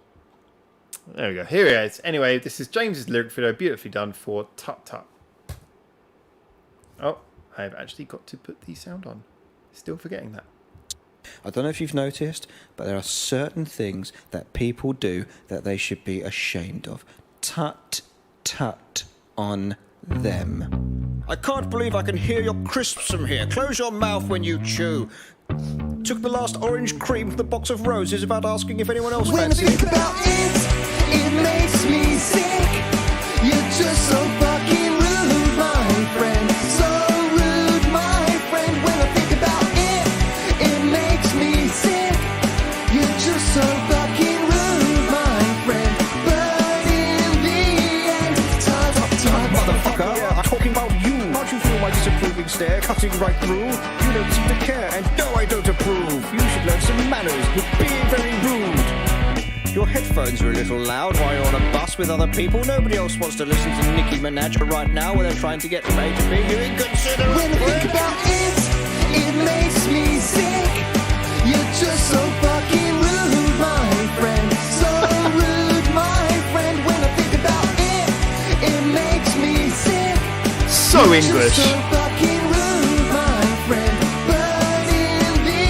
There we go. Here it is. Anyway, this is James's lyric video, beautifully done for Tut Tut. Oh, I've actually got to put the sound on. Still forgetting that. I don't know if you've noticed, but there are certain things that people do that they should be ashamed of. Tut, tut on them. I can't believe I can hear your crisps from here. Close your mouth when you chew. Took the last orange cream from the box of roses without asking if anyone else When I fancied think about it makes me sick. You're just so fucking rude, my friend. So rude, my friend. When I think about it makes me sick. just so fucking rude, my friend. But in the end, time, Motherfucker, I'm talking about you. Can't you feel my disapproving stare cutting right through? You don't seem to care, and no, I don't approve. You should learn some manners. You're being very rude. Your headphones are a little loud while you're on a bus with other people. Nobody else wants to listen to Nicki Minaj right now when they're trying to get from A to B. You inconsiderate. when I think about it, it makes me sick. You're just so fucking rude, my friend. So rude, my friend. When I think about it, it makes me sick. So You're English. just so fucking rude, my friend. But in the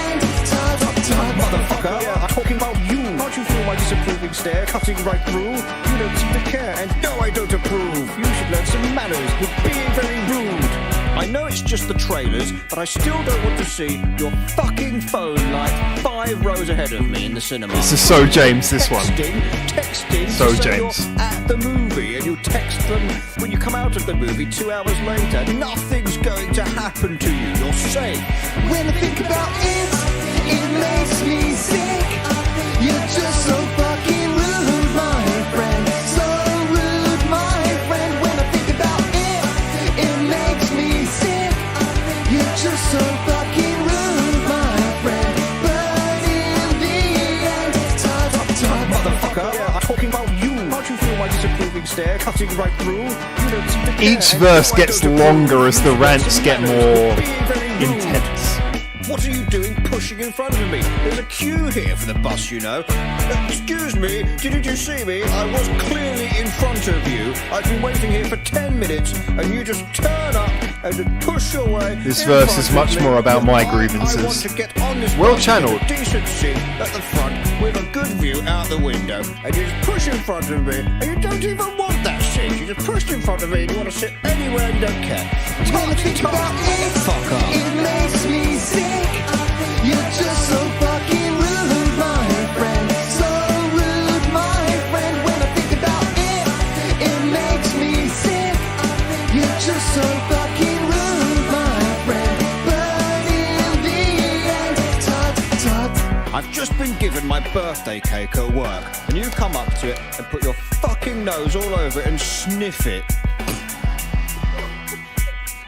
end, time, Motherfucker, I'm talking about you. Can't you feel my disapproving stare cutting right through? You don't seem to care, and no, I don't approve. You should learn some manners. You're being very rude. I know it's just the trailers, but I still don't want to see your fucking phone light 5 rows ahead of me in the cinema. This is so James, this one. Texting So to say James. you're at the movie, and you text them when you come out of the movie 2 hours later. Nothing's going to happen to you. You're safe. when I think about it, it makes me sick. You're just so fucking rude, my friend. So rude, my friend. When I think about it, it makes me sick. You're just so fucking rude, my friend. But in the end, time, Motherfucker, I'm talking about you. Can't you feel my disapproving stare cutting right through? You don't seem to care, Each and verse no, I gets don't longer approve. as the rants get more Being very rude. intense. What are you doing pushing in front of me? There's a queue here for the bus, you know. Excuse me, didn't you see me? I was clearly in front of you. I've been waiting here for 10 minutes, and you just turn up and just push your way. This in verse front is much of me. more about my I want grievances. to get on this Well bus channeled. in a decent seat at the front with a good view out the window, and you just push in front of me, and you don't even want that seat. You just pushed in front of me, and you want to sit anywhere and you don't care. when I think about it, Fuck up. it makes me sick. You're just so fucking rude, my friend. So rude, my friend. When I think about it, it makes me sick. You're just so fucking rude, my friend. But in the end, I've just been given my birthday cake at work, and you come up to it and put your fucking nose all over it and sniff it.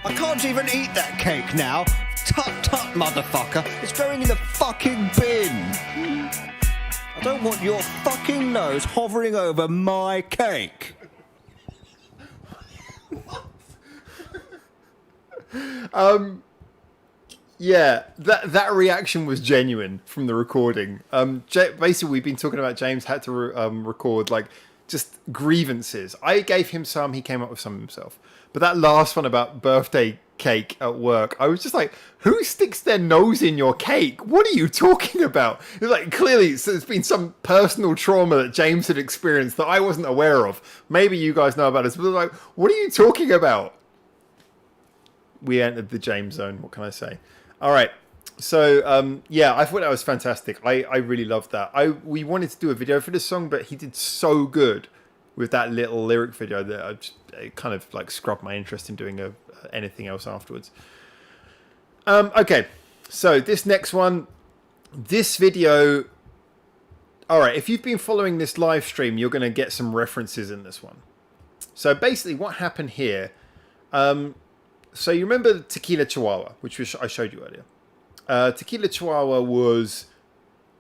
I can't even eat that cake now. Tut tut, motherfucker. It's going in the fucking bin. I don't want your fucking nose hovering over my cake. Yeah, that reaction was genuine from the recording. Basically, we've been talking about James had to record like just grievances. I gave him some, he came up with some himself. But that last one about birthday cake at work, I was just like, who sticks their nose in your cake? What are you talking about? It's like, clearly there's been some personal trauma that James had experienced that I wasn't aware of. Maybe you guys know about it, but like, what are you talking about? We entered the James zone. What can I say? All right. So, yeah, I thought that was fantastic. I really loved that. We wanted to do a video for this song, but he did so good with that little lyric video that it kind of like scrubbed my interest in doing anything else afterwards. Okay. So this next one, this video. All right. If you've been following this live stream, you're going to get some references in this one. So basically what happened here, so you remember Tequila Chihuahua, which I showed you earlier. Tequila Chihuahua was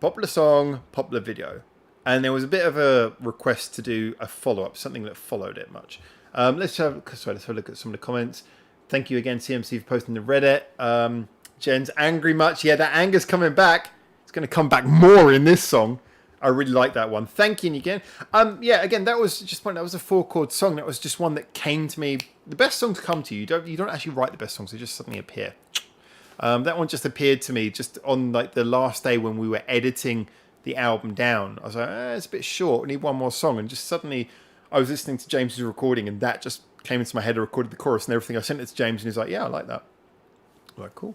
popular song, popular video. And there was a bit of a request to do a follow-up, something that followed it much. Let's have a look at some of the comments. Thank you again, CMC, for posting the Reddit. Jen's angry much. Yeah, that anger's coming back. It's going to come back more in this song. I really like that one. Thank you again. Yeah, again, that was just one. That was a 4-chord song. That was just one that came to me. The best songs come to you. You don't actually write the best songs. They just suddenly appear. That one just appeared to me just on like the last day when we were editing the album down. I was like, it's a bit short. I need one more song. And just suddenly I was listening to James's recording and that just came into my head. I recorded the chorus and everything. I sent it to James and he's like, yeah, I like that. I'm like, cool.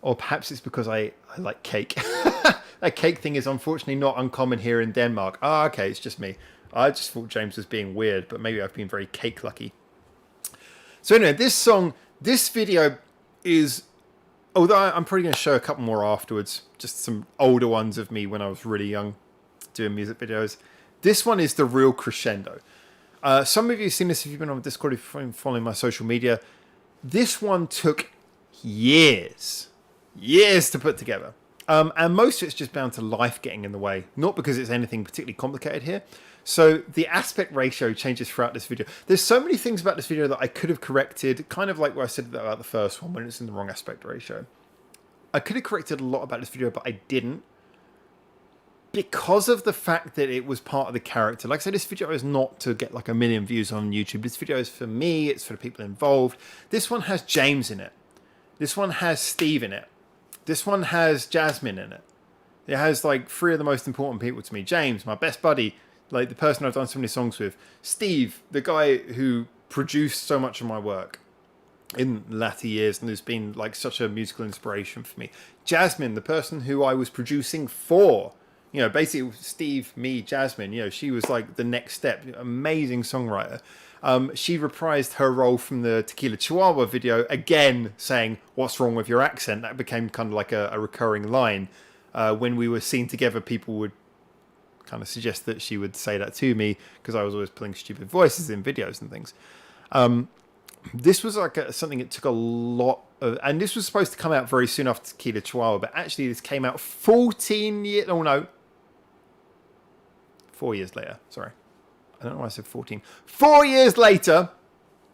Or perhaps it's because I like cake. That cake thing is unfortunately not uncommon here in Denmark. Okay, it's just me. I just thought James was being weird, but maybe I've been very cake lucky. So anyway, this song, this video is although I'm probably going to show a couple more afterwards, just some older ones of me when I was really young doing music videos. This one is the real crescendo. Some of you have seen this if you've been on Discord, if you've been following my social media. This one took years to put together. And most of it's just down to life getting in the way, not because it's anything particularly complicated here. So the aspect ratio changes throughout this video. There's so many things about this video that I could have corrected, kind of like what I said about the first one when it's in the wrong aspect ratio. I could have corrected a lot about this video, but I didn't. Because of the fact that it was part of the character. Like I said, this video is not to get like 1 million views on YouTube. This video is for me, it's for the people involved. This one has James in it. This one has Steve in it. This one has Jasmine in it. It has like 3 of the most important people to me. James, my best buddy, like the person I've done so many songs with. Steve, the guy who produced so much of my work in latter years and has been like such a musical inspiration for me. Jasmine, the person who I was producing for. You know, basically Steve, me, Jasmine, you know, she was like the next step. Amazing songwriter. She reprised her role from the Tequila Chihuahua video, again saying, "What's wrong with your accent?" That became kind of like a recurring line. When we were seen together, people would kind of suggest that she would say that to me because I was always pulling stupid voices in videos and things. This was like something that took a lot of, and this was supposed to come out very soon after Tequila Chihuahua, but actually this came out 14 years, oh no, 4 years later, sorry. I don't know why I said 14. 4 years later,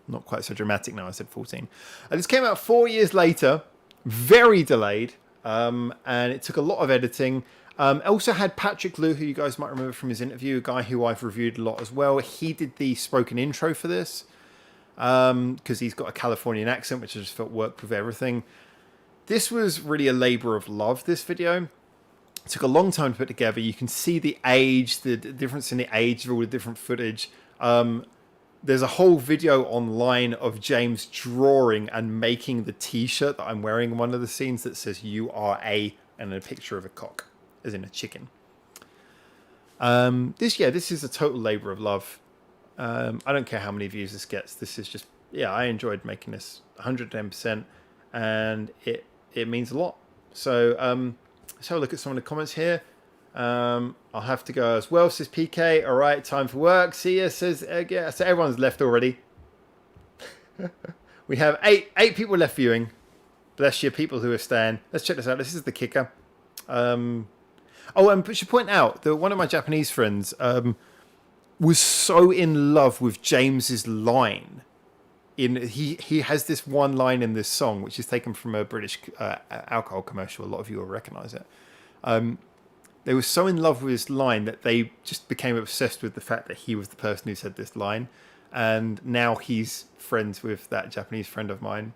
not quite so dramatic now, I said 14. This came out 4 years later, very delayed, and it took a lot of editing. Also had Patrick Liu, who you guys might remember from his interview, a guy who I've reviewed a lot as well. He did the spoken intro for this, because he's got a Californian accent, which I just felt worked with everything. This was really a labor of love, this video. It took a long time to put together. You can see the age, the difference in the age of all the different footage. There's a whole video online of James drawing and making the t-shirt that I'm wearing in one of the scenes that says "You are a," and a picture of a cock, as in a chicken. This is a total labor of love. I don't care how many views this gets. This is just, I enjoyed making this 110%, and it means a lot. So let's have a look at some of the comments here. I'll have to go as well, says PK. All right, time for work. See ya, says yeah. So everyone's left already. We have eight people left viewing. Bless you, people who are staying. Let's check this out. This is the kicker. And I should point out that one of my Japanese friends was so in love with James's line. He has this one line in this song, which is taken from a British alcohol commercial. A lot of you will recognise it. They were so in love with his line that they just became obsessed with the fact that he was the person who said this line. And now he's friends with that Japanese friend of mine.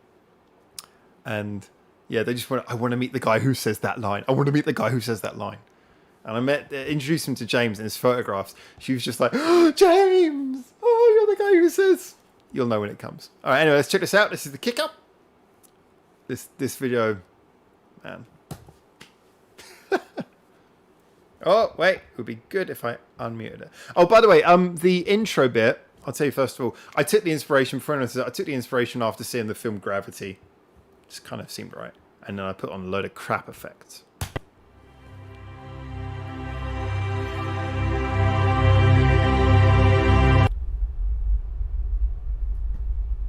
And yeah, they just I want to meet the guy who says that line. I want to meet the guy who says that line. And I introduced him to James in his photographs. She was just like, "Oh, James! Oh, you're the guy who says..." You'll know when it comes. All right, anyway, let's check this out. This is the kick up. This video, man. Oh, wait. It would be good if I unmuted it. Oh, by the way, the intro bit, I'll tell you first of all, I took the inspiration after seeing the film Gravity. Just kind of seemed right. And then I put on a load of crap effects.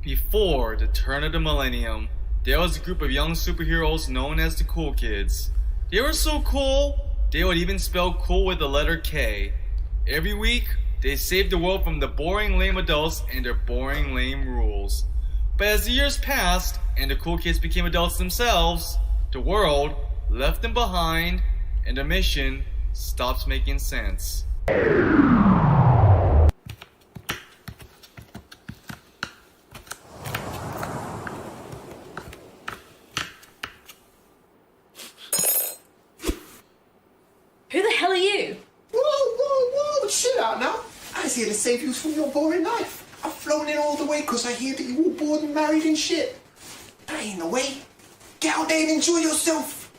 Before the turn of the millennium, there was a group of young superheroes known as the Cool Kids. They were so cool, they would even spell cool with the letter K. Every week, they saved the world from the boring lame adults and their boring lame rules. But as the years passed, and the Cool Kids became adults themselves, the world left them behind, and the mission stopped making sense. Who the hell are you? Whoa, chill out now. I was here to save you from your boring life. I've flown in all the way because I hear that you're all bored and married and shit. That ain't the way. Get out there and enjoy yourself.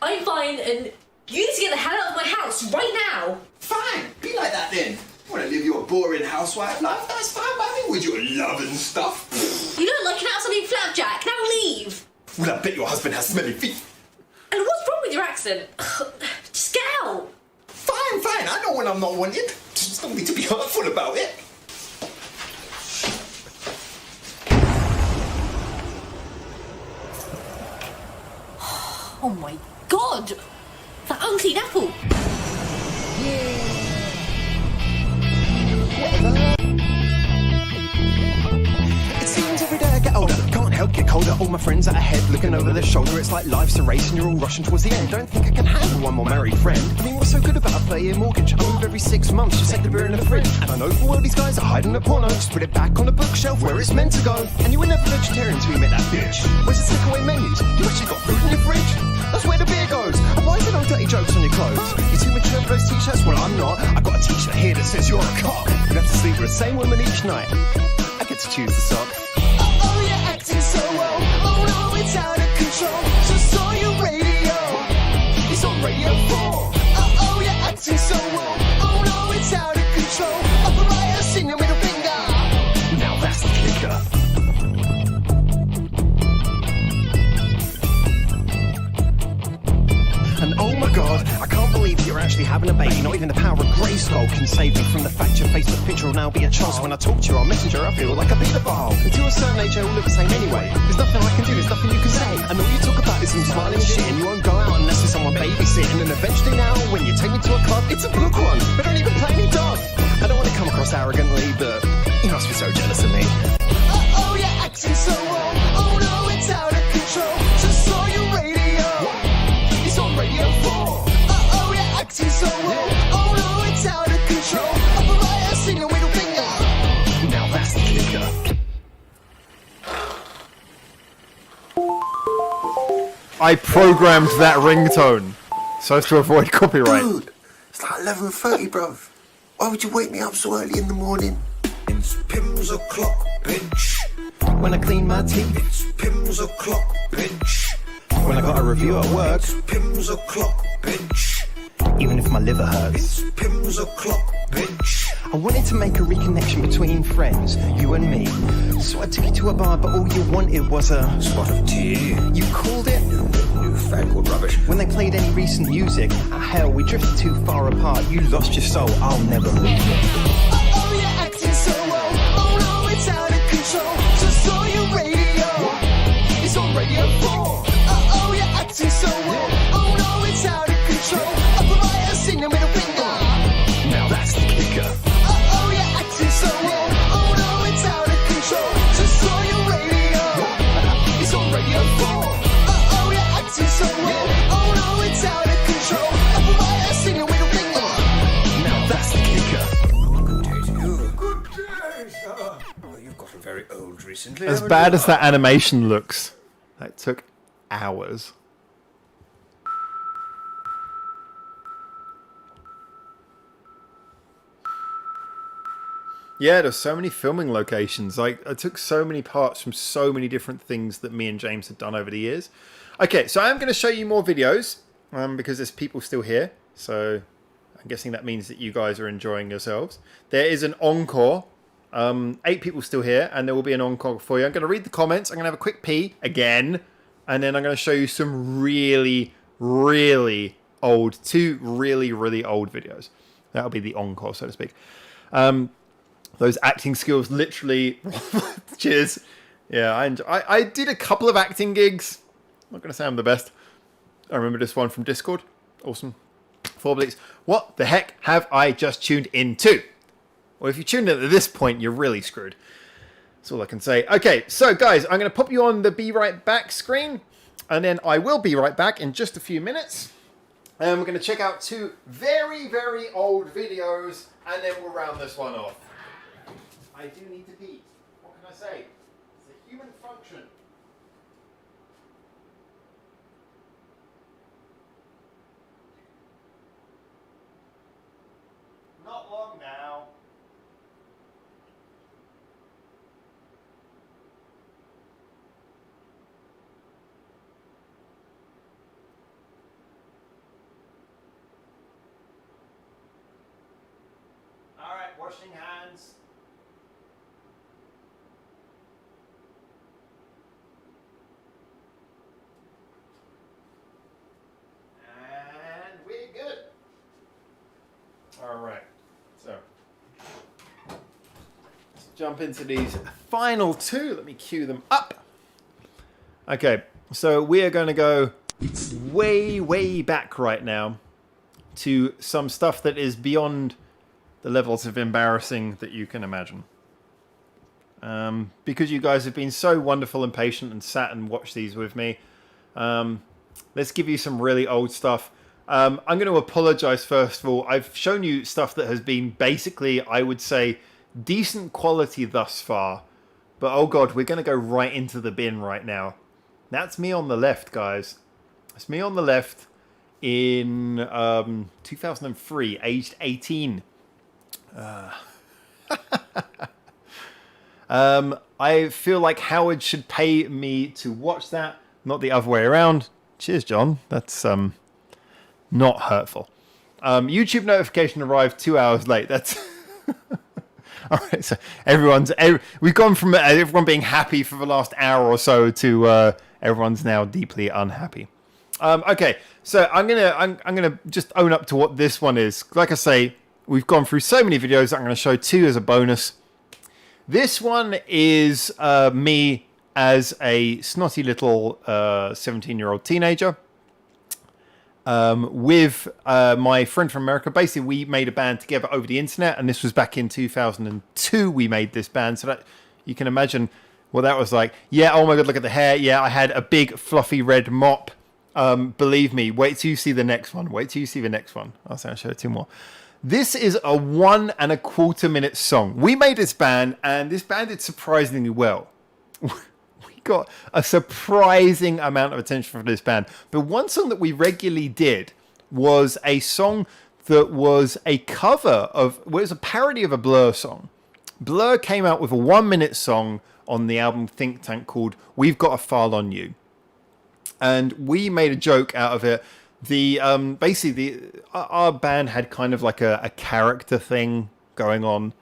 I'm fine, and you need to get the hell out of my house right now. Fine, be like that then. You want to live your boring housewife life? That's fine by me with your love and stuff. You don't like an outside flapjack. Now leave. Well, I bet your husband has smelly feet. And what's wrong with your accent? Just get out. Fine, fine. I know when I'm not wanted. Just don't need to be hurtful about it. Oh my god! That unclean apple! It seems every day I get older, can't help get colder. All my friends are ahead, looking over their shoulder. It's like life's a race and you're all rushing towards the end. Don't think I can handle one more married friend. I mean, what's so good about a 30-year mortgage? I move every 6 months, just take the beer in the fridge. And I know for all these guys are hiding the porno, just put it back on the bookshelf where it's meant to go. And you were never vegetarian until you met that bitch. Where's the takeaway menus? You actually got food in your fridge? That's where the beer goes. And why is there no dirty jokes on your clothes? You're too mature for those t-shirts? Well, I'm not. I got a t-shirt here that says you're a cock. You have to sleep with the same woman each night. I get to choose the sock. Oh, you're acting so well. Oh no, it's out of control. Just saw your radio. It's on Radio 4. Oh, you're acting so well. Oh no, it's out of control. Up a riot, sing your middle finger. Now that's the kicker. And oh my god, I can't believe you're actually having a baby. Not even the power of Grayskull can save me from the fact your Facebook picture will now be a child. So when I talk to you on Messenger, I feel like a paedophile. Until a certain age, I all look the same anyway. There's nothing I can do, there's nothing you can say. And all you talk about is some smiling shit, and you won't go out unless there's someone babysitting. And eventually now, when you take me to a club, it's a book one. But don't even play any dog. I don't want to come across arrogantly, but you must be so jealous of me. Oh, you're acting so well. Oh no, it's out of control. Just saw your radio. It's on Radio 4. Oh, you're acting so well. Oh no, it's out of control. Up a riot, sing your middle finger. Now that's the kicker. I programmed that ringtone so as to avoid copyright. Dude, it's like 11:30, bro. Why would you wake me up so early in the morning? It's Pim's o'clock, bitch. When I clean my teeth, It's Pim's o'clock, bitch. when I got a review at work, It's Pim's o'clock, bitch. even if my liver hurts. It's Pim's o'clock, bitch. I wanted to make a reconnection between friends, you and me. So I took you to a bar, but all you wanted was a Spot of tea. You called it Newfangled rubbish. when they played any recent music. Hell, we drifted too far apart. You lost your soul, I'll never lose it. Oh, you're acting so well. Oh no, it's out of control. Just saw your radio. It's on Radio 4. Oh, you're acting so well. Oh no, it's out of control. Up a riot, sing your middle finger. Now that's the kicker. Oh, you're acting so well. Oh no, it's out of control. Just saw your radio. It's on Radio 4. Oh, you're acting so well. Oh no, it's out of control. Up a riot, sing your middle finger. Now that's the kicker. Good day to you. Good day, sir. Oh, you've gotten very old recently. As haven't bad you? as that animation looks, that took hours. Yeah, there's so many filming locations. Like, I took so many parts from so many different things that me and James had done over the years. Okay, so I'm going to show you more videos because there's people still here. So I'm guessing that means that you guys are enjoying yourselves. There is an encore. 8 people still here, and there will be an encore for you. I'm going to read the comments. I'm going to have a quick pee again, and then I'm going to show you some really, really old, 2 really, really old videos. That'll be the encore, so to speak. Those acting skills, literally. Cheers. Yeah, I did a couple of acting gigs. I'm not going to say I'm the best. I remember this one from Discord. Awesome. 4 Bleaks. What the heck have I just tuned into? Well, if you tuned in at this point, you're really screwed. That's all I can say. Okay, so guys, I'm going to pop you on the Be Right Back screen. And then I will be right back in just a few minutes. And we're going to check out 2 very, very old videos. And then we'll round this one off. I do need to pee. What can I say? It's a human function. Not long now. All right, washing hands. jump into these final two. Let me cue them up. Okay, so we are going to go way, way back right now to some stuff that is beyond the levels of embarrassing that you can imagine. Because you guys have been so wonderful and patient and sat and watched these with me, let's give you some really old stuff. I'm going to apologize first of all. I've shown you stuff that has been basically, I would say, decent quality thus far. But oh god, we're going to go right into the bin right now. That's me on the left, guys. That's me on the left in 2003, aged 18. I feel like Howard should pay me to watch that, not the other way around. Cheers, John. That's not hurtful. YouTube notification arrived 2 hours late. That's all right. So we've gone from everyone being happy for the last hour or so to everyone's now deeply unhappy. Okay, so I'm gonna just own up to what this one is. Like I say, we've gone through so many videos. I'm gonna show two as a bonus. This one is me as a snotty little 17-year-old teenager with my friend from America. Basically, we made a band together over the internet, and this was back in 2002 we made this band. So that you can imagine what that was like. Yeah, oh my god, look at the hair. Yeah, I had a big fluffy red mop. Believe me, wait till you see the next one. Wait till you see the next one. I'll show two more. This is a 1.25 minute song. We made this band, and this band did surprisingly well. We got a surprising amount of attention for this band. But one song that we regularly did was a song that was a cover of, well, it was a parody of a Blur song. Blur came out with a 1 minute song on the album Think Tank called We've Got a File on You. And we made a joke out of it. Our band had kind of like a character thing going on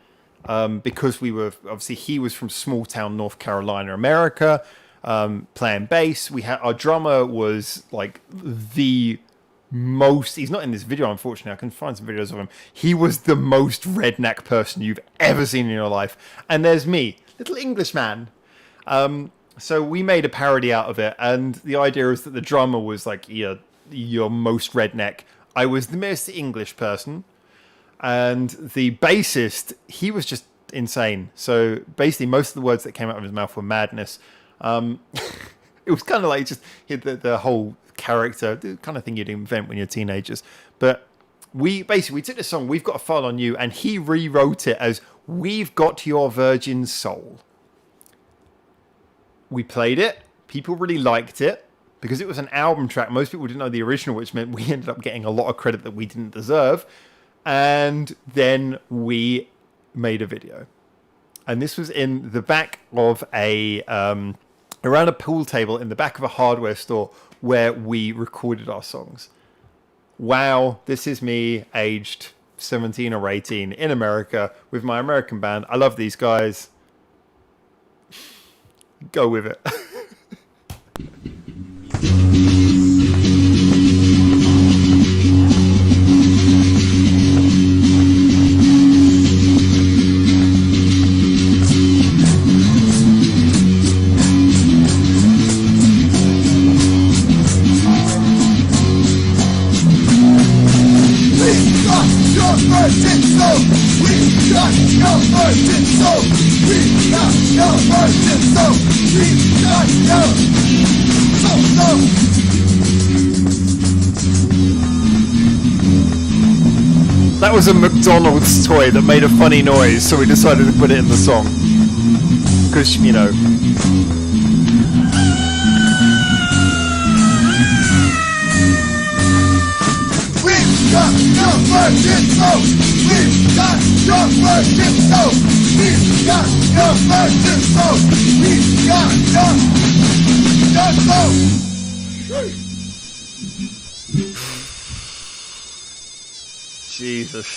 because we were obviously, he was from small town North Carolina, America, playing bass. Our drummer was like the most, he's not in this video unfortunately, I can find some videos of him. He was the most redneck person you've ever seen in your life. And there's me, little English man. So we made a parody out of it, and the idea is that the drummer was like your most redneck. I was the most English person, and the bassist, he was just insane. So basically, most of the words that came out of his mouth were madness. It was kind of like just the whole character, the kind of thing you'd invent when you're teenagers. But we took this song, We've Got a File on You, and he rewrote it as We've Got Your Virgin Soul. We played it. People really liked it because it was an album track. Most people didn't know the original, which meant we ended up getting a lot of credit that we didn't deserve. And then we made a video. And this was in the back of around a pool table in the back of a hardware store where we recorded our songs. Wow, this is me aged 17 or 18 in America with my American band. I love these guys. Go with it. That was a McDonald's toy that made a funny noise, so we decided to put it in the song. Because, you know. We've got your virgin soul. We've got your virgin soul. We've got your virgin soul. We've got your soul. Jesus.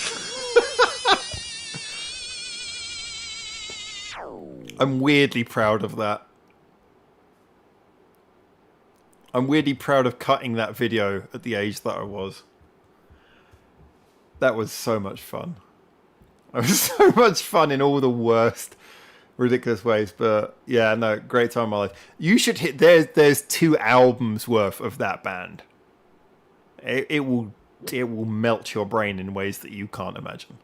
I'm weirdly proud of that. I'm weirdly proud of cutting that video at the age that I was. That was so much fun. It was so much fun in all the worst ridiculous ways. But yeah, no, great time of my life. You should hit. There's 2 albums worth of that band. It will melt your brain in ways that you can't imagine.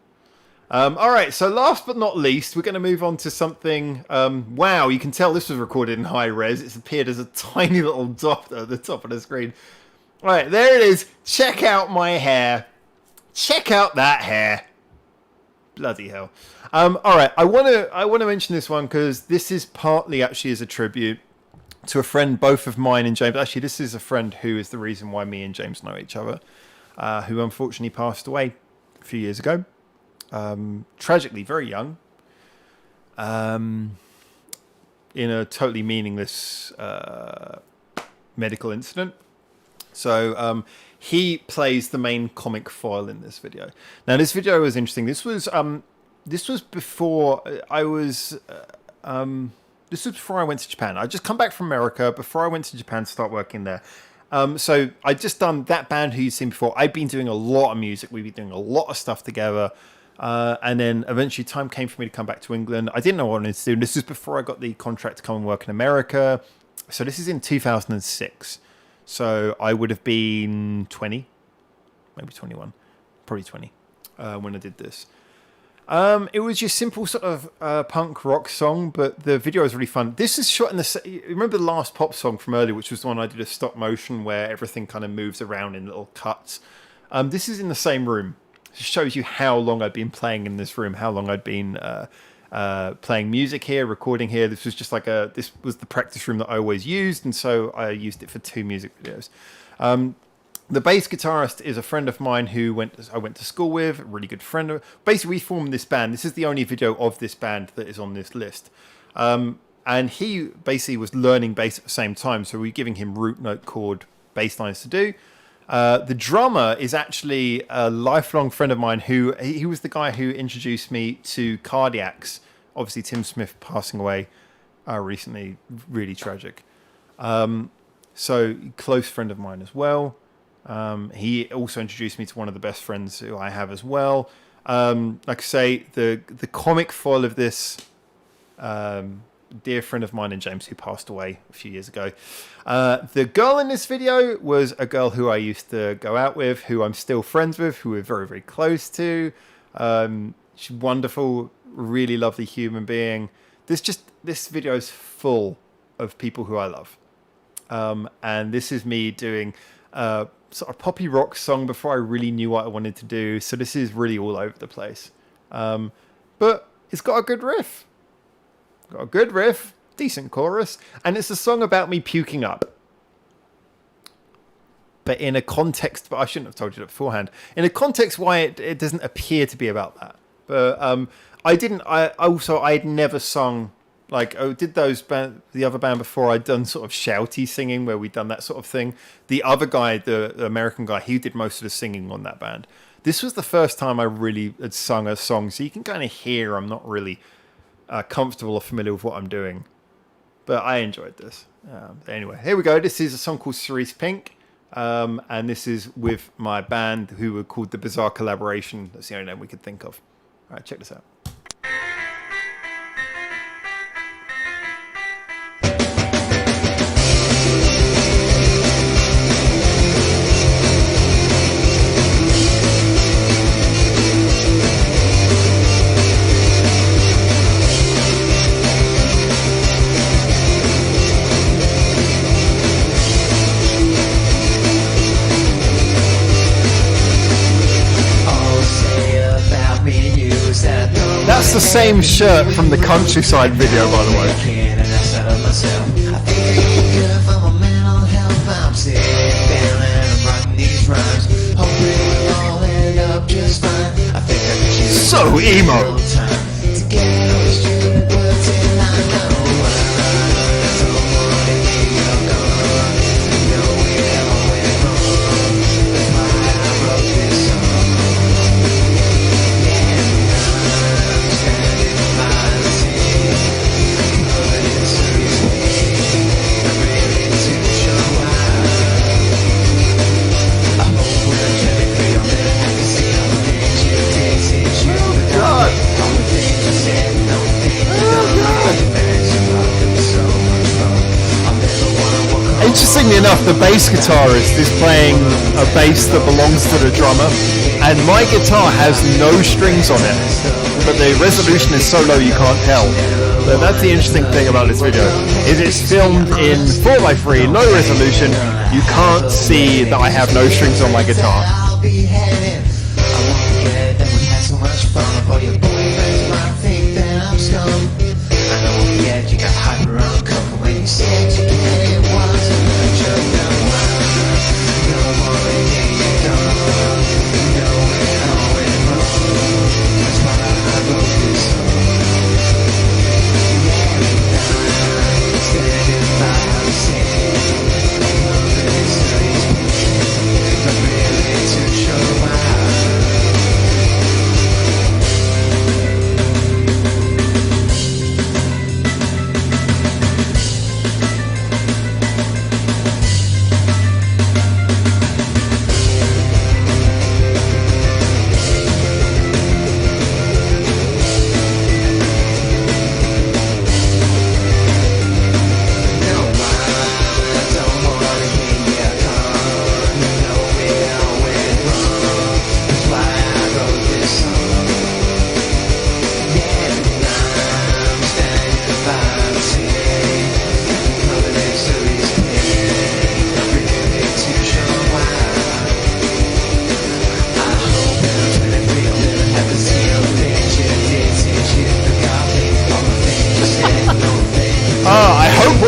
All right, so last but not least, we're going to move on to something. Wow, you can tell this was recorded in high res. It's appeared as a tiny little dot at the top of the screen. All right, there it is. Check out my hair. Check out that hair. Bloody hell. All right, I want to mention this one because this is partly actually as a tribute to a friend, both of mine and James. Actually, this is a friend who is the reason why me and James know each other, who unfortunately passed away a few years ago. Tragically, very young. In a totally meaningless medical incident. So he plays the main comic foil in this video. Now, this video was interesting. This was before I was. This was before I went to Japan. I just come back from America before I went to Japan to start working there. So I just done that band who you've seen before. I'd been doing a lot of music. We'd been doing a lot of stuff together. And then eventually time came for me to come back to England. I didn't know what I wanted to do. This is before I got the contract to come and work in America. So this is in 2006. So I would have been 20, maybe 21, probably 20 when I did this. It was your simple sort of punk rock song, but the video is really fun. This is shot in the... Remember the last pop song from earlier, which was the one I did a stop motion where everything kind of moves around in little cuts. This is in the same room. It shows you how long I'd been playing in this room, how long I'd been playing music here, recording here. This was just like this was the practice room that I always used, and so I used it for 2 music videos. The bass guitarist is a friend of mine who I went to school with, a really good friend. Basically, we formed this band. This is the only video of this band that is on this list. And he basically was learning bass at the same time, so we were giving him root note chord bass lines to do. The drummer is actually a lifelong friend of mine who he was the guy who introduced me to Cardiacs. Obviously, Tim Smith passing away recently, really tragic. So close friend of mine as well. He also introduced me to one of the best friends who I have as well. Like I say, the comic foil of this dear friend of mine and James who passed away a few years ago. The girl in this video was a girl who I used to go out with, who I'm still friends with, who we're very, very close to. She's wonderful, really lovely human being. This video is full of people who I love. And this is me doing sort of poppy rock song before I really knew what I wanted to do. So this is really all over the place. But it's got a good riff. Got a good riff, decent chorus, and it's a song about me puking up. But in a context, but I shouldn't have told you that beforehand. In a context why it doesn't appear to be about that. But I'd never sung, like, did the other band before, I'd done sort of shouty singing where we'd done that sort of thing. The other guy, the American guy, he did most of the singing on that band. This was the first time I really had sung a song, so you can kind of hear I'm not really comfortable or familiar with what I'm doing. But I enjoyed this. Anyway, here we go. This is a song called Cerise Pink. And this is with my band who were called The Bizarre Collaboration. That's the only name we could think of. All right, check this out. That's the same shirt from the Countryside video, by the way. So emo. enough, the bass guitarist is playing a bass that belongs to the drummer, and my guitar has no strings on it, but the resolution is so low you can't tell. But that's the interesting thing about this video, is it's filmed in 4:3, low resolution. You can't see that I have no strings on my guitar.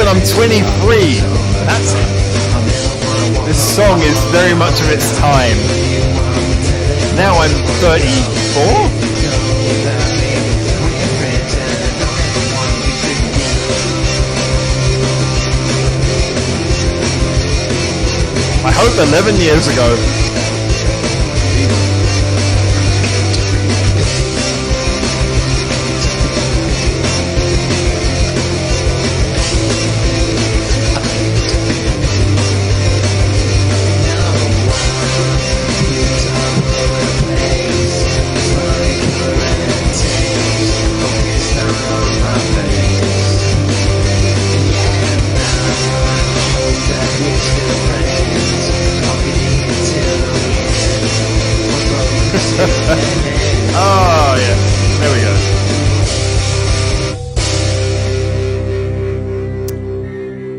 I'm 23. That's it. This song is very much of its time. Now I'm 34. I hope 11 years ago. Oh yeah, there we go.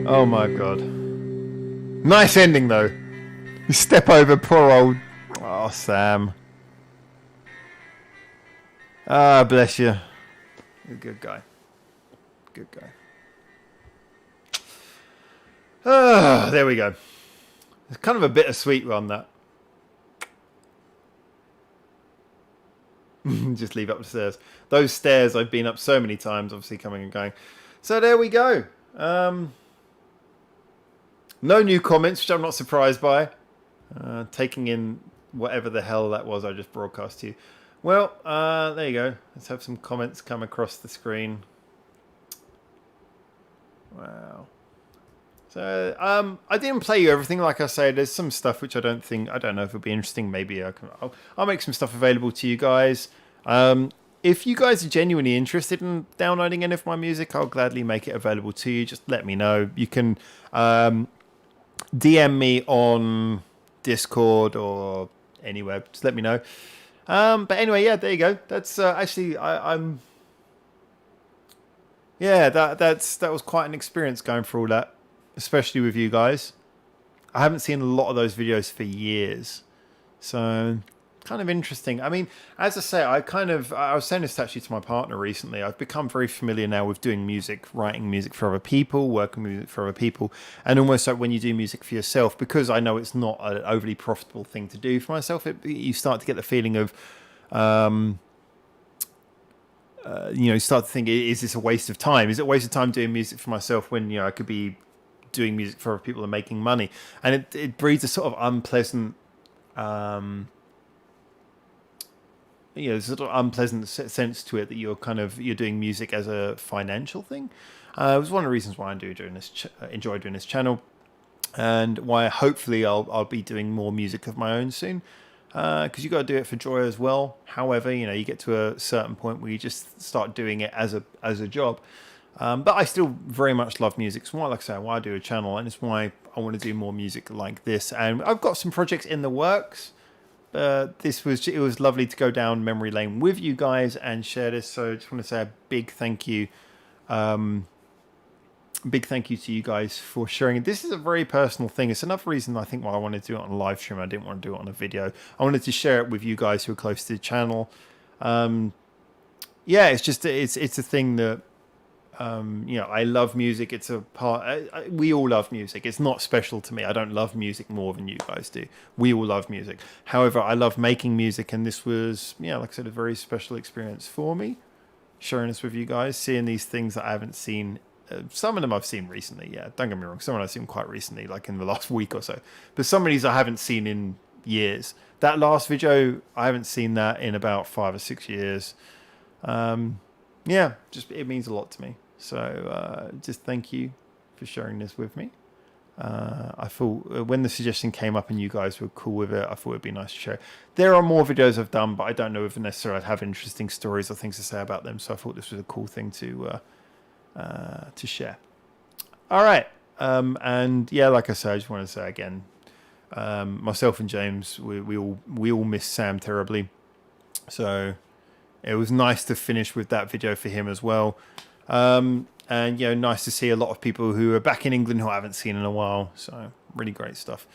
Oh my god. Nice ending though. You step over poor old... Oh, Sam. Ah, bless you. You're a good guy. Good guy. Ah, there we go. It's kind of a bittersweet one, that. Just leave up the stairs. Those stairs I've been up so many times, obviously coming and going. So there we go. No new comments, which I'm not surprised by. Taking in whatever the hell that was I just broadcast to you. Well, there you go. Let's have some comments come across the screen. Wow. So, I didn't play you everything. Like I say, there's some stuff which I don't know if it'll be interesting. Maybe I'll make some stuff available to you guys. If you guys are genuinely interested in downloading any of my music, I'll gladly make it available to you. Just let me know. You can DM me on Discord or anywhere. Just let me know. But anyway, yeah, there you go. That's actually yeah, that was quite an experience going through all that. Especially with you guys. I haven't seen a lot of those videos for years. So, kind of interesting. I mean, as I say, I was saying this actually to my partner recently. I've become very familiar now with doing music, writing music for other people, working music for other people. And almost like when you do music for yourself, because I know it's not an overly profitable thing to do for myself, you start to get the feeling of... you start to think, is this a waste of time? Is it a waste of time doing music for myself when, I could be doing music for other people and making money? And it breeds a sort of unpleasant sort of unpleasant sense to it that you're doing music as a financial thing. It was one of the reasons why I enjoy doing this channel, and why hopefully I'll be doing more music of my own soon, because you got to do it for joy as well. However, you get to a certain point where you just start doing it as a job. But I still very much love music. So why, like I say, why I do a channel, and it's why I want to do more music like this. And I've got some projects in the works. It was lovely to go down memory lane with you guys and share this. So I just want to say a big thank you. Big thank you to you guys for sharing it. This is a very personal thing. It's another reason I think why I wanted to do it on a live stream. I didn't want to do it on a video. I wanted to share it with you guys who are close to the channel. Yeah, it's just it's a thing that I love music. It's a part. We all love music. It's not special to me. I don't love music more than you guys do. We all love music. However, I love making music, and this was, like I said, a very special experience for me. Sharing this with you guys, seeing these things that I haven't seen. Some of them I've seen recently. Yeah, don't get me wrong. Some of them I've seen quite recently, like in the last week or so. But some of these I haven't seen in years. That last video, I haven't seen that in about 5 or 6 years. Yeah, just it means a lot to me. So just thank you for sharing this with me. I thought when the suggestion came up and you guys were cool with it, I thought it'd be nice to share. There are more videos I've done, but I don't know if necessarily I'd have interesting stories or things to say about them. So I thought this was a cool thing to share. All right, and yeah, like I said, I just want to say again, myself and James, we all miss Sam terribly. So it was nice to finish with that video for him as well. And nice to see a lot of people who are back in England who I haven't seen in a while. So really great stuff.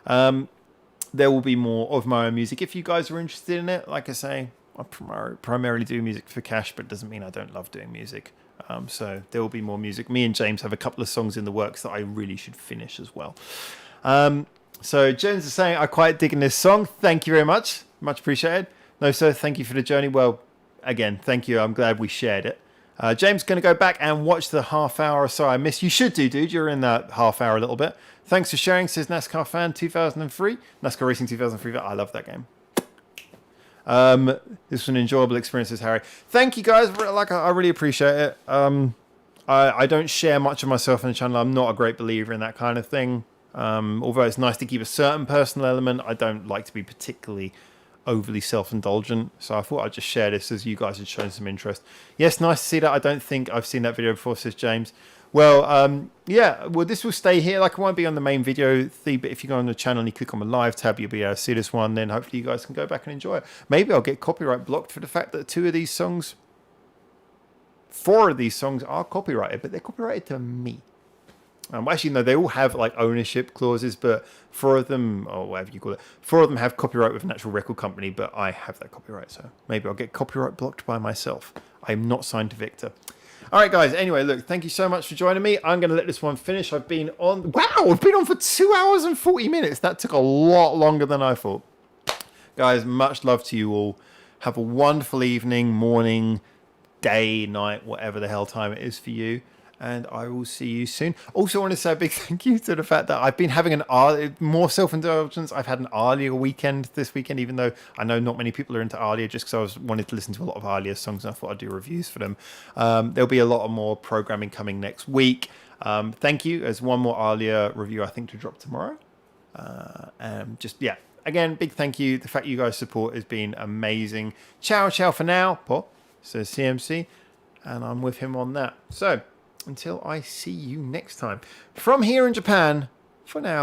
There will be more of my own music if you guys are interested in it. Like I say, I primarily do music for cash, but it doesn't mean I don't love doing music. So there will be more music. Me and James have a couple of songs in the works that I really should finish as well. So James is saying, I quite digging this song. Thank you very much. Much appreciated. No, sir, thank you for the journey. Well, again, thank you. I'm glad we shared it. James going to go back and watch the half hour or so I missed. You should do, dude. You're in that half hour a little bit. Thanks for sharing, says NASCAR fan 2003. NASCAR Racing 2003. I love that game. This was an enjoyable experience, says Harry. Thank you guys. I really appreciate it. I don't share much of myself on the channel. I'm not a great believer in that kind of thing. Although it's nice to keep a certain personal element, I don't like to be particularly overly self-indulgent. So I thought I'd just share this as you guys had shown some interest. Yes, nice to see that. I don't think I've seen that video before, says James. Well, yeah, well, this will stay here. Like, it won't be on the main video feed, but if you go on the channel and you click on the live tab, you'll be able to see this one. Then hopefully you guys can go back and enjoy it. Maybe I'll get copyright blocked for the fact that 4 of these songs are copyrighted, but they're copyrighted to me. Actually, no, they all have like ownership clauses, but 4 of them, or whatever you call it, 4 of them have copyright with an actual record company, but I have that copyright, so maybe I'll get copyright blocked by myself. I'm not signed to Victor. All right, guys. Anyway, look, thank you so much for joining me. I'm going to let this one finish. I've been on for 2 hours and 40 minutes. That took a lot longer than I thought. Guys, much love to you all. Have a wonderful evening, morning, day, night, whatever the hell time it is for you. And I will see you soon. Also, I want to say a big thank you to the fact that I've been having more self-indulgence. I've had an Alia weekend this weekend, even though I know not many people are into Alia, just because I wanted to listen to a lot of Alia songs and I thought I'd do reviews for them. There'll be a lot more programming coming next week. Thank you. There's one more Alia review, I think, to drop tomorrow. Again, big thank you. The fact you guys support has been amazing. Ciao for now. Paul says CMC, and I'm with him on that. So, until I see you next time. From here in Japan, for now.